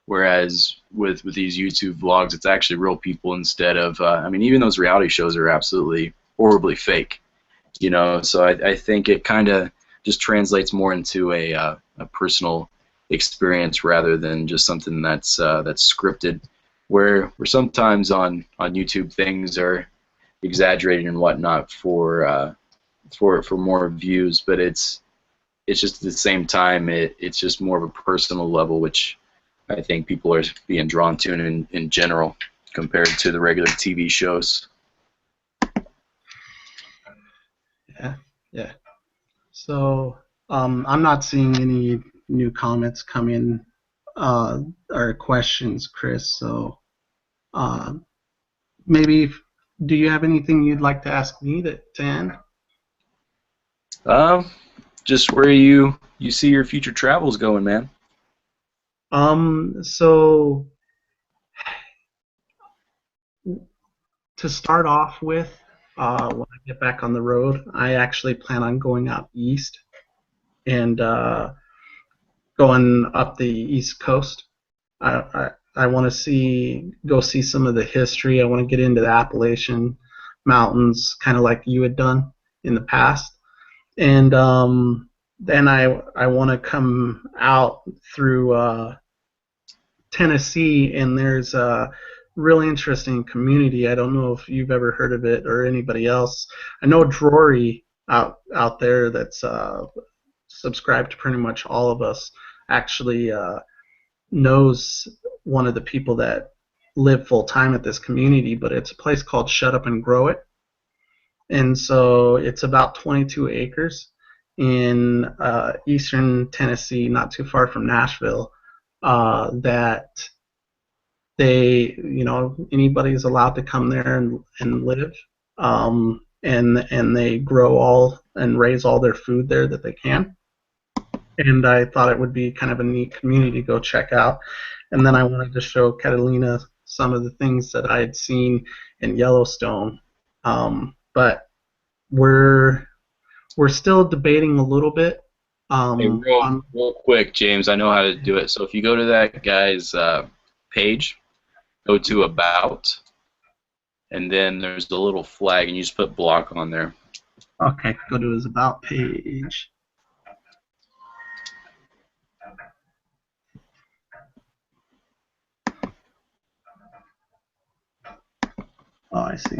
whereas with these YouTube vlogs, it's actually real people instead of even those reality shows are absolutely horribly fake. So I think it kind of just translates more into a personal experience rather than just something that's scripted, where sometimes on YouTube things are exaggerated and whatnot for more views, but it's just at the same time it's just more of a personal level, which I think people are being drawn to in general compared to the regular TV shows. Yeah. So I'm not seeing any new comments come in or questions, Chris. So maybe do you have anything you'd like to ask me to end? Just where you see your future travels going, man. So to start off with, when I get back on the road, I actually plan on going out east and going up the East Coast. I want to go see some of the history. I want to get into the Appalachian Mountains, kind of like you had done in the past. And then I want to come out through Tennessee, and there's a really interesting community. I don't know if you've ever heard of it or anybody else. I know Drury out there that's subscribed to pretty much all of us actually knows one of the people that live full time at this community, but it's a place called Shut Up and Grow It. And so it's about 22 acres in eastern Tennessee, not too far from Nashville, that anybody is allowed to come there and live, and they grow all and raise all their food there that they can. And I thought it would be kind of a neat community to go check out. And then I wanted to show Catalina some of the things that I had seen in Yellowstone. But we're still debating a little bit. Hey, On real quick, James, I know how to do it. So if you go to that guy's page, go to About, and then there's the little flag, and you just put block on there. Okay, go to his About page. Oh, I see.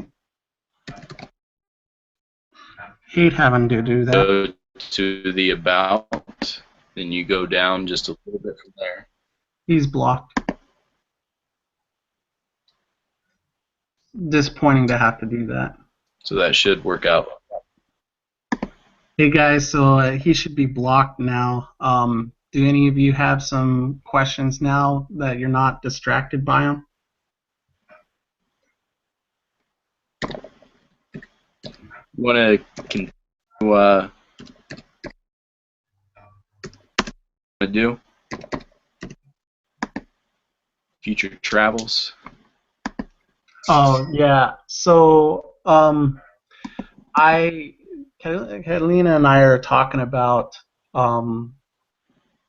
Hate having to do that. Go to the About, then you go down just a little bit from there. He's blocked. Disappointing to have to do that. So that should work out. Hey guys, so he should be blocked now. Do any of you have some questions now that you're not distracted by them? You want to continue do future travels? Oh yeah. So Catalina and I are talking about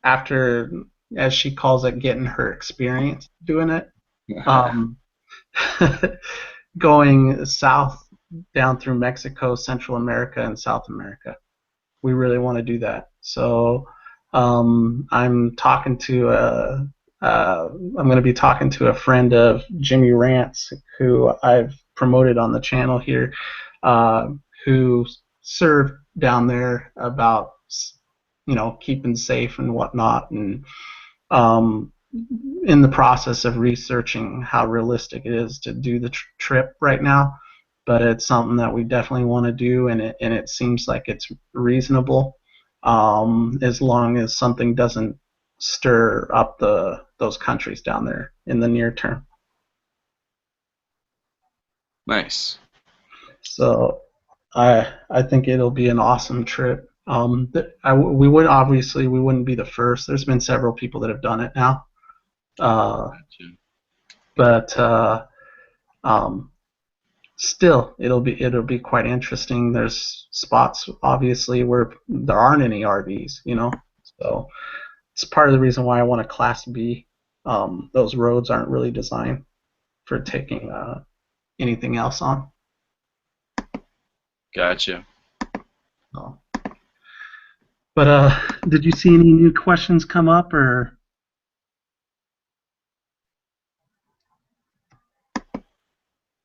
after, as she calls it, getting her experience doing it. Going south down through Mexico, Central America, and South America. We really want to do that. So I'm talking to I'm going to be talking to a friend of Jimmy Rantz, who I've promoted on the channel here, who served down there about, you know, keeping safe and whatnot, and in the process of researching how realistic it is to do the trip right now. But it's something that we definitely want to do, and it seems like it's reasonable, as long as something doesn't stir up those countries down there in the near term. Nice. So I think it'll be an awesome trip. We wouldn't be the first. There's been several people that have done it now, but still, it'll be quite interesting. There's spots obviously where there aren't any RVs, you know, so it's part of the reason why I want a Class B. Those roads aren't really designed for taking anything else on. Gotcha. So. But did you see any new questions come up, or?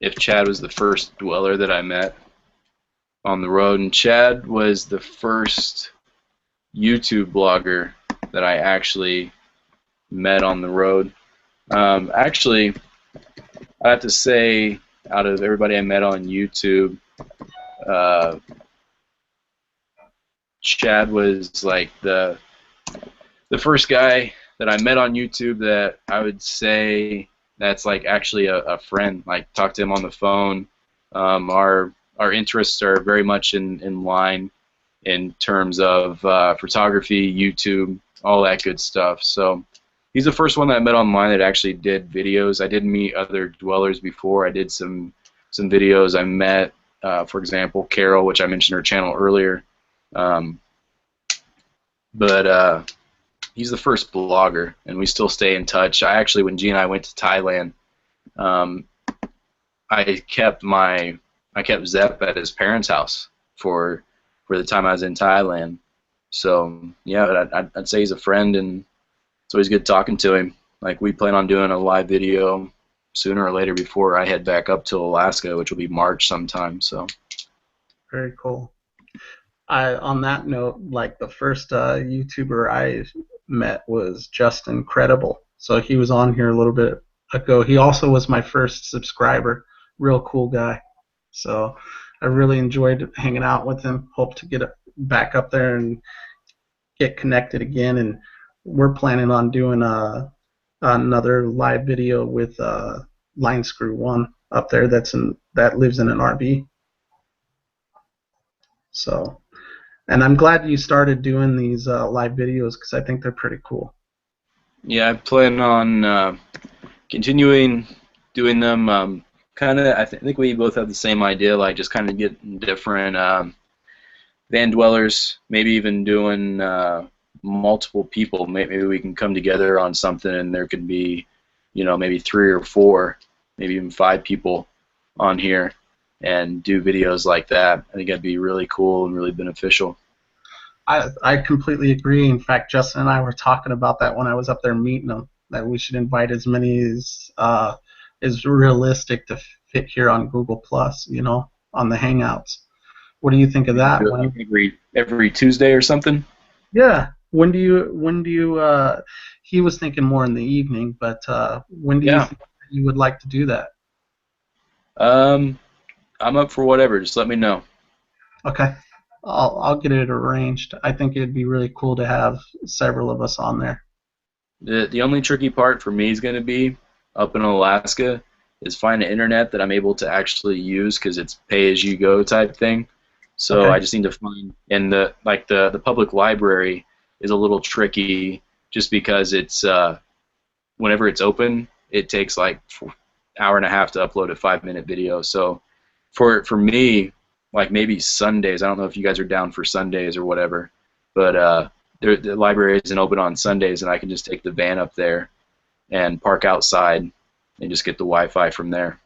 If Chad was the first dweller that I met on the road, and Chad was the first YouTube blogger that I actually met on the road. Actually, I have to say, out of everybody I met on YouTube, Chad was like the first guy that I met on YouTube that I would say that's like actually a friend. Like, talk to him on the phone. Our interests are very much in line in terms of photography, YouTube, all that good stuff. So he's the first one that I met online that actually did videos. I did meet other dwellers before. I did some videos. I met, for example, Carol, which I mentioned her channel earlier. But he's the first blogger, and we still stay in touch. I actually, when G and I went to Thailand, I kept Zep at his parents' house for the time I was in Thailand. So yeah, I'd say he's a friend, and it's always good talking to him. Like, we plan on doing a live video sooner or later before I head back up to Alaska, which will be March sometime. So Very cool. On that note, like, the first YouTuber I met was Just Incredible. So he was on here a little bit ago. He also was my first subscriber. Real cool guy. So I really enjoyed hanging out with him. Hope to get back up there and get connected again. And we're planning on doing another live video with Line Screw One up there that lives in an RV. So. And I'm glad you started doing these live videos, because I think they're pretty cool. yeah, I plan on continuing doing them. Kind of, I think we both have the same idea, like just kind of getting different van dwellers, maybe even doing multiple people. Maybe we can come together on something, and there could be, maybe 3 or 4, maybe even 5 people on here, and do videos like that. I think that'd be really cool and really beneficial. I completely agree. In fact, Justin and I were talking about that when I was up there meeting them, that we should invite as many as is realistic to fit here on Google Plus, on the Hangouts. What do you think of that? Every Tuesday or something? Yeah. When do you he was thinking more in the evening, but when do you think you would like to do that? I'm up for whatever. Just let me know. Okay. I'll get it arranged. I think it'd be really cool to have several of us on there. The only tricky part for me is going to be up in Alaska is finding internet that I'm able to actually use, because it's pay-as-you-go type thing. So I just need to find, and the public library is a little tricky just because it's whenever it's open, it takes like an hour and a half to upload a 5-minute video. So for me, like maybe Sundays, I don't know if you guys are down for Sundays or whatever, but the library isn't open on Sundays, and I can just take the van up there and park outside and just get the Wi-Fi from there.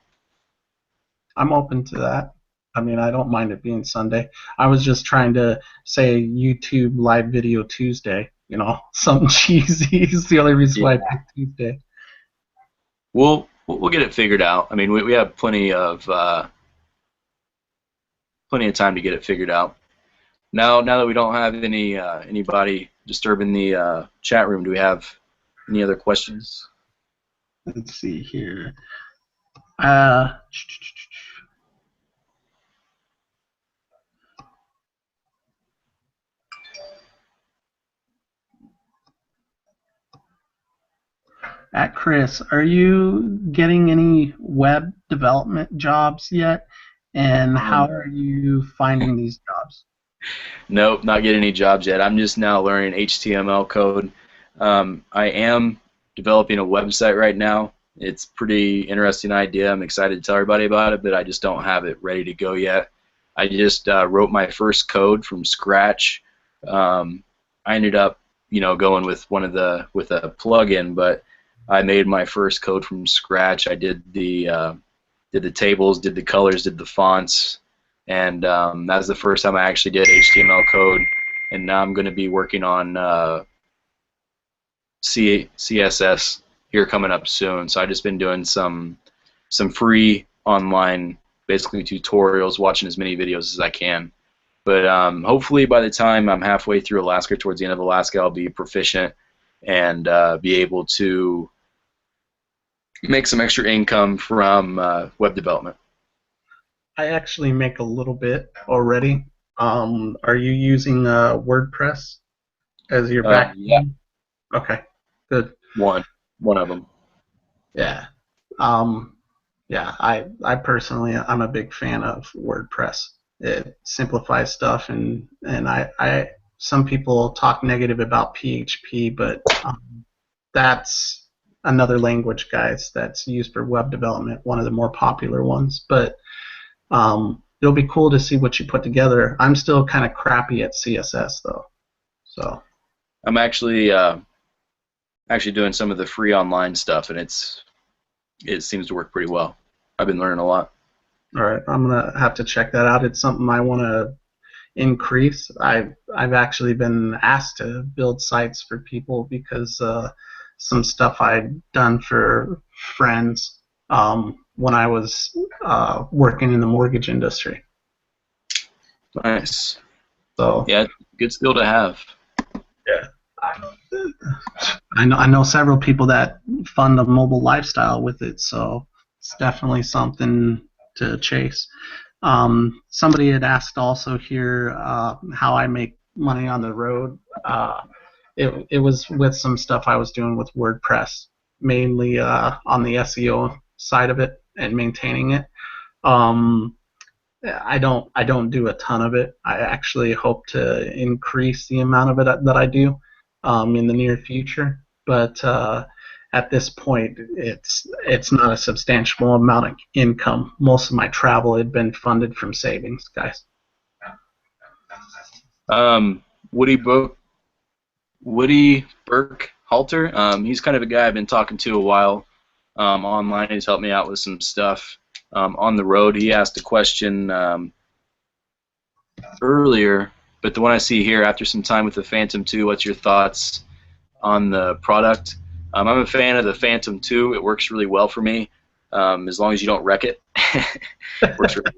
I'm open to that. I mean, I don't mind it being Sunday. I was just trying to say YouTube Live Video Tuesday, something cheesy. Is the only reason why I picked Tuesday. We'll get it figured out. I mean, we have plenty of time to get it figured out. Now that we don't have anybody disturbing the chat room, do we have any other questions? Let's see here. At Chris, are you getting any web development jobs yet? And how are you finding these jobs? Nope, not getting any jobs yet. I'm just now learning HTML code. I am developing a website right now. It's a pretty interesting idea. I'm excited to tell everybody about it, but I just don't have it ready to go yet. I just wrote my first code from scratch. I ended up, going with a plugin, but I made my first code from scratch. I did the tables, did the colors, did the fonts, and that was the first time I actually did HTML code. And now I'm going to be working on CSS here coming up soon. So I've just been doing some free online, basically tutorials, watching as many videos as I can. But hopefully by the time I'm halfway through Alaska, towards the end of Alaska, I'll be proficient and be able to make some extra income from web development. I actually make a little bit already. Are you using WordPress as your back? Yeah. Okay, good. One of them. Yeah. Yeah. I personally, I'm a big fan of WordPress. It simplifies stuff, and some people talk negative about PHP, but that's another language, guys, that's used for web development, one of the more popular ones. But it'll be cool to see what you put together. I'm still kind of crappy at CSS, though. So I'm actually doing some of the free online stuff, and it seems to work pretty well. I've been learning a lot. All right, I'm gonna have to check that out. It's something I want to increase. I've actually been asked to build sites for people because some stuff I'd done for friends when I was working in the mortgage industry. Nice. So yeah, good skill to have. Yeah. I know several people that fund a mobile lifestyle with it, so it's definitely something to chase. Somebody had asked also here how I make money on the road. It was with some stuff I was doing with WordPress, mainly on the SEO side of it and maintaining it. I don't do a ton of it. I actually hope to increase the amount of it that I do in the near future. But at this point, it's not a substantial amount of income. Most of my travel had been funded from savings, guys. Woody Burke Halter. He's kind of a guy I've been talking to a while online. He's helped me out with some stuff on the road. He asked a question earlier, but the one I see here, after some time with the Phantom 2, what's your thoughts on the product? I'm a fan of the Phantom 2. It works really well for me, as long as you don't wreck it. It works really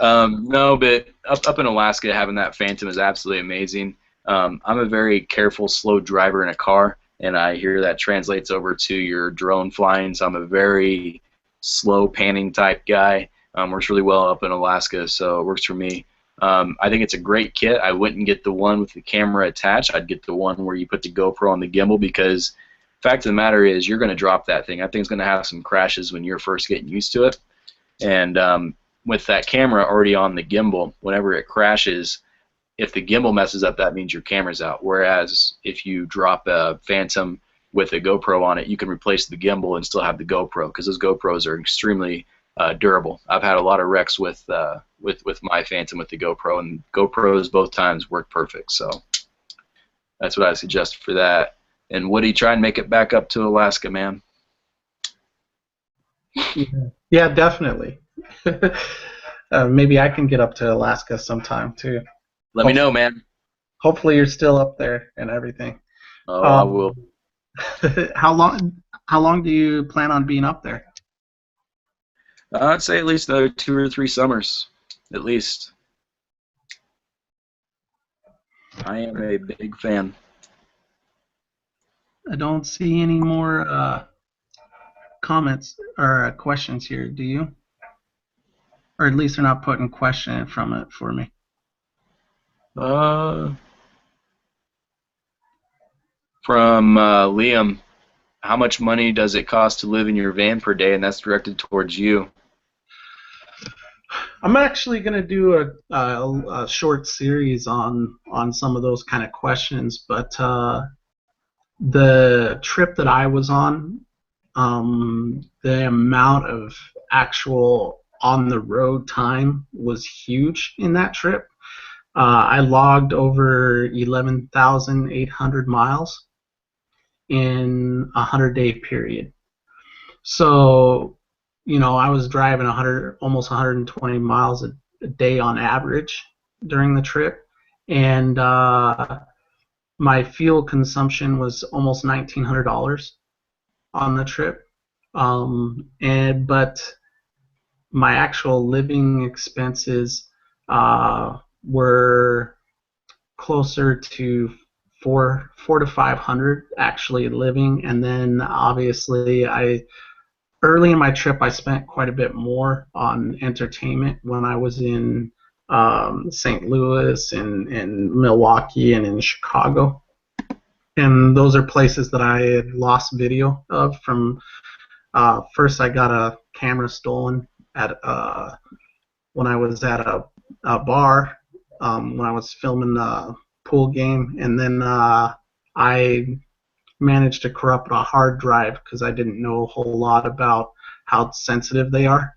well. No, but up in Alaska, having that Phantom is absolutely amazing. I'm a very careful, slow driver in a car, and I hear that translates over to your drone flying, so I'm a very slow panning type guy. Works really well up in Alaska, so it works for me. I think it's a great kit. I wouldn't get the one with the camera attached. I'd get the one where you put the GoPro on the gimbal, because the fact of the matter is you're going to drop that thing. That thing's going to have some crashes when you're first getting used to it. And with that camera already on the gimbal, whenever it crashes, if the gimbal messes up, that means your camera's out. Whereas if you drop a Phantom with a GoPro on it, you can replace the gimbal and still have the GoPro, because those GoPros are extremely durable. I've had a lot of wrecks with my Phantom with the GoPro, and GoPros both times work perfect. So that's what I suggest for that. And Woody, try and make it back up to Alaska, man. Yeah, definitely. Maybe I can get up to Alaska sometime too. Let me know, man. Hopefully you're still up there and everything. Oh, I will. How long do you plan on being up there? I'd say at least another 2 or 3 summers, at least. I am a big fan. I don't see any more comments or questions here, do you? Or at least they're not putting question from it for me. From Liam, how much money does it cost to live in your van per day? And that's directed towards you. I'm actually going to do a short series on some of those kind of questions, but the trip that I was on, the amount of actual on-the-road time was huge in that trip. I logged over 11,800 miles in a 100-day period. So, you know, I was driving almost 120 miles a day on average during the trip, and my fuel consumption was almost $1,900 on the trip. But my actual living expenses were closer to four to 500 actually living, and then obviously early in my trip I spent quite a bit more on entertainment when I was in St. Louis and Milwaukee and in Chicago, and those are places that I had lost video of from. First I got a camera stolen at when I was at a bar when I was filming a pool game, and then I managed to corrupt a hard drive because I didn't know a whole lot about how sensitive they are.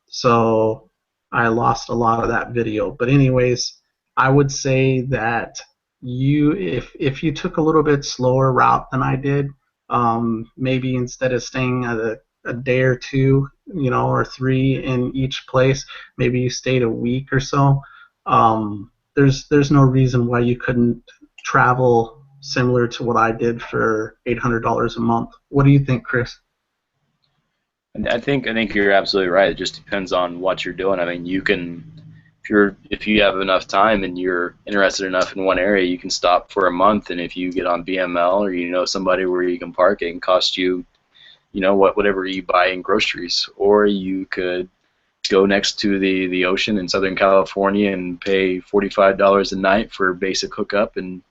So I lost a lot of that video. But anyways, I would say that if you took a little bit slower route than I did, maybe instead of staying a day or two, you know, or 3 in each place, maybe you stayed a week or so. There's no reason why you couldn't travel similar to what I did for $800 a month. What do you think, Chris? I think you're absolutely right. It just depends on what you're doing. I mean, you can, if you have enough time and you're interested enough in one area, you can stop for a month. And if you get on BML or you know somebody where you can park, it can cost you, you know, whatever you buy in groceries. Or you could go next to the ocean in Southern California and pay $45 a night for basic hookup and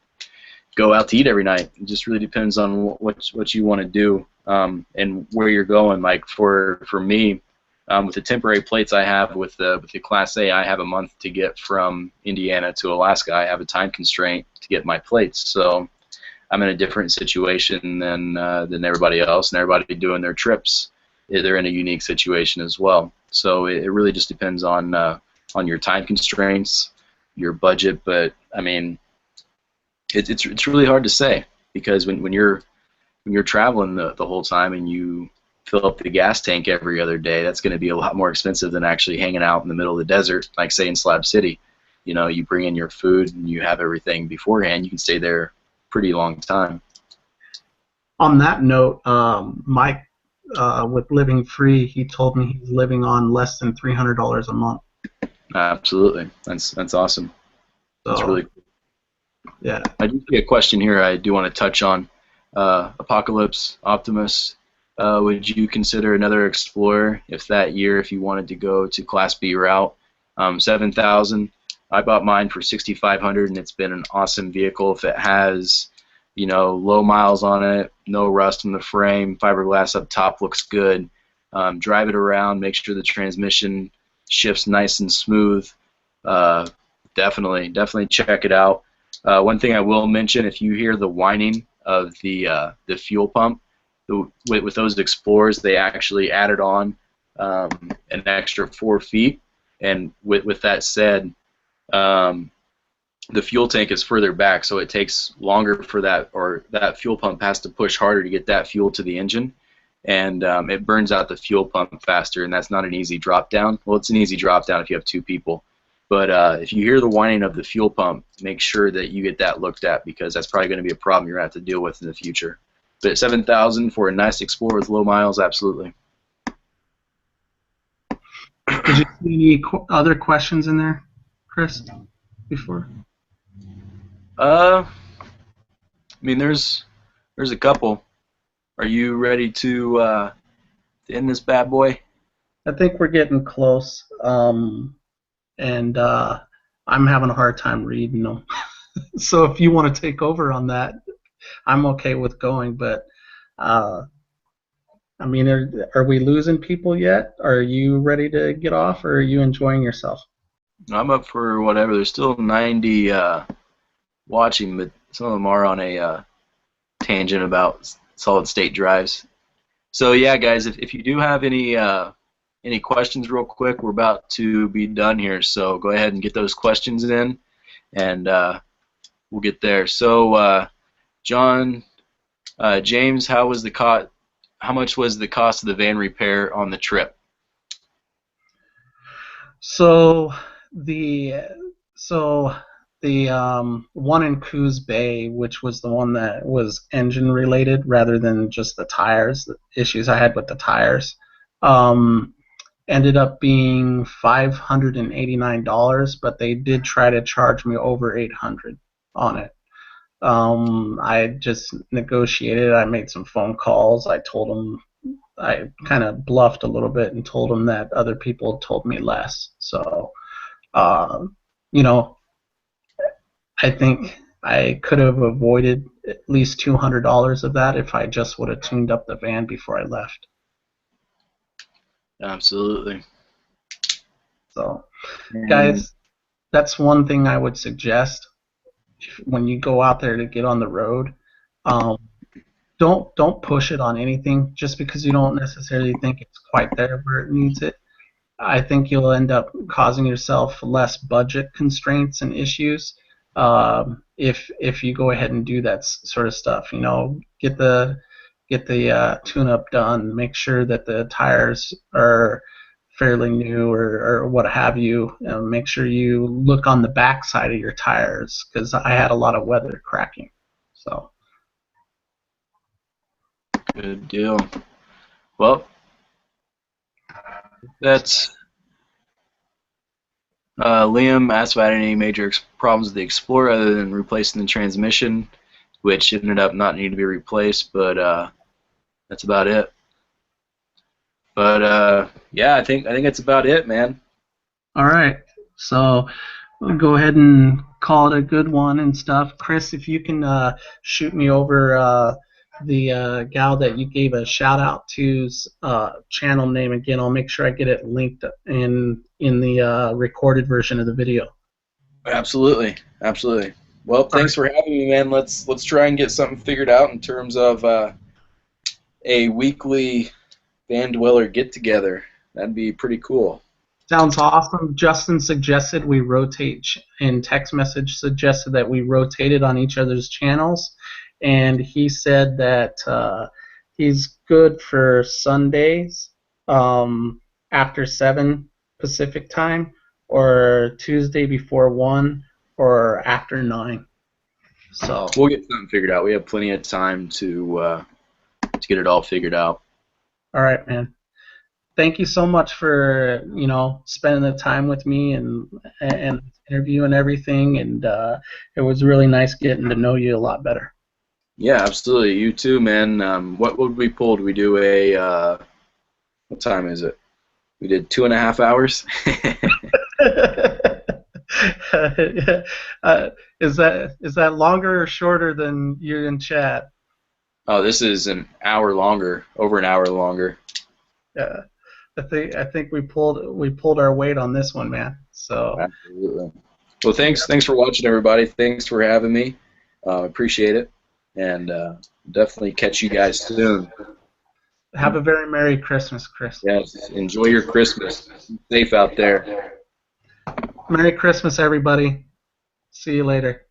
go out to eat every night. It just really depends on what you want to do and where you're going. Like for me, with the temporary plates I have with the Class A, I have a month to get from Indiana to Alaska. I have a time constraint to get my plates, so I'm in a different situation than everybody else, and everybody doing their trips, they're in a unique situation as well. So it really just depends on your time constraints, your budget. But I mean, it's really hard to say, because when you're traveling the whole time and you fill up the gas tank every other day, that's going to be a lot more expensive than actually hanging out in the middle of the desert, like say in Slab City. You know, you bring in your food and you have everything beforehand. You can stay there a pretty long time. On that note, Mike, with Living Free, he told me he's living on less than $300 a month. Absolutely, that's awesome. That's really cool. Yeah. I do see a question here I do want to touch on. Apocalypse Optimus, would you consider another Explorer if you wanted to go to Class B route? 7,000. I bought mine for 6,500, and it's been an awesome vehicle. If it has, you know, low miles on it, no rust in the frame, fiberglass up top looks good. Drive it around, make sure the transmission shifts nice and smooth. Definitely check it out. One thing I will mention, if you hear the whining of the fuel pump, with those Explorers, they actually added on an extra 4 feet. And with that said, the fuel tank is further back, so it takes longer for that fuel pump has to push harder to get that fuel to the engine, and it burns out the fuel pump faster, and that's not an easy drop down. Well, it's an easy drop down if you have 2 people, but if you hear the whining of the fuel pump, make sure that you get that looked at, because that's probably going to be a problem you're going to have to deal with in the future. But 7,000 for a nice Explorer with low miles, absolutely. Did you see any other questions in there, Chris, before? I mean, there's a couple. Are you ready to end this bad boy? I think we're getting close, and I'm having a hard time reading them. So if you want to take over on that, I'm okay with going. But I mean, are we losing people yet? Are you ready to get off, or are you enjoying yourself? I'm up for whatever. There's still 90 watching, but some of them are on a tangent about solid state drives. So yeah, guys, if you do have any questions real quick, we're about to be done here. So go ahead and get those questions in, and we'll get there. So John, James, how much was the cost of the van repair on the trip? So the one in Coos Bay, which was the one that was engine related rather than just the tires, the issues I had with the tires, ended up being $589, but they did try to charge me over $800 on it. I just negotiated. I made some phone calls. I told them, I kind of bluffed a little bit and told them that other people told me less. So, you know, I think I could have avoided at least $200 of that if I just would have tuned up the van before I left. Absolutely. So, guys, that's one thing I would suggest when you go out there to get on the road. Don't push it on anything just because you don't necessarily think it's quite there where it needs it. I think you'll end up causing yourself less budget constraints and issues if you go ahead and do that sort of stuff. You know, get the tune-up done. Make sure that the tires are fairly new or what have you. Make sure you look on the back side of your tires, because I had a lot of weather cracking. So. Good deal. Well, that's Liam asked about any major problems with the Explorer other than replacing the transmission, which ended up not needing to be replaced, but that's about it. But yeah, I think that's about it, man. All right, so we'll go ahead and call it a good one and stuff. Chris, if you can shoot me over the gal that you gave a shout out to's channel name again, I'll make sure I get it linked in the recorded version of the video. Absolutely, absolutely. Well, thanks for having me, man. Let's try and get something figured out in terms of a weekly van dweller get together. That'd be pretty cool. Sounds awesome. Justin suggested we rotate, in text message suggested that we rotated on each other's channels, and he said that he's good for Sundays after 7 Pacific time, or Tuesday before 1, or after 9. So we'll get something figured out. We have plenty of time to get it all figured out. All right, man. Thank you so much for spending the time with me and interview and everything, and it was really nice getting to know you a lot better. Yeah, absolutely. You too, man. What would we pull? Did we do a what time is it? We did 2.5 hours. Is that longer or shorter than you in chat? Oh, this is an hour longer, over an hour longer. Yeah. I think we pulled our weight on this one, man. So absolutely. Well, thanks for watching, everybody. Thanks for having me. Appreciate it, and definitely catch you guys soon. Have a very Merry Christmas, Chris. Yes, enjoy your Christmas. Be safe out there. Merry Christmas, everybody. See you later.